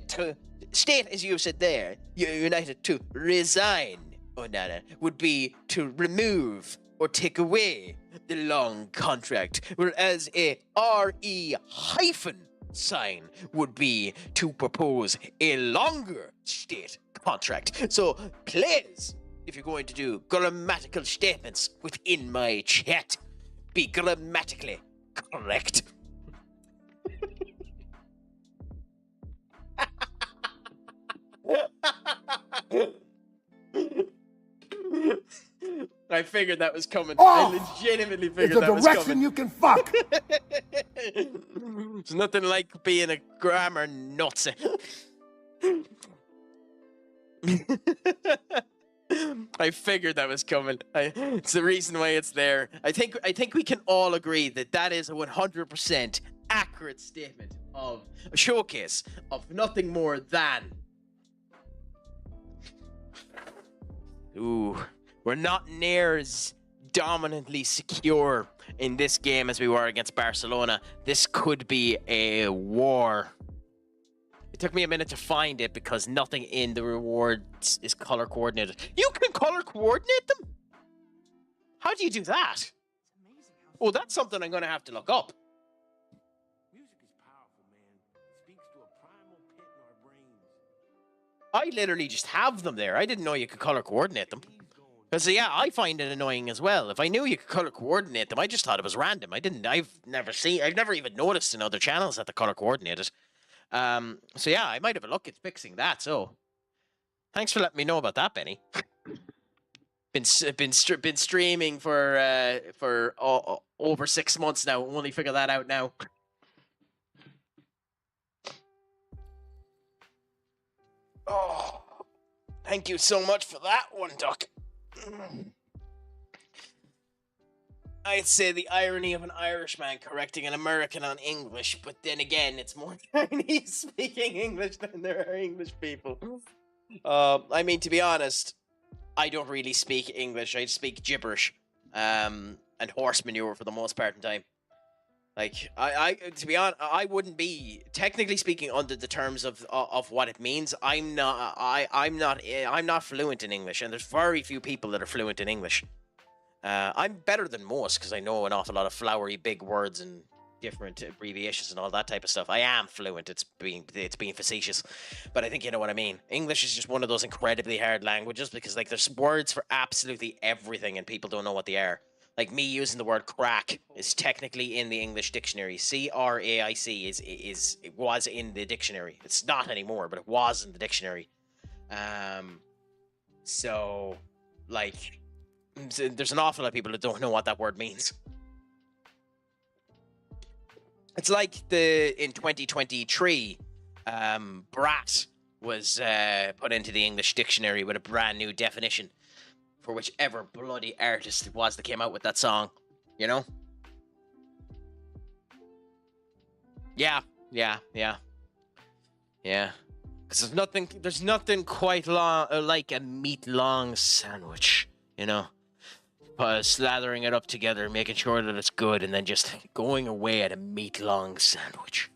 to state as you said there, United to resign Onana would be to remove or take away the long contract, whereas a RE hyphen sign would be to propose a longer state contract. So please, if you're going to do grammatical statements within my chat, be grammatically correct. I figured that was coming. I legitimately figured that was coming. It's a direction you can fuck. There's nothing like being a grammar Nazi. I figured that was coming. It's the reason why it's there. I think we can all agree that is a 100% accurate statement of a showcase of nothing more than. Ooh, we're not near as dominantly secure in this game as we were against Barcelona. This could be a war. It took me a minute to find it because nothing in the rewards is color coordinated. You can color coordinate them? How do you do that? Oh, that's something I'm going to have to look up. Music is powerful, man. It speaks to a primal pit in our brains. I literally just have them there. I didn't know you could color coordinate them. Because, yeah, I find it annoying as well. If I knew you could color coordinate them, I just thought it was random. I've never even noticed in other channels that the color coordinated. So yeah, I might have a look at fixing that. So, thanks for letting me know about that, Benny. Been streaming for over 6 months now. Only figure that out now. Oh, thank you so much for that one, Duck. I'd say the irony of an Irishman correcting an American on English, but then again, it's more Chinese speaking English than there are English people. I mean, to be honest, I don't really speak English. I speak gibberish, and horse manure for the most part of the time. Like, to be honest, I wouldn't be technically speaking under the terms of what it means. I'm not fluent in English, and there's very few people that are fluent in English. I'm better than most because I know an awful lot of flowery big words and different abbreviations and all that type of stuff. I am fluent. It's being facetious, but I think you know what I mean. English is just one of those incredibly hard languages because like there's words for absolutely everything and people don't know what they are. Like me using the word crack is technically in the English dictionary. CRAIC it was in the dictionary. It's not anymore, but it was in the dictionary. So like there's an awful lot of people that don't know what that word means. It's like in 2023, brat was put into the English dictionary with a brand new definition for whichever bloody artist it was that came out with that song, you know? Yeah. Because there's nothing quite like a meat-long sandwich, you know? Slathering it up together, making sure that it's good, and then just going away at a meat-long sandwich.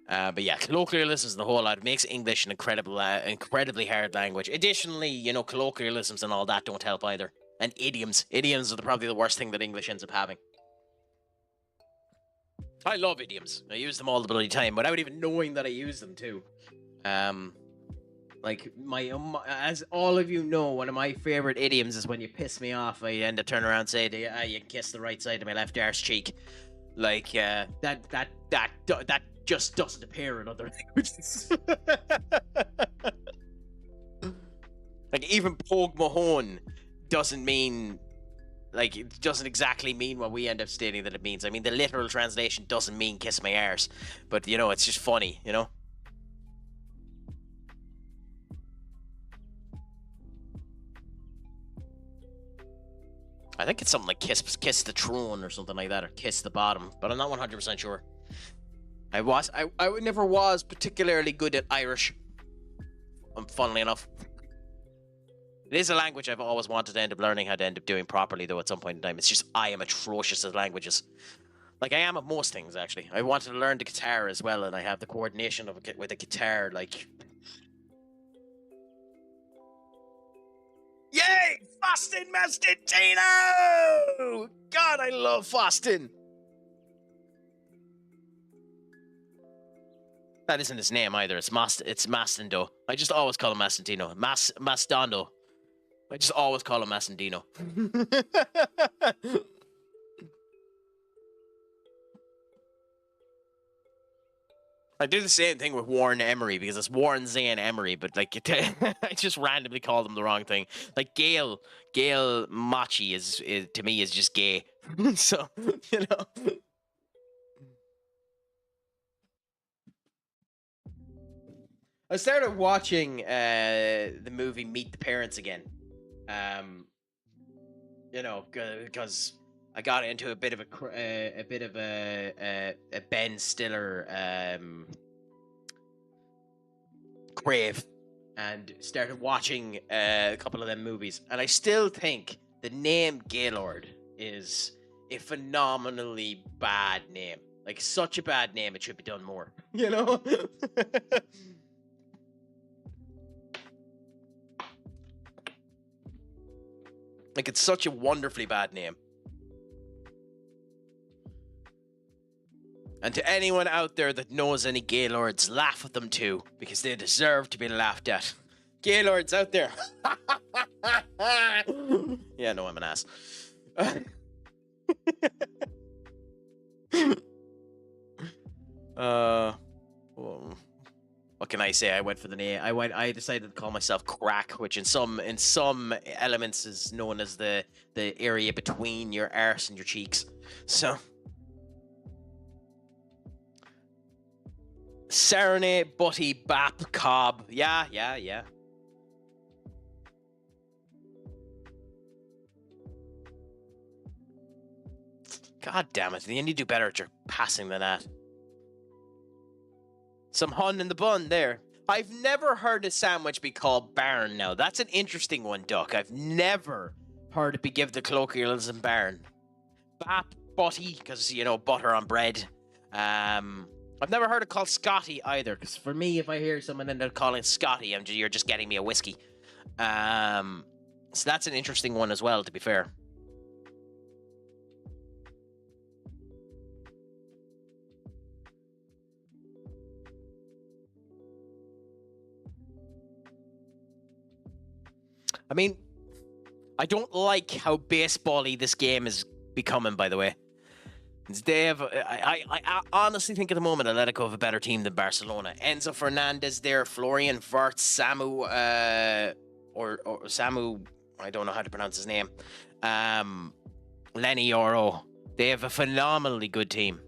But yeah, colloquialisms and the whole lot. It makes English an incredibly hard language. Additionally, you know, colloquialisms and all that don't help either. And idioms. Idioms are probably the worst thing that English ends up having. I love idioms. I use them all the bloody time without even knowing that I use them too. Like as all of you know, one of my favorite idioms is when you piss me off, I end up turning around and say, "You can kiss the right side of my left arse cheek." Like that just doesn't appear in other languages. Like even Pogue Mahone doesn't mean. Like, it doesn't exactly mean what we end up stating that it means. I mean, the literal translation doesn't mean kiss my arse. But, you know, it's just funny, you know? I think it's something like kiss the throne or something like that, or kiss the bottom. But I'm not 100% sure. I never was particularly good at Irish. Funnily enough. It is a language I've always wanted to end up learning how to end up doing properly, though, at some point in time. It's just I am atrocious at languages. Like, I am at most things, actually. I wanted to learn the guitar as well, and I have the coordination of with a guitar, like... Yay! Faustin Mastantino! God, I love Faustin! That isn't his name either. It's Mastando. I just always call him Mastantino. Mastando. I just always call him Mastandino. I do the same thing with Warren Emery because it's Warren Zane Emery, but like I just randomly call them the wrong thing. Like Gail Machi is to me is just gay. So, you know. I started watching the movie Meet the Parents again. You know, because I got into a bit of a Ben Stiller crave and started watching a couple of them movies, and I still think the name Gaylord is a phenomenally bad name. Like, such a bad name, it should be done more. You know? Like, it's such a wonderfully bad name. And to anyone out there that knows any Gaylords, laugh at them too, because they deserve to be laughed at. Gaylords out there. Yeah, no, I'm an ass. What can I say? I went for the name. I decided to call myself Crack, which in some elements is known as the area between your arse and your cheeks. So, Serenade, Butty, Bap, Cobb. Yeah. God damn it! You need to do better at your passing than that. Some hun in the bun there. I've never heard a sandwich be called barn now. That's an interesting one, Duck. I've never heard it be given the colloquialism barn. Bap, butty, because, you know, butter on bread. I've never heard it called Scotty either, because for me, if I hear someone end up calling it Scotty, you're just getting me a whiskey. So that's an interesting one as well, to be fair. I mean, I don't like how baseball-y this game is becoming, by the way. They have, I honestly think at the moment Atletico have a better team than Barcelona. Enzo Fernandez there, Florian Wirtz, Samu, or Samu, I don't know how to pronounce his name. Lenny Oro. They have a phenomenally good team.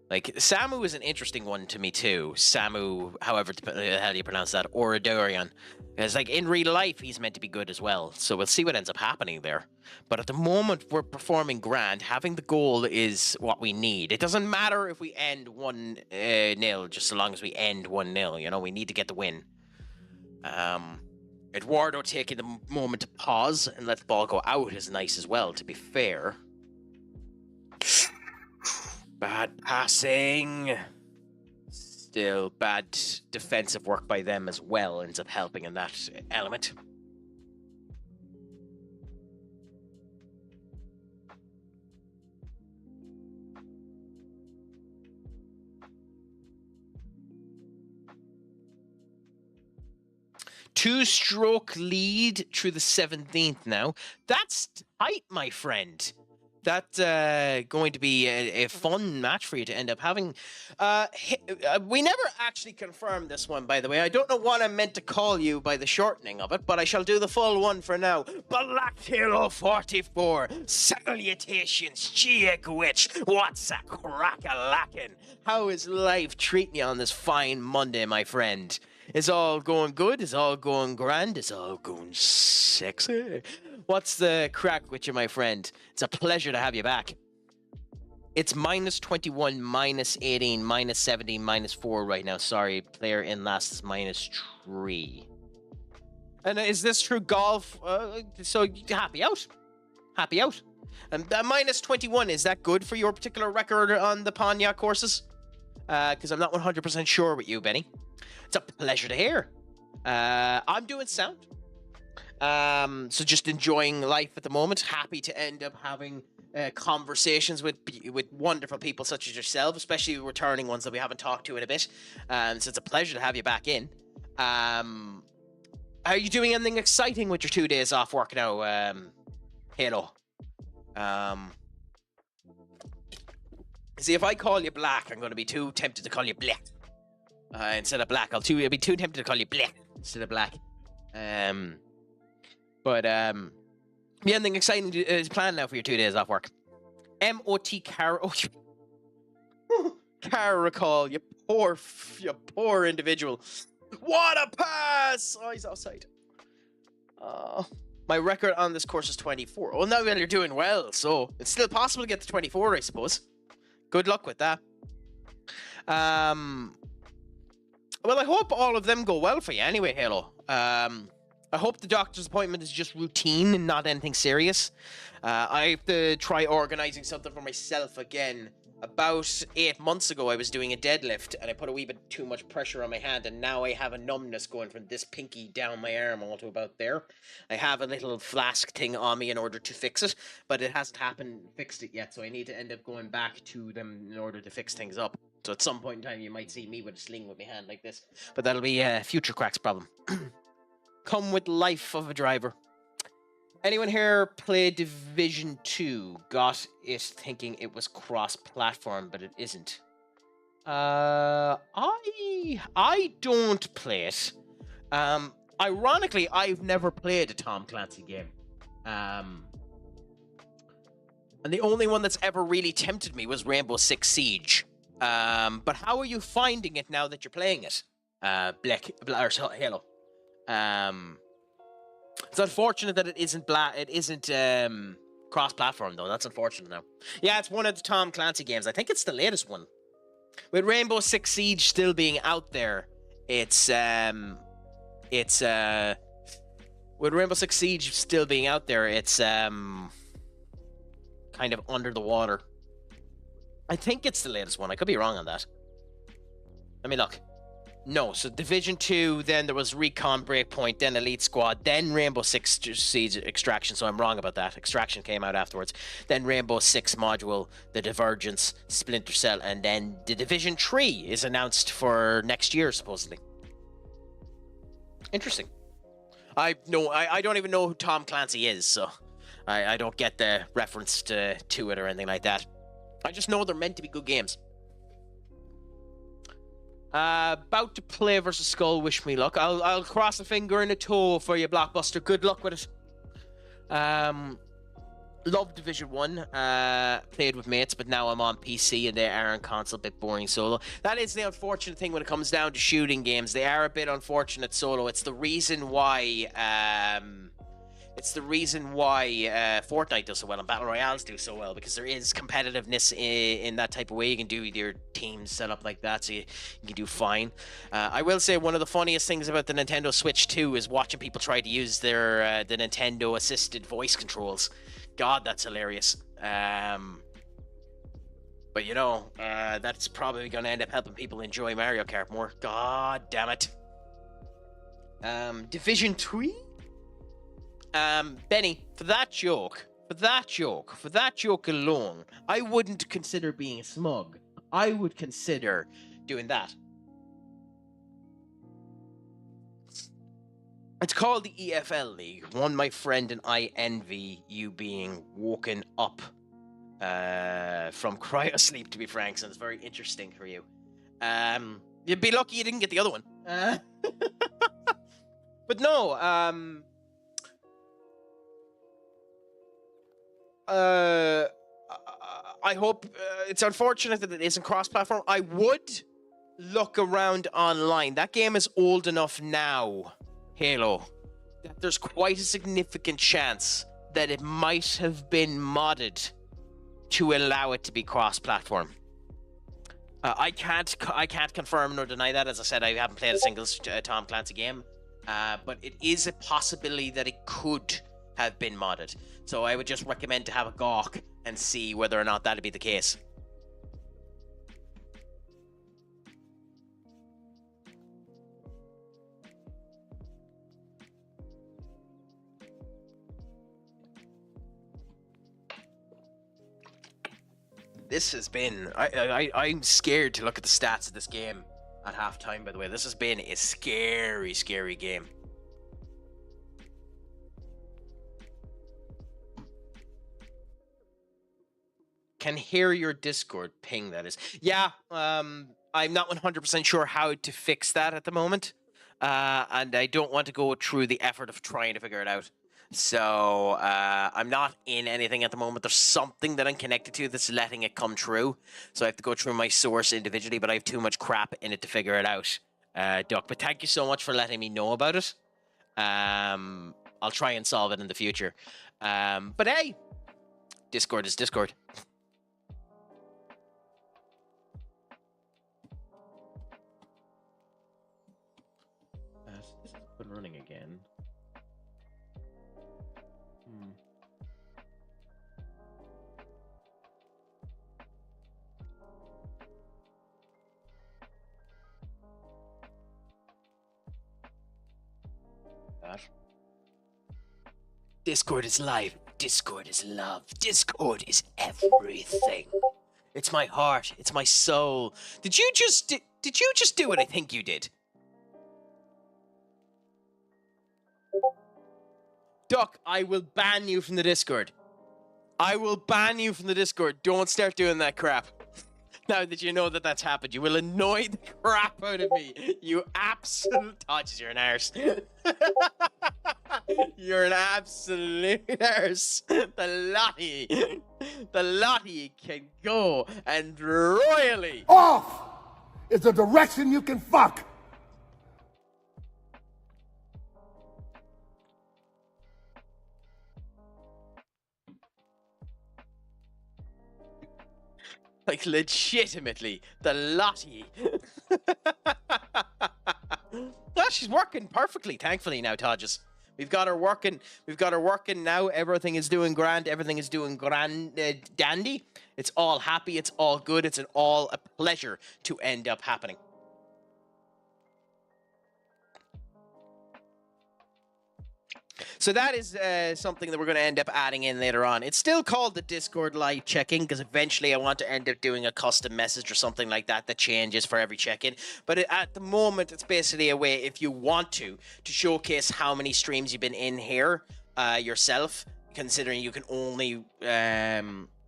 Like, Samu is an interesting one to me too. Samu, however the hell you pronounce that, Oradorian. Because, like, in real life, he's meant to be good as well. So we'll see what ends up happening there. But at the moment, we're performing grand. Having the goal is what we need. It doesn't matter if we end 1-0, just so long as we end 1-0. You know, we need to get the win. Eduardo taking the moment to pause and let the ball go out is nice as well, to be fair. Bad passing. Still, bad defensive work by them as well ends up helping in that element. Two-stroke lead through the 17th now. That's tight, my friend. That's going to be a fun match for you to end up having. We never actually confirmed this one, by the way. I don't know what I meant to call you by the shortening of it, but I shall do the full one for now. Black Hero 44. Salutations, Chiegwich. What's a crack-a-lackin'? How is life treating you on this fine Monday, my friend? Is all going good? Is all going grand? Is all going sexy? What's the crack with you, my friend? It's a pleasure to have you back. It's -21, -18, -17, -4 right now. Sorry, player in last is -3. And is this true golf? So happy out. Happy out. And -21, is that good for your particular record on the Panya courses? Because I'm not 100% sure with you, Benny. It's a pleasure to hear. I'm doing sound. So just enjoying life at the moment. Happy to end up having conversations with wonderful people such as yourself, especially returning ones that we haven't talked to in a bit. So it's a pleasure to have you back in. Are you doing anything exciting with your 2 days off work now, Halo? See, if I call you Black, I'm going to be too tempted to call you Black. Instead of Black, I'll be too tempted to call you Black instead of Black. Anything exciting is planned now for your 2 days off work? MOT Car. Oh, Car recall. You poor individual. What a pass! Oh, he's offside. My record on this course is 24. Oh, now you're doing well, so it's still possible to get to 24, I suppose. Good luck with that. Well, I hope all of them go well for you anyway, Halo. I hope the doctor's appointment is just routine and not anything serious. I have to try organizing something for myself again. About 8 months ago, I was doing a deadlift, and I put a wee bit too much pressure on my hand, and now I have a numbness going from this pinky down my arm all to about there. I have a little flask thing on me in order to fix it, but it hasn't fixed it yet, so I need to end up going back to them in order to fix things up. So at some point in time, you might see me with a sling with my hand like this, but that'll be a future Crack's problem. Come with life of a driver. Anyone here play Division 2? Got it thinking it was cross-platform, but it isn't. I don't play it. Ironically, I've never played a Tom Clancy game. And the only one that's ever really tempted me was Rainbow Six Siege. But how are you finding it now that you're playing it? Halo. It's unfortunate that it isn't cross-platform though. That's unfortunate now. Yeah, it's one of the Tom Clancy games. I think it's the latest one. With Rainbow Six Siege still being out there, with Rainbow Six Siege still being out there, it's kind of under the water. I think it's the latest one. I could be wrong on that. Let me look. No, so Division 2, then there was Recon Breakpoint, then Elite Squad, then Rainbow Six Siege Extraction, so I'm wrong about that. Extraction came out afterwards. Then Rainbow Six Module, The Divergence, Splinter Cell, and then the Division 3 is announced for next year, supposedly. Interesting. I don't even know who Tom Clancy is, so I don't get the reference to it or anything like that. I just know they're meant to be good games. About to play versus Skull. Wish me luck. I'll cross a finger and a toe for you, Blockbuster. Good luck with it. Love Division 1. Played with mates, but now I'm on PC and they are on console. A bit boring solo. That is the unfortunate thing when it comes down to shooting games. They are a bit unfortunate solo. It's the reason why. Fortnite does so well and Battle Royales do so well, because there is competitiveness in that type of way. You can do your team set up like that, so you can do fine. I will say one of the funniest things about the Nintendo Switch 2 is watching people try to use their the Nintendo assisted voice controls. God, that's hilarious. But you know, that's probably going to end up helping people enjoy Mario Kart more. God damn it. Division 3? Benny, for that joke alone, I wouldn't consider being smug. I would consider doing that. It's called the EFL League. One, my friend and I envy you being woken up from cryosleep, to be frank, so it's very interesting for you. You'd be lucky you didn't get the other one. But no, I hope it's unfortunate that it isn't cross-platform. I would look around online. That game is old enough now, Halo, that there's quite a significant chance that it might have been modded to allow it to be cross-platform. I can't confirm nor deny that. As I said, I haven't played a single Tom Clancy game, but it is a possibility that it could have been modded. So I would just recommend to have a gawk and see whether or not that'd be the case. This has been... I'm scared to look at the stats of this game at halftime, by the way. This has been a scary, scary game. Can hear your Discord ping, that is. Yeah, I'm not 100% sure how to fix that at the moment. And I don't want to go through the effort of trying to figure it out. So I'm not in anything at the moment. There's something that I'm connected to that's letting it come true. So I have to go through my source individually, but I have too much crap in it to figure it out, Duck. But thank you so much for letting me know about it. I'll try and solve it in the future. But hey, Discord is Discord. This is up and running again. Discord is live. Discord is love. Discord is everything. It's my heart. It's my soul. Did you just do what I think you did? Duck, I will ban you from the Discord. I will ban you from the Discord. Don't start doing that crap. Now that you know that that's happened, you will annoy the crap out of me. You absolute... Oh, jeez, you're an arse. You're an absolute arse. The Lottie can go and royally... Off is the direction you can fuck. Like, legitimately, the Lottie. Well, she's working perfectly, thankfully, now, Todges. We've got her working. We've got her working now. Everything is doing grand. Everything is doing dandy. It's all happy. It's all good. It's all a pleasure to end up happening. So that is something that we're going to end up adding in later on. It's still called the Discord live check-in because eventually I want to end up doing a custom message or something like that that changes for every check-in. But at the moment, it's basically a way, if you want to showcase how many streams you've been in here yourself, considering you can only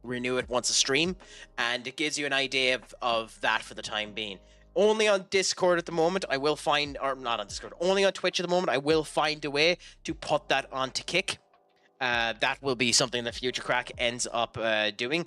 renew it once a stream. And it gives you an idea of that for the time being. Only on Discord at the moment, I will find, or not on Discord, only on Twitch at the moment, I will find a way to put that onto Kick. That will be something that Future Crack ends up doing.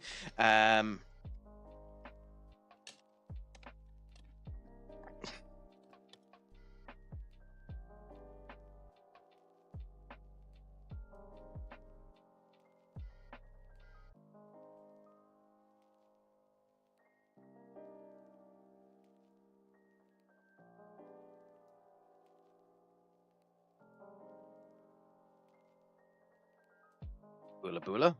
Boola boola.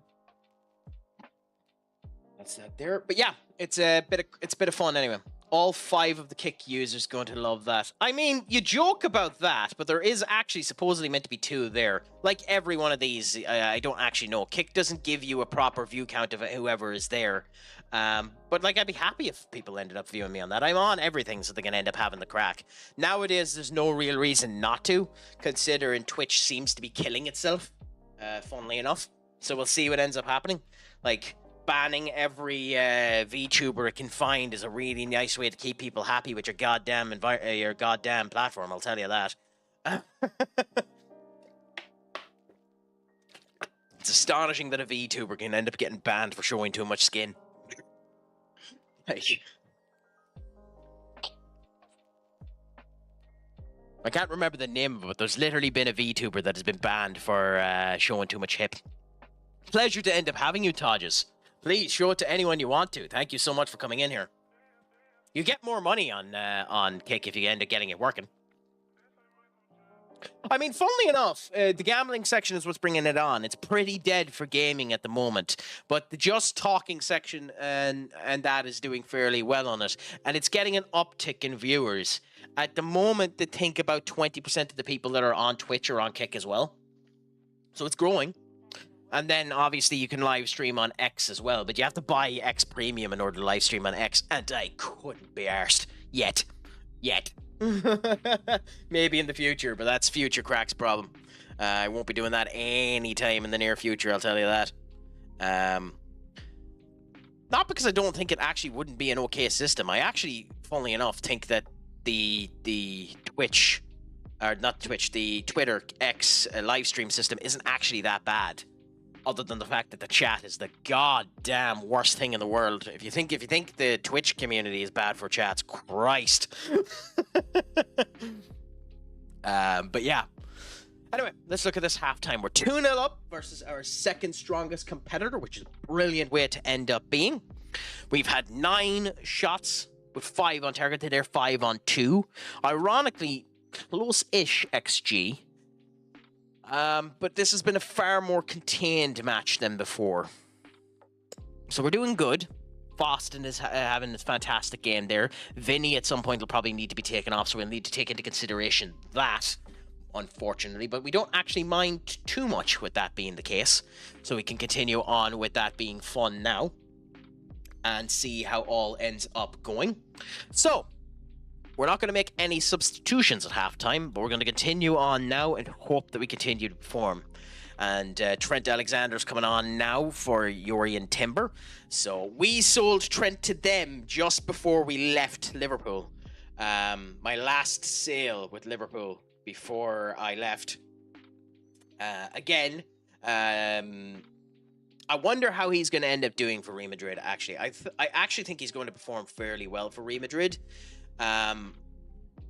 That's that there. But yeah, it's a bit of fun anyway. All 5 of the Kick users going to love that. I mean, you joke about that, but there is actually supposedly meant to be 2 there. Like every one of these, I don't actually know. Kick doesn't give you a proper view count of whoever is there. But like, I'd be happy if people ended up viewing me on that. I'm on everything, so they can end up having the crack. Nowadays, there's no real reason not to, considering Twitch seems to be killing itself, funnily enough. So we'll see what ends up happening. Like, banning every VTuber it can find is a really nice way to keep people happy with your goddamn platform, I'll tell you that. It's astonishing that a VTuber can end up getting banned for showing too much skin. Like, I can't remember the name of it, but there's literally been a VTuber that has been banned for showing too much hip. Pleasure to end up having you, Todges. Please show it to anyone you want to. Thank you so much for coming in here. You get more money on Kick if you end up getting it working. I mean, funnily enough, the gambling section is what's bringing it on. It's pretty dead for gaming at the moment, but the just talking section and that is doing fairly well on it, and it's getting an uptick in viewers. At the moment, they think about 20% of the people that are on Twitch are on Kick as well. So it's growing. And then, obviously, you can live stream on X as well, but you have to buy X Premium in order to live stream on X, and I couldn't be arsed. Yet. Maybe in the future, but that's Future Crack's problem. I won't be doing that anytime in the near future, I'll tell you that. Not because I don't think it actually wouldn't be an okay system. I actually, funnily enough, think that the Twitch, or not Twitch, the Twitter X live stream system isn't actually that bad. Other than the fact that the chat is the goddamn worst thing in the world. If you think the Twitch community is bad for chats, Christ. But yeah. Anyway, let's look at this halftime. We're 2-0 up versus our second strongest competitor, which is a brilliant way to end up being. We've had 9 shots with 5 on target. They're 5 on 2. Ironically, close-ish XG. But this has been a far more contained match than before. So we're doing good. Boston is having this fantastic game there. Vinny at some point will probably need to be taken off, so we'll need to take into consideration that, unfortunately. But we don't actually mind too much with that being the case. So we can continue on with that being fun now and see how all ends up going. So, we're not going to make any substitutions at halftime, but we're going to continue on now and hope that we continue to perform. And Trent Alexander's coming on now for Yorian Timber. So we sold Trent to them just before we left Liverpool. My last sale with Liverpool before I left. Again, I wonder how he's going to end up doing for Real Madrid, actually. I actually think he's going to perform fairly well for Real Madrid.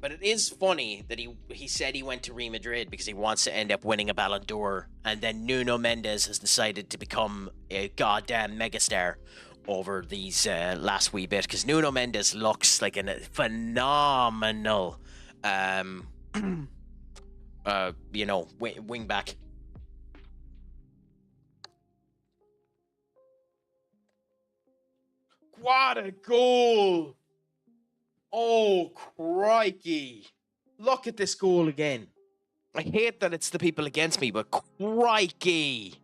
But it is funny that he said he went to Real Madrid because he wants to end up winning a Ballon d'Or, and then Nuno Mendes has decided to become a goddamn megastar over these last wee bit, because Nuno Mendes looks like a phenomenal you know, wing back. What a goal! Oh, crikey. Look at this goal again. I hate that it's the people against me, but crikey.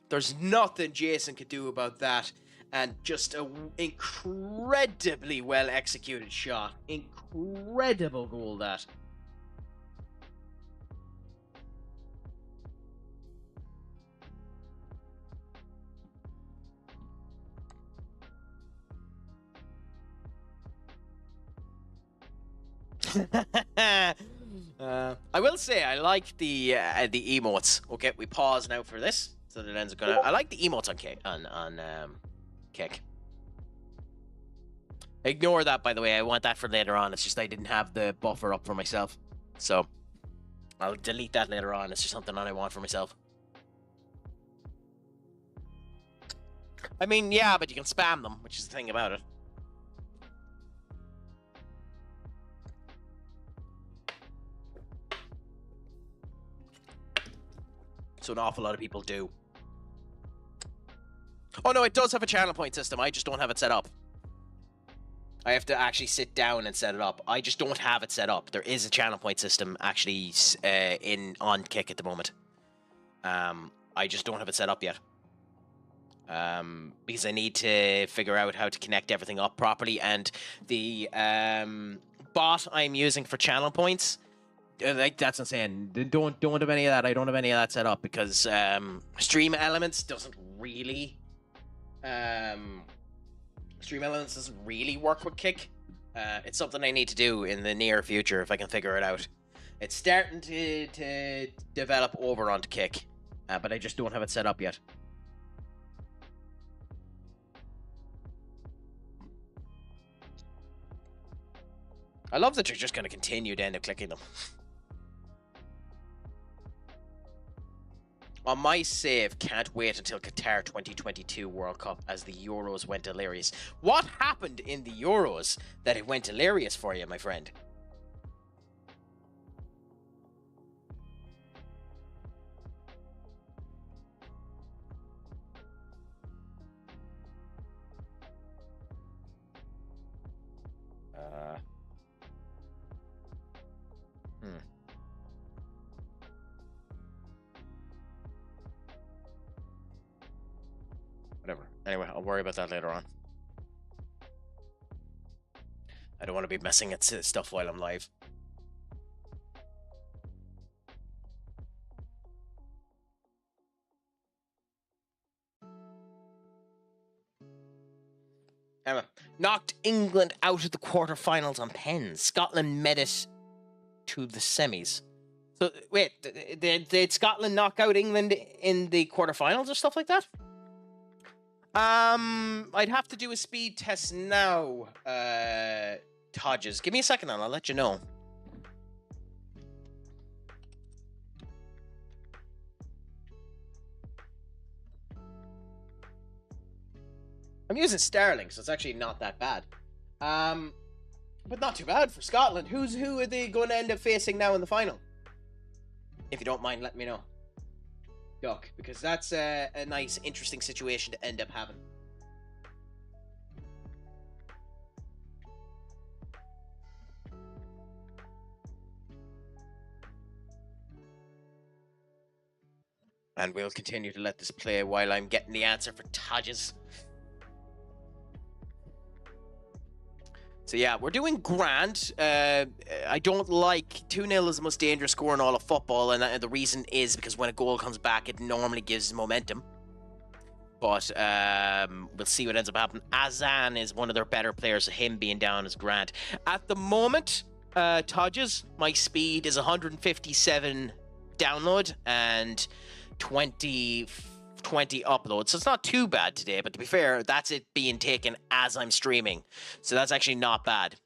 There's nothing Jason could do about that. And just an incredibly well executed shot. Incredible goal, that. I will say I like the emotes. Okay, we pause now for this, so that ends gonna. I like the emotes on kick. Ignore that, by the way. I want that for later on. It's just I didn't have the buffer up for myself, so I'll delete that later on. It's just something that I want for myself. I mean, yeah, but you can spam them, which is the thing about it. So an awful lot of people do. Oh no, it does have a channel point system. I just don't have it set up. I have to actually sit down and set it up. I just don't have it set up. There is a channel point system actually on Kick at the moment. I just don't have it set up yet. Because I need to figure out how to connect everything up properly, and the bot I'm using for channel points, like, that's what I'm saying. Don't have any of that. I don't have any of that set up because Stream Elements doesn't really work with Kick. It's something I need to do in the near future if I can figure it out. It's starting to develop over onto Kick, but I just don't have it set up yet. I love that you're just going to continue to end up clicking them. On my save, can't wait until Qatar 2022 World Cup as the Euros went hilarious. What happened in the Euros that it went hilarious for you, my friend? Whatever. Anyway, I'll worry about that later on. I don't want to be messing at stuff while I'm live. Emma knocked England out of the quarterfinals on pens. Scotland made it to the semis. So wait, did Scotland knock out England in the quarterfinals or stuff like that? I'd have to do a speed test now, Hodges. Give me a second and I'll let you know. I'm using Sterling, so it's actually not that bad. But not too bad for Scotland. Who are they going to end up facing now in the final? If you don't mind, let me know. Duck, because that's a nice, interesting situation to end up having. And we'll continue to let this play while I'm getting the answer for Todges. So yeah, we're doing grand. I don't like 2-0 is the most dangerous score in all of football, and the reason is because when a goal comes back, it normally gives momentum. But we'll see what ends up happening. Azan is one of their better players, so him being down is grand. At the moment, Todges, my speed is 157 download and 20 uploads, so it's not too bad today, but to be fair, that's it being taken as I'm streaming, so that's actually not bad.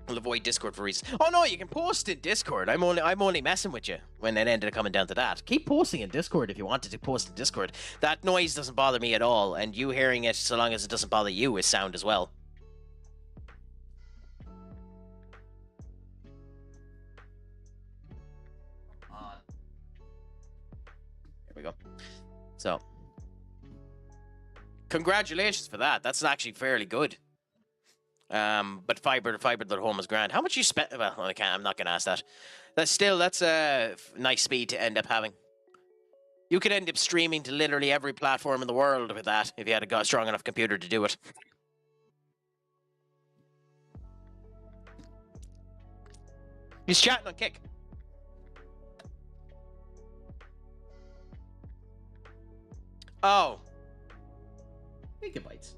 I'll avoid Discord for reasons. Oh no, you can post in Discord. I'm only messing with you when it ended up coming down to that. Keep posting in Discord if you wanted to post in Discord. That noise doesn't bother me at all, and you hearing it, so long as it doesn't bother you, is sound as well. So, congratulations for that. That's actually fairly good. But fiber to the home is grand. How much you spent? Well, I'm not gonna ask that. That's a nice speed to end up having. You could end up streaming to literally every platform in the world with that if you had a strong enough computer to do it. He's chatting on Kick. Oh. Gigabytes.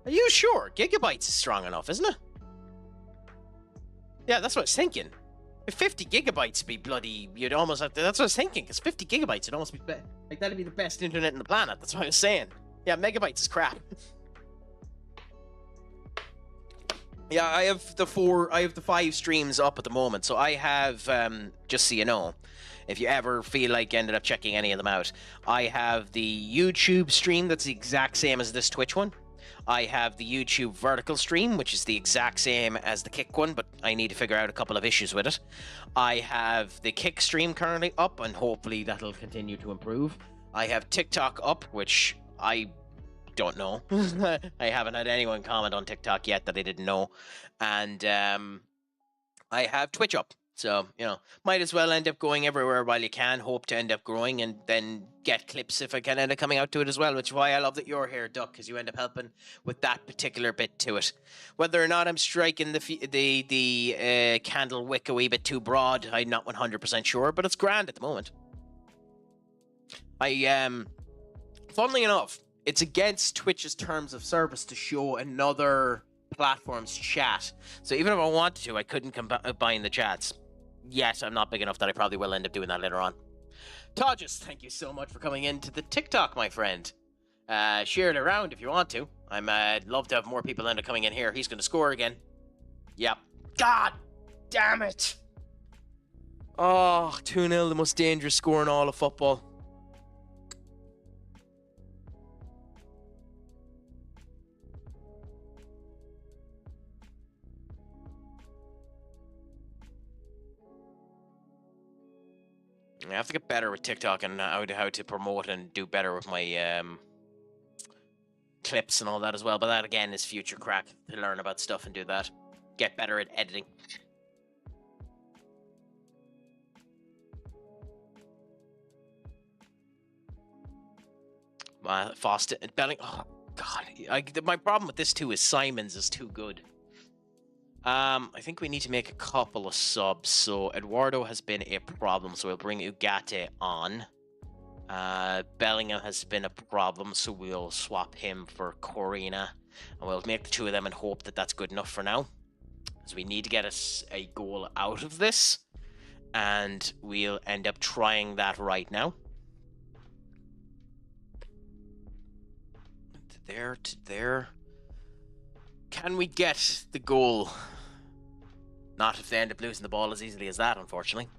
Are you sure? Gigabytes is strong enough, isn't it? Yeah, that's what I was thinking. If 50 gigabytes be bloody, you'd almost have to, that's what I was thinking, because 50 gigabytes would almost be, like, that'd be the best internet in the planet. That's what I was saying. Yeah, megabytes is crap. Yeah, I have the 5 streams up at the moment. So I have, just so you know, if you ever feel like ended up checking any of them out, I have the YouTube stream that's the exact same as this Twitch one. I have the YouTube vertical stream, which is the exact same as the Kick one, but I need to figure out a couple of issues with it. I have the Kick stream currently up, and hopefully that'll continue to improve. I have TikTok up, which I don't know. I haven't had anyone comment on TikTok yet that I didn't know. And I have Twitch up. So, you know, might as well end up going everywhere while you can. Hope to end up growing and then get clips if I can end up coming out to it as well, which is why I love that you're here, Duck, because you end up helping with that particular bit to it. Whether or not I'm striking the candle wick a wee bit too broad, I'm not 100% sure, but it's grand at the moment. Funnily enough, it's against Twitch's terms of service to show another platform's chat. So even if I wanted to, I couldn't combine the chats. Yet, I'm not big enough that I probably will end up doing that later on. Todges, thank you so much for coming into the TikTok, my friend. Share it around if you want to. I'd love to have more people end up coming in here. He's going to score again. Yep. God damn it. Oh, 2-0, the most dangerous score in all of football. I have to get better with TikTok and how to promote and do better with my clips and all that as well. But that, again, is future crack to learn about stuff and do that. Get better at editing. Foster and Belling. Oh, God. My problem with this, too, is Simons is too good. I think we need to make a couple of subs. So Eduardo has been a problem, so we'll bring Ugarte on. Bellingham has been a problem, so we'll swap him for Corina. And we'll make the two of them and hope that that's good enough for now. Because we need to get us a goal out of this. And we'll end up trying that right now. There to there. Can we get the goal? Not if they end up losing the ball as easily as that, unfortunately.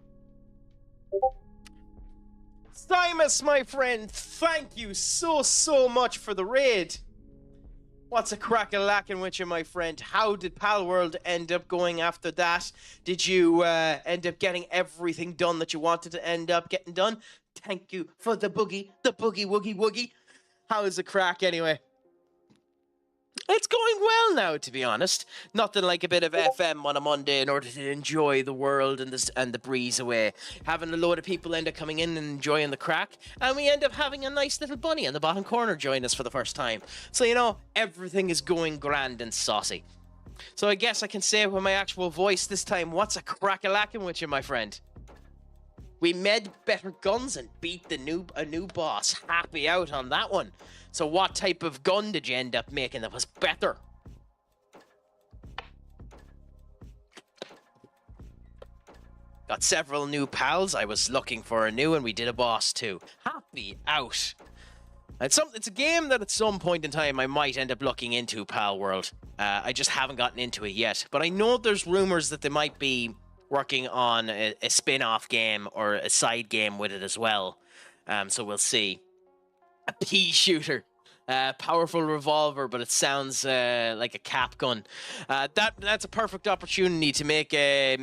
Simus, my friend, thank you so much for the raid. What's a crack-a-lackin' with you, my friend? How did Pal World end up going after that? Did you end up getting everything done that you wanted to end up getting done? Thank you for the boogie woogie woogie. How is the crack anyway? It's going well now, to be honest. Nothing like a bit of FM on a Monday in order to enjoy the world and the breeze away. Having a load of people end up coming in and enjoying the crack, and we end up having a nice little bunny in the bottom corner join us for the first time. So, you know, everything is going grand and saucy. So I guess I can say with my actual voice this time, what's a crack-a-lackin' with you, my friend? We made better guns and beat a new boss. Happy out on that one. So what type of gun did you end up making that was better? Got several new pals. I was looking for a new and we did a boss too. Happy out. It's a game that at some point in time I might end up looking into, Pal World. I just haven't gotten into it yet. But I know there's rumors that they might be working on a spin-off game or a side game with it as well. So we'll see. A pea shooter. Powerful revolver, but it sounds like a cap gun. That's a perfect opportunity to make a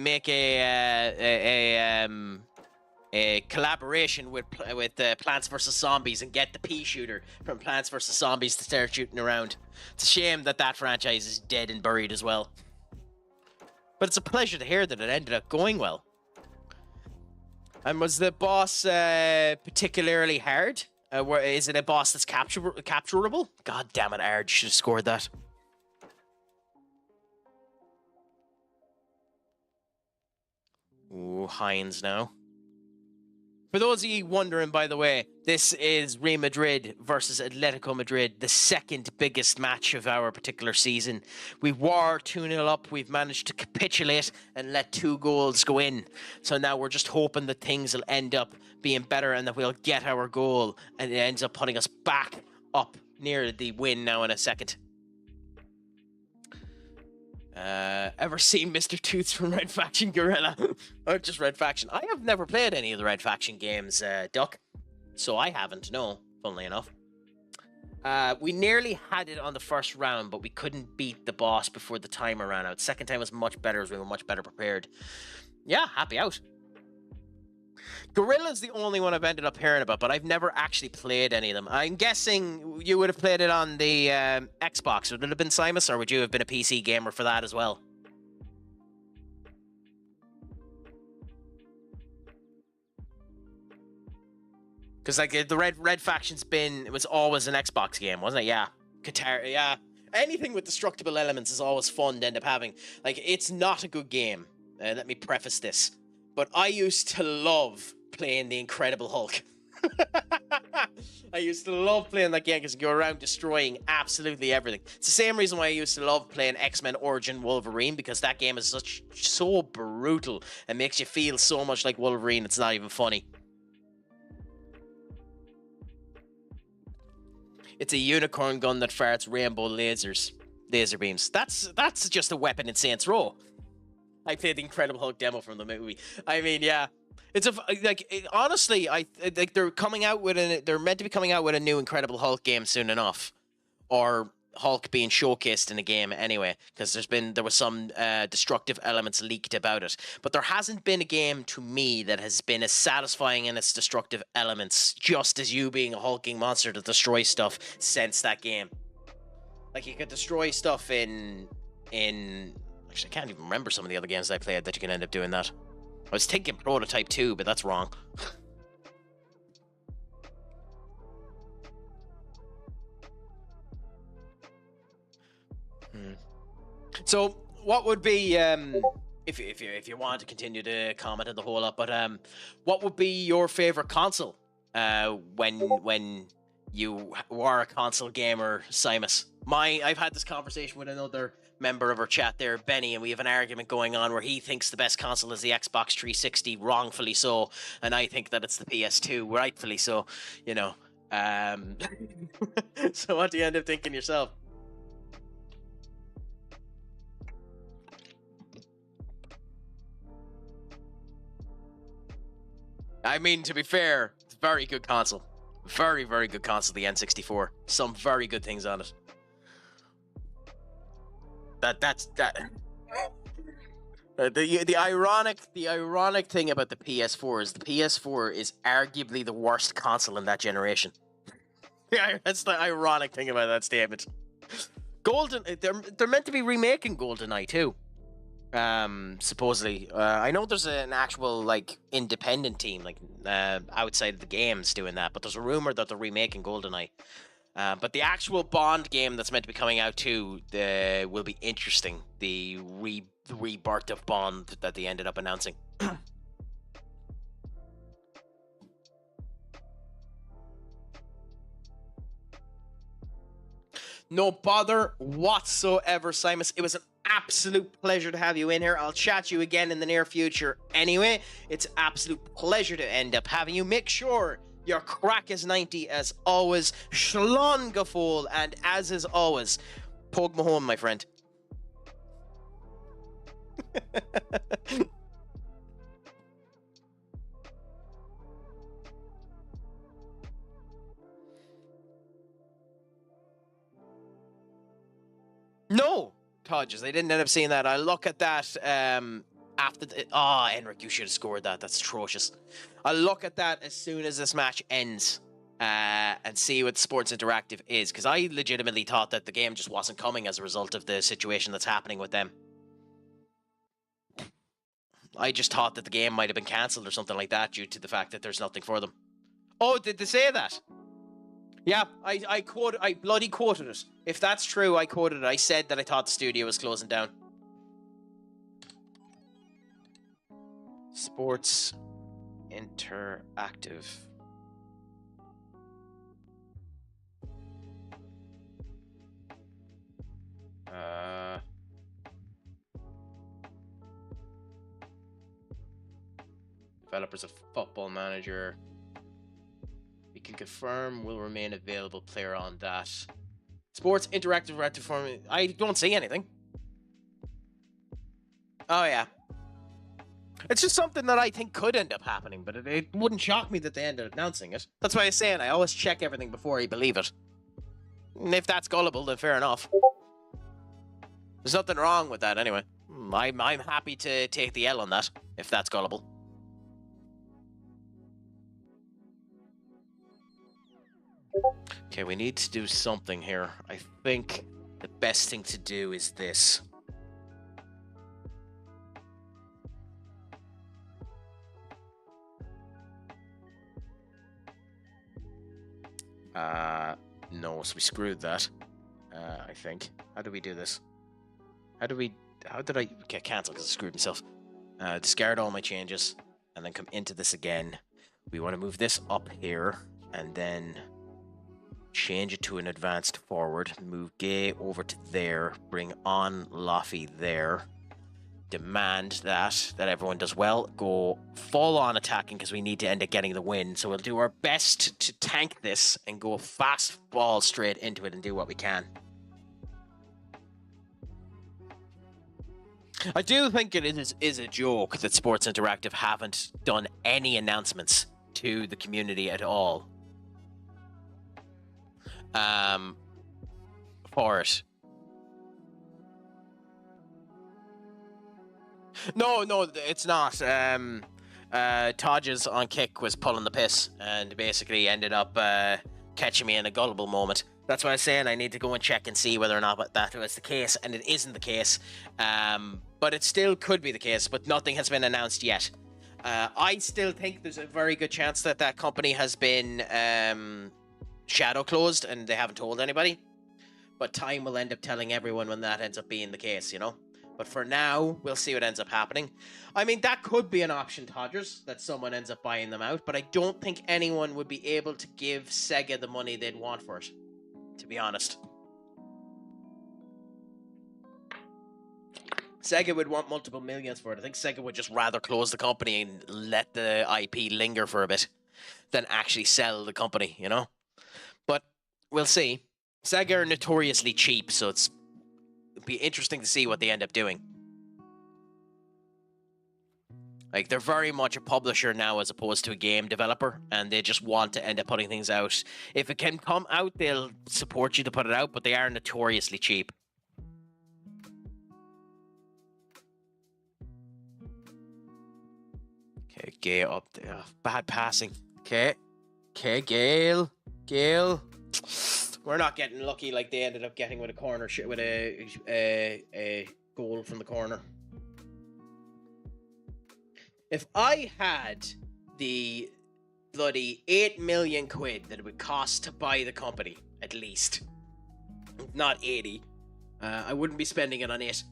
a collaboration with Plants vs Zombies and get the pea shooter from Plants vs Zombies to start shooting around. It's a shame that that franchise is dead and buried as well. But it's a pleasure to hear that it ended up going well. And was the boss particularly hard? Is it a boss that's capturable? God damn it, Ard should have scored that. Ooh, Hines now. For those of you wondering, by the way, this is Real Madrid versus Atletico Madrid, the second biggest match of our particular season. We were 2-0 up. We've managed to capitulate and let 2 goals go in. So now we're just hoping that things will end up being better and that we'll get our goal and it ends up putting us back up near the win now in a second. Ever seen Mr. Toots from Red Faction Gorilla? Or just Red Faction? I have never played any of the Red Faction games, Duck. So I haven't, no, funnily enough. We nearly had it on the first round, but we couldn't beat the boss before the timer ran out. Second time was much better as we were much better prepared. Yeah, happy out. Gorilla's the only one I've ended up hearing about, but I've never actually played any of them. I'm guessing you would have played it on the Xbox. Would it have been Simus, or would you have been a PC gamer for that as well? Because like the Red Faction's it was always an Xbox game, wasn't it? Yeah. Qatar, yeah. Anything with destructible elements is always fun to end up having. Like, it's not a good game. Let me preface this. But I used to love playing the Incredible Hulk. I used to love playing that game because you go around destroying absolutely everything. It's the same reason why I used to love playing X-Men Origin Wolverine, because that game is so brutal and makes you feel so much like Wolverine, it's not even funny. It's a unicorn gun that farts rainbow laser beams. That's just a weapon in Saints Row. I played the Incredible Hulk demo from the movie. I mean, yeah, it's honestly, I like they're meant to be coming out with a new Incredible Hulk game soon enough, or Hulk being showcased in a game anyway, because there was some destructive elements leaked about it, but there hasn't been a game to me that has been as satisfying in its destructive elements, just as you being a hulking monster to destroy stuff since that game. Like, you could destroy stuff in actually, I can't even remember some of the other games I played that you can end up doing that. I was thinking Prototype 2, but that's wrong. So, what would be, if you want to continue to comment on the whole lot, but what would be your favorite console when you were a console gamer, Simus? I've had this conversation with another member of our chat there, Benny, and we have an argument going on where he thinks the best console is the Xbox 360, wrongfully so, and I think that it's the PS2, rightfully so, you know. So what do you end up thinking yourself? I mean, to be fair, it's a very good console. Very, very good console, the N64. Some very good things on it. The ironic thing about the PS4 is the PS4 is arguably the worst console in that generation. Yeah, that's the ironic thing about that statement. They're meant to be remaking GoldenEye too. Supposedly, I know there's an actual like independent team like outside of the games doing that, but there's a rumor that they're remaking GoldenEye. But the actual Bond game that's meant to be coming out too will be interesting. The rebirth of Bond that they ended up announcing. No bother whatsoever, Simus. It was an absolute pleasure to have you in here. I'll chat to you again in the near future anyway. It's an absolute pleasure to end up having you. Make sure your crack is 90 as always. Shlon Gafol, and as is always, Pog Mahone, my friend. No, Todges, I didn't end up seeing that. I look at that After the... Oh, Enric, you should have scored that. That's atrocious. I'll look at that as soon as this match ends and see what Sports Interactive is, because I legitimately thought that the game just wasn't coming as a result of the situation that's happening with them. I just thought that the game might have been cancelled or something like that due to the fact that there's nothing for them. Oh, did they say that? Yeah, I bloody quoted it. If that's true, I quoted it. I said that I thought the studio was closing down. Sports Interactive. Developers of Football Manager. We can confirm will remain available player on that. Sports Interactive Rectiform. I don't see anything. Oh, yeah. It's just something that I think could end up happening, but it wouldn't shock me that they ended up announcing it. That's why I'm saying I always check everything before I believe it. And if that's gullible, then fair enough. There's nothing wrong with that anyway. I'm happy to take the L on that, if that's gullible. Okay, we need to do something here. I think the best thing to do is this. No, so we screwed that. I think. How do we do this? How did I... Okay, cancel because I screwed myself. Discard all my changes and then come into this again. We want to move this up here and then change it to an advanced forward. Move Gay over to there. Bring on Laffy there. Demand that everyone does well. Go full on attacking because we need to end up getting the win. So we'll do our best to tank this and go fast ball straight into it and do what we can. I do think it is a joke that Sports Interactive haven't done any announcements to the community at all. For it. No, it's not. Todges on kick was pulling the piss and basically ended up catching me in a gullible moment. That's why I was saying I need to go and check and see whether or not that was the case, and it isn't the case. But it still could be the case, but nothing has been announced yet. I still think there's a very good chance that that company has been shadow closed and they haven't told anybody. But time will end up telling everyone when that ends up being the case, you know? But for now, we'll see what ends up happening. I mean, that could be an option, Todgers, that someone ends up buying them out, but I don't think anyone would be able to give Sega the money they'd want for it, to be honest. Sega would want multiple millions for it. I think Sega would just rather close the company and let the IP linger for a bit than actually sell the company, you know? But we'll see. Sega are notoriously cheap, so it'd be interesting to see what they end up doing. Like, they're very much a publisher now as opposed to a game developer, and they just want to end up putting things out. If it can come out, they'll support you to put it out, but they are notoriously cheap. Okay, Gale up there. Bad passing. Okay, Gale. We're not getting lucky like they ended up getting with a corner with a goal from the corner. If I had the bloody 8 million quid that it would cost to buy the company, at least, not 80, I wouldn't be spending it on it.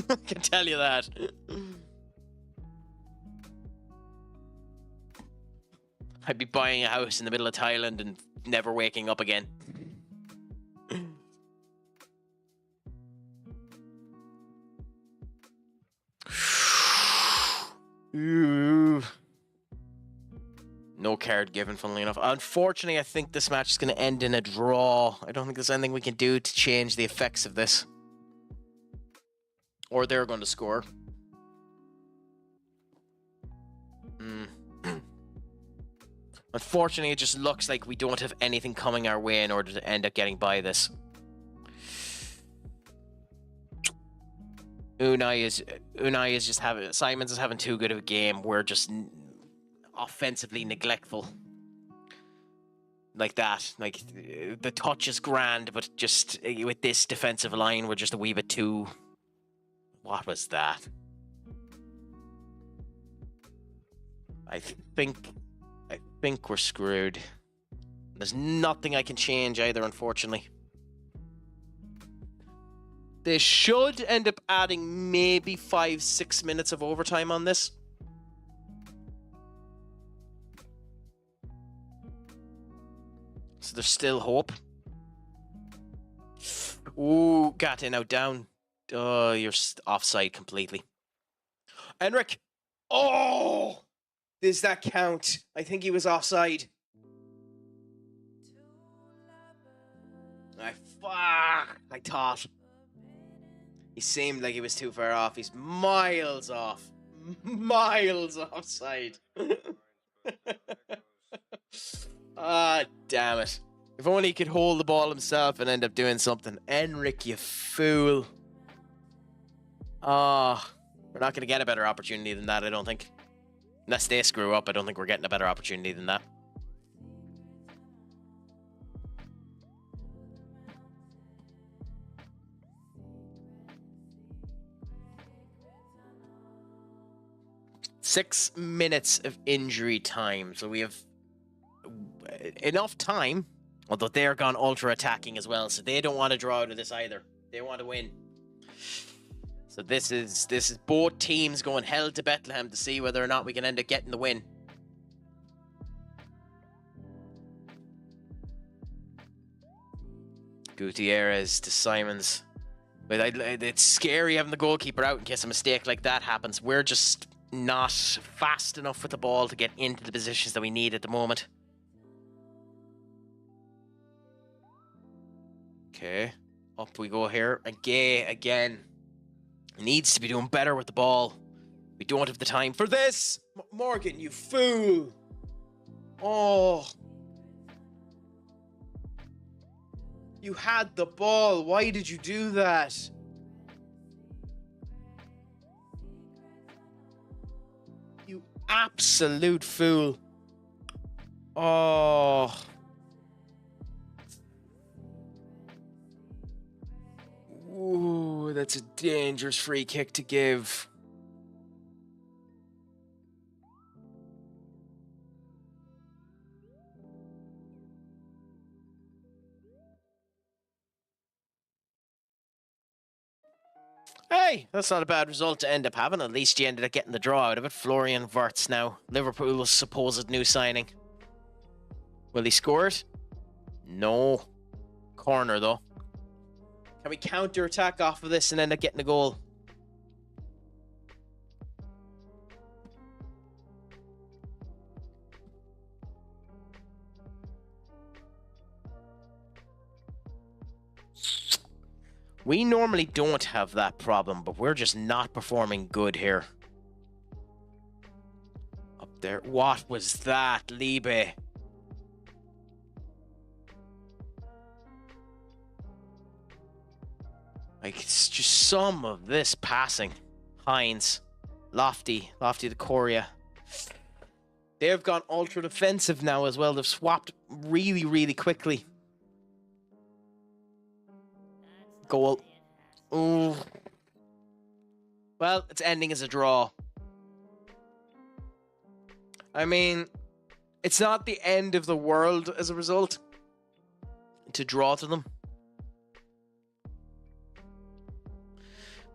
I can tell you that. I'd be buying a house in the middle of Thailand and never waking up again. Ooh. No card given, funnily enough. Unfortunately, I think this match is going to end in a draw. I don't think there's anything we can do to change the effects of this. Or they're going to score. Unfortunately, it just looks like we don't have anything coming our way in order to end up getting by this. Unai is just having Simons is having too good of a game. We're just offensively neglectful. Like that. Like the touch is grand, but just with this defensive line, we're just a wee bit too. What was that? I think we're screwed. There's nothing I can change either, unfortunately. They should end up adding maybe 5-6 minutes of overtime on this. So there's still hope. Ooh, Gatti now down. Oh, you're offside completely. Enric. Oh! Does that count? I think he was offside. I thought. He seemed like he was too far off. He's miles off. Miles offside. Ah, damn it. If only he could hold the ball himself and end up doing something. Enric, you fool. Ah, we're not going to get a better opportunity than that, I don't think. Unless they screw up, I don't think we're getting a better opportunity than that. Six minutes of injury time. So we have enough time, although they're gone ultra attacking as well. So they don't want to draw out of this either. They want to win. So this is both teams going hell to Bethlehem to see whether or not we can end up getting the win. Gutierrez to Simons. But it's scary having the goalkeeper out in case a mistake like that happens. We're just not fast enough with the ball to get into the positions that we need at the moment. Okay, up we go here. Again. Needs to be doing better with the ball. We don't have the time for this. Morgan, you fool. Oh. You had the ball. Why did you do that? You absolute fool. Oh. Ooh, that's a dangerous free kick to give. Hey, that's not a bad result to end up having. At least you ended up getting the draw out of it. Florian Wirtz now. Liverpool's supposed new signing. Will he score it? No. Corner, though. Can we counter-attack off of this and end up getting a goal? We normally don't have that problem, but we're just not performing good here. Up there. What was that, Liebe? Like, it's just some of this passing. Hines. Lofty to Coria. They've gone ultra defensive now as well. They've swapped really, really quickly. Goal. Ooh. Well, it's ending as a draw. I mean, it's not the end of the world as a result to draw to them.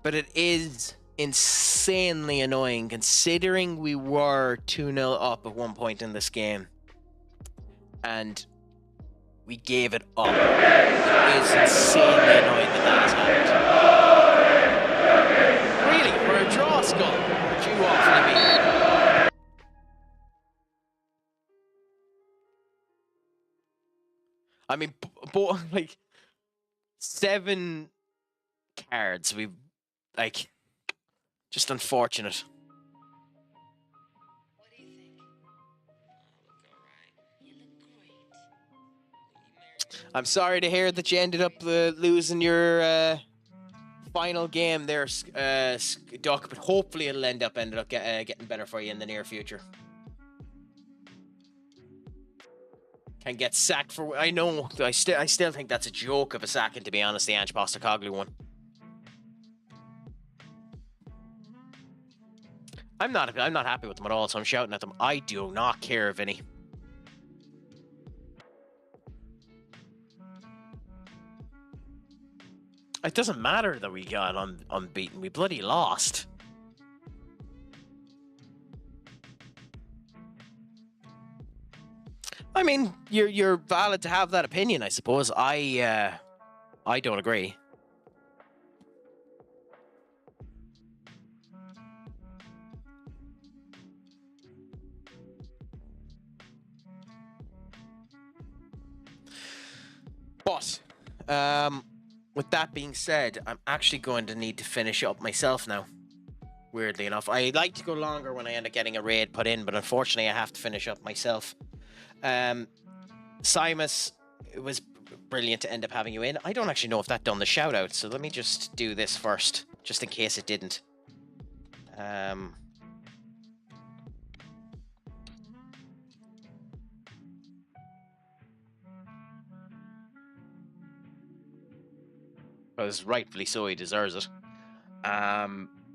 But it is insanely annoying considering we were 2-0 up at one point in this game. And we gave it up. It is insanely annoying that has happened. Really? For a draw score? Would you awfully be? I mean, like 7 cards. We've like just unfortunate. What do you think? Oh, look alright. You look great. Will you marry me? I'm sorry to hear that you ended up losing your final game there, Duck, but hopefully it'll end up getting better for you in the near future. Can get sacked for... I know, I still think that's a joke of a sacking, to be honest, the Ange Postecoglou one. I'm not happy with them at all, so I'm shouting at them. I do not care, Vinny. It doesn't matter that we got unbeaten. We bloody lost. I mean, you're valid to have that opinion, I suppose. I don't agree. But, with that being said, I'm actually going to need to finish up myself now. Weirdly enough. I like to go longer when I end up getting a raid put in, but unfortunately I have to finish up myself. Simus, it was brilliant to end up having you in. I don't actually know if that done the shout out, so let me just do this first, just in case it didn't. Because rightfully so, he deserves it.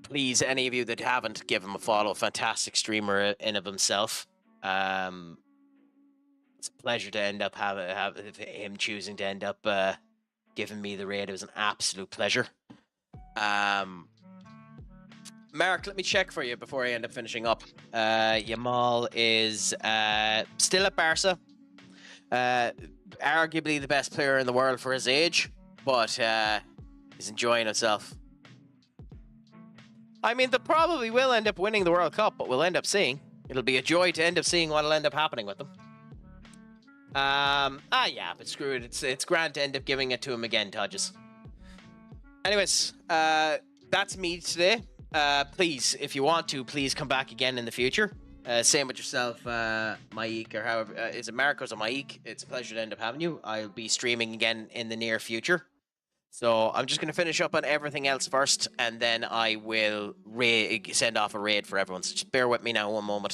Please, any of you that haven't, give him a follow. Fantastic streamer in of himself. It's a pleasure to end up have him choosing to end up giving me the raid. It was an absolute pleasure. Mark, let me check for you before I end up finishing up. Yamal is still at Barca. Arguably the best player in the world for his age, but he's enjoying himself. I mean, they probably will end up winning the World Cup, but we'll end up seeing. It'll be a joy to end up seeing what'll end up happening with them. Yeah, but screw it. It's grand to end up giving it to him again, Todges. Anyways, that's me today. Please, if you want to, please come back again in the future. Same with yourself, Maik, or however, is it Marcos or Maik? It's a pleasure to end up having you. I'll be streaming again in the near future. So I'm just going to finish up on everything else first, and then I will send off a raid for everyone. So just bear with me now one moment.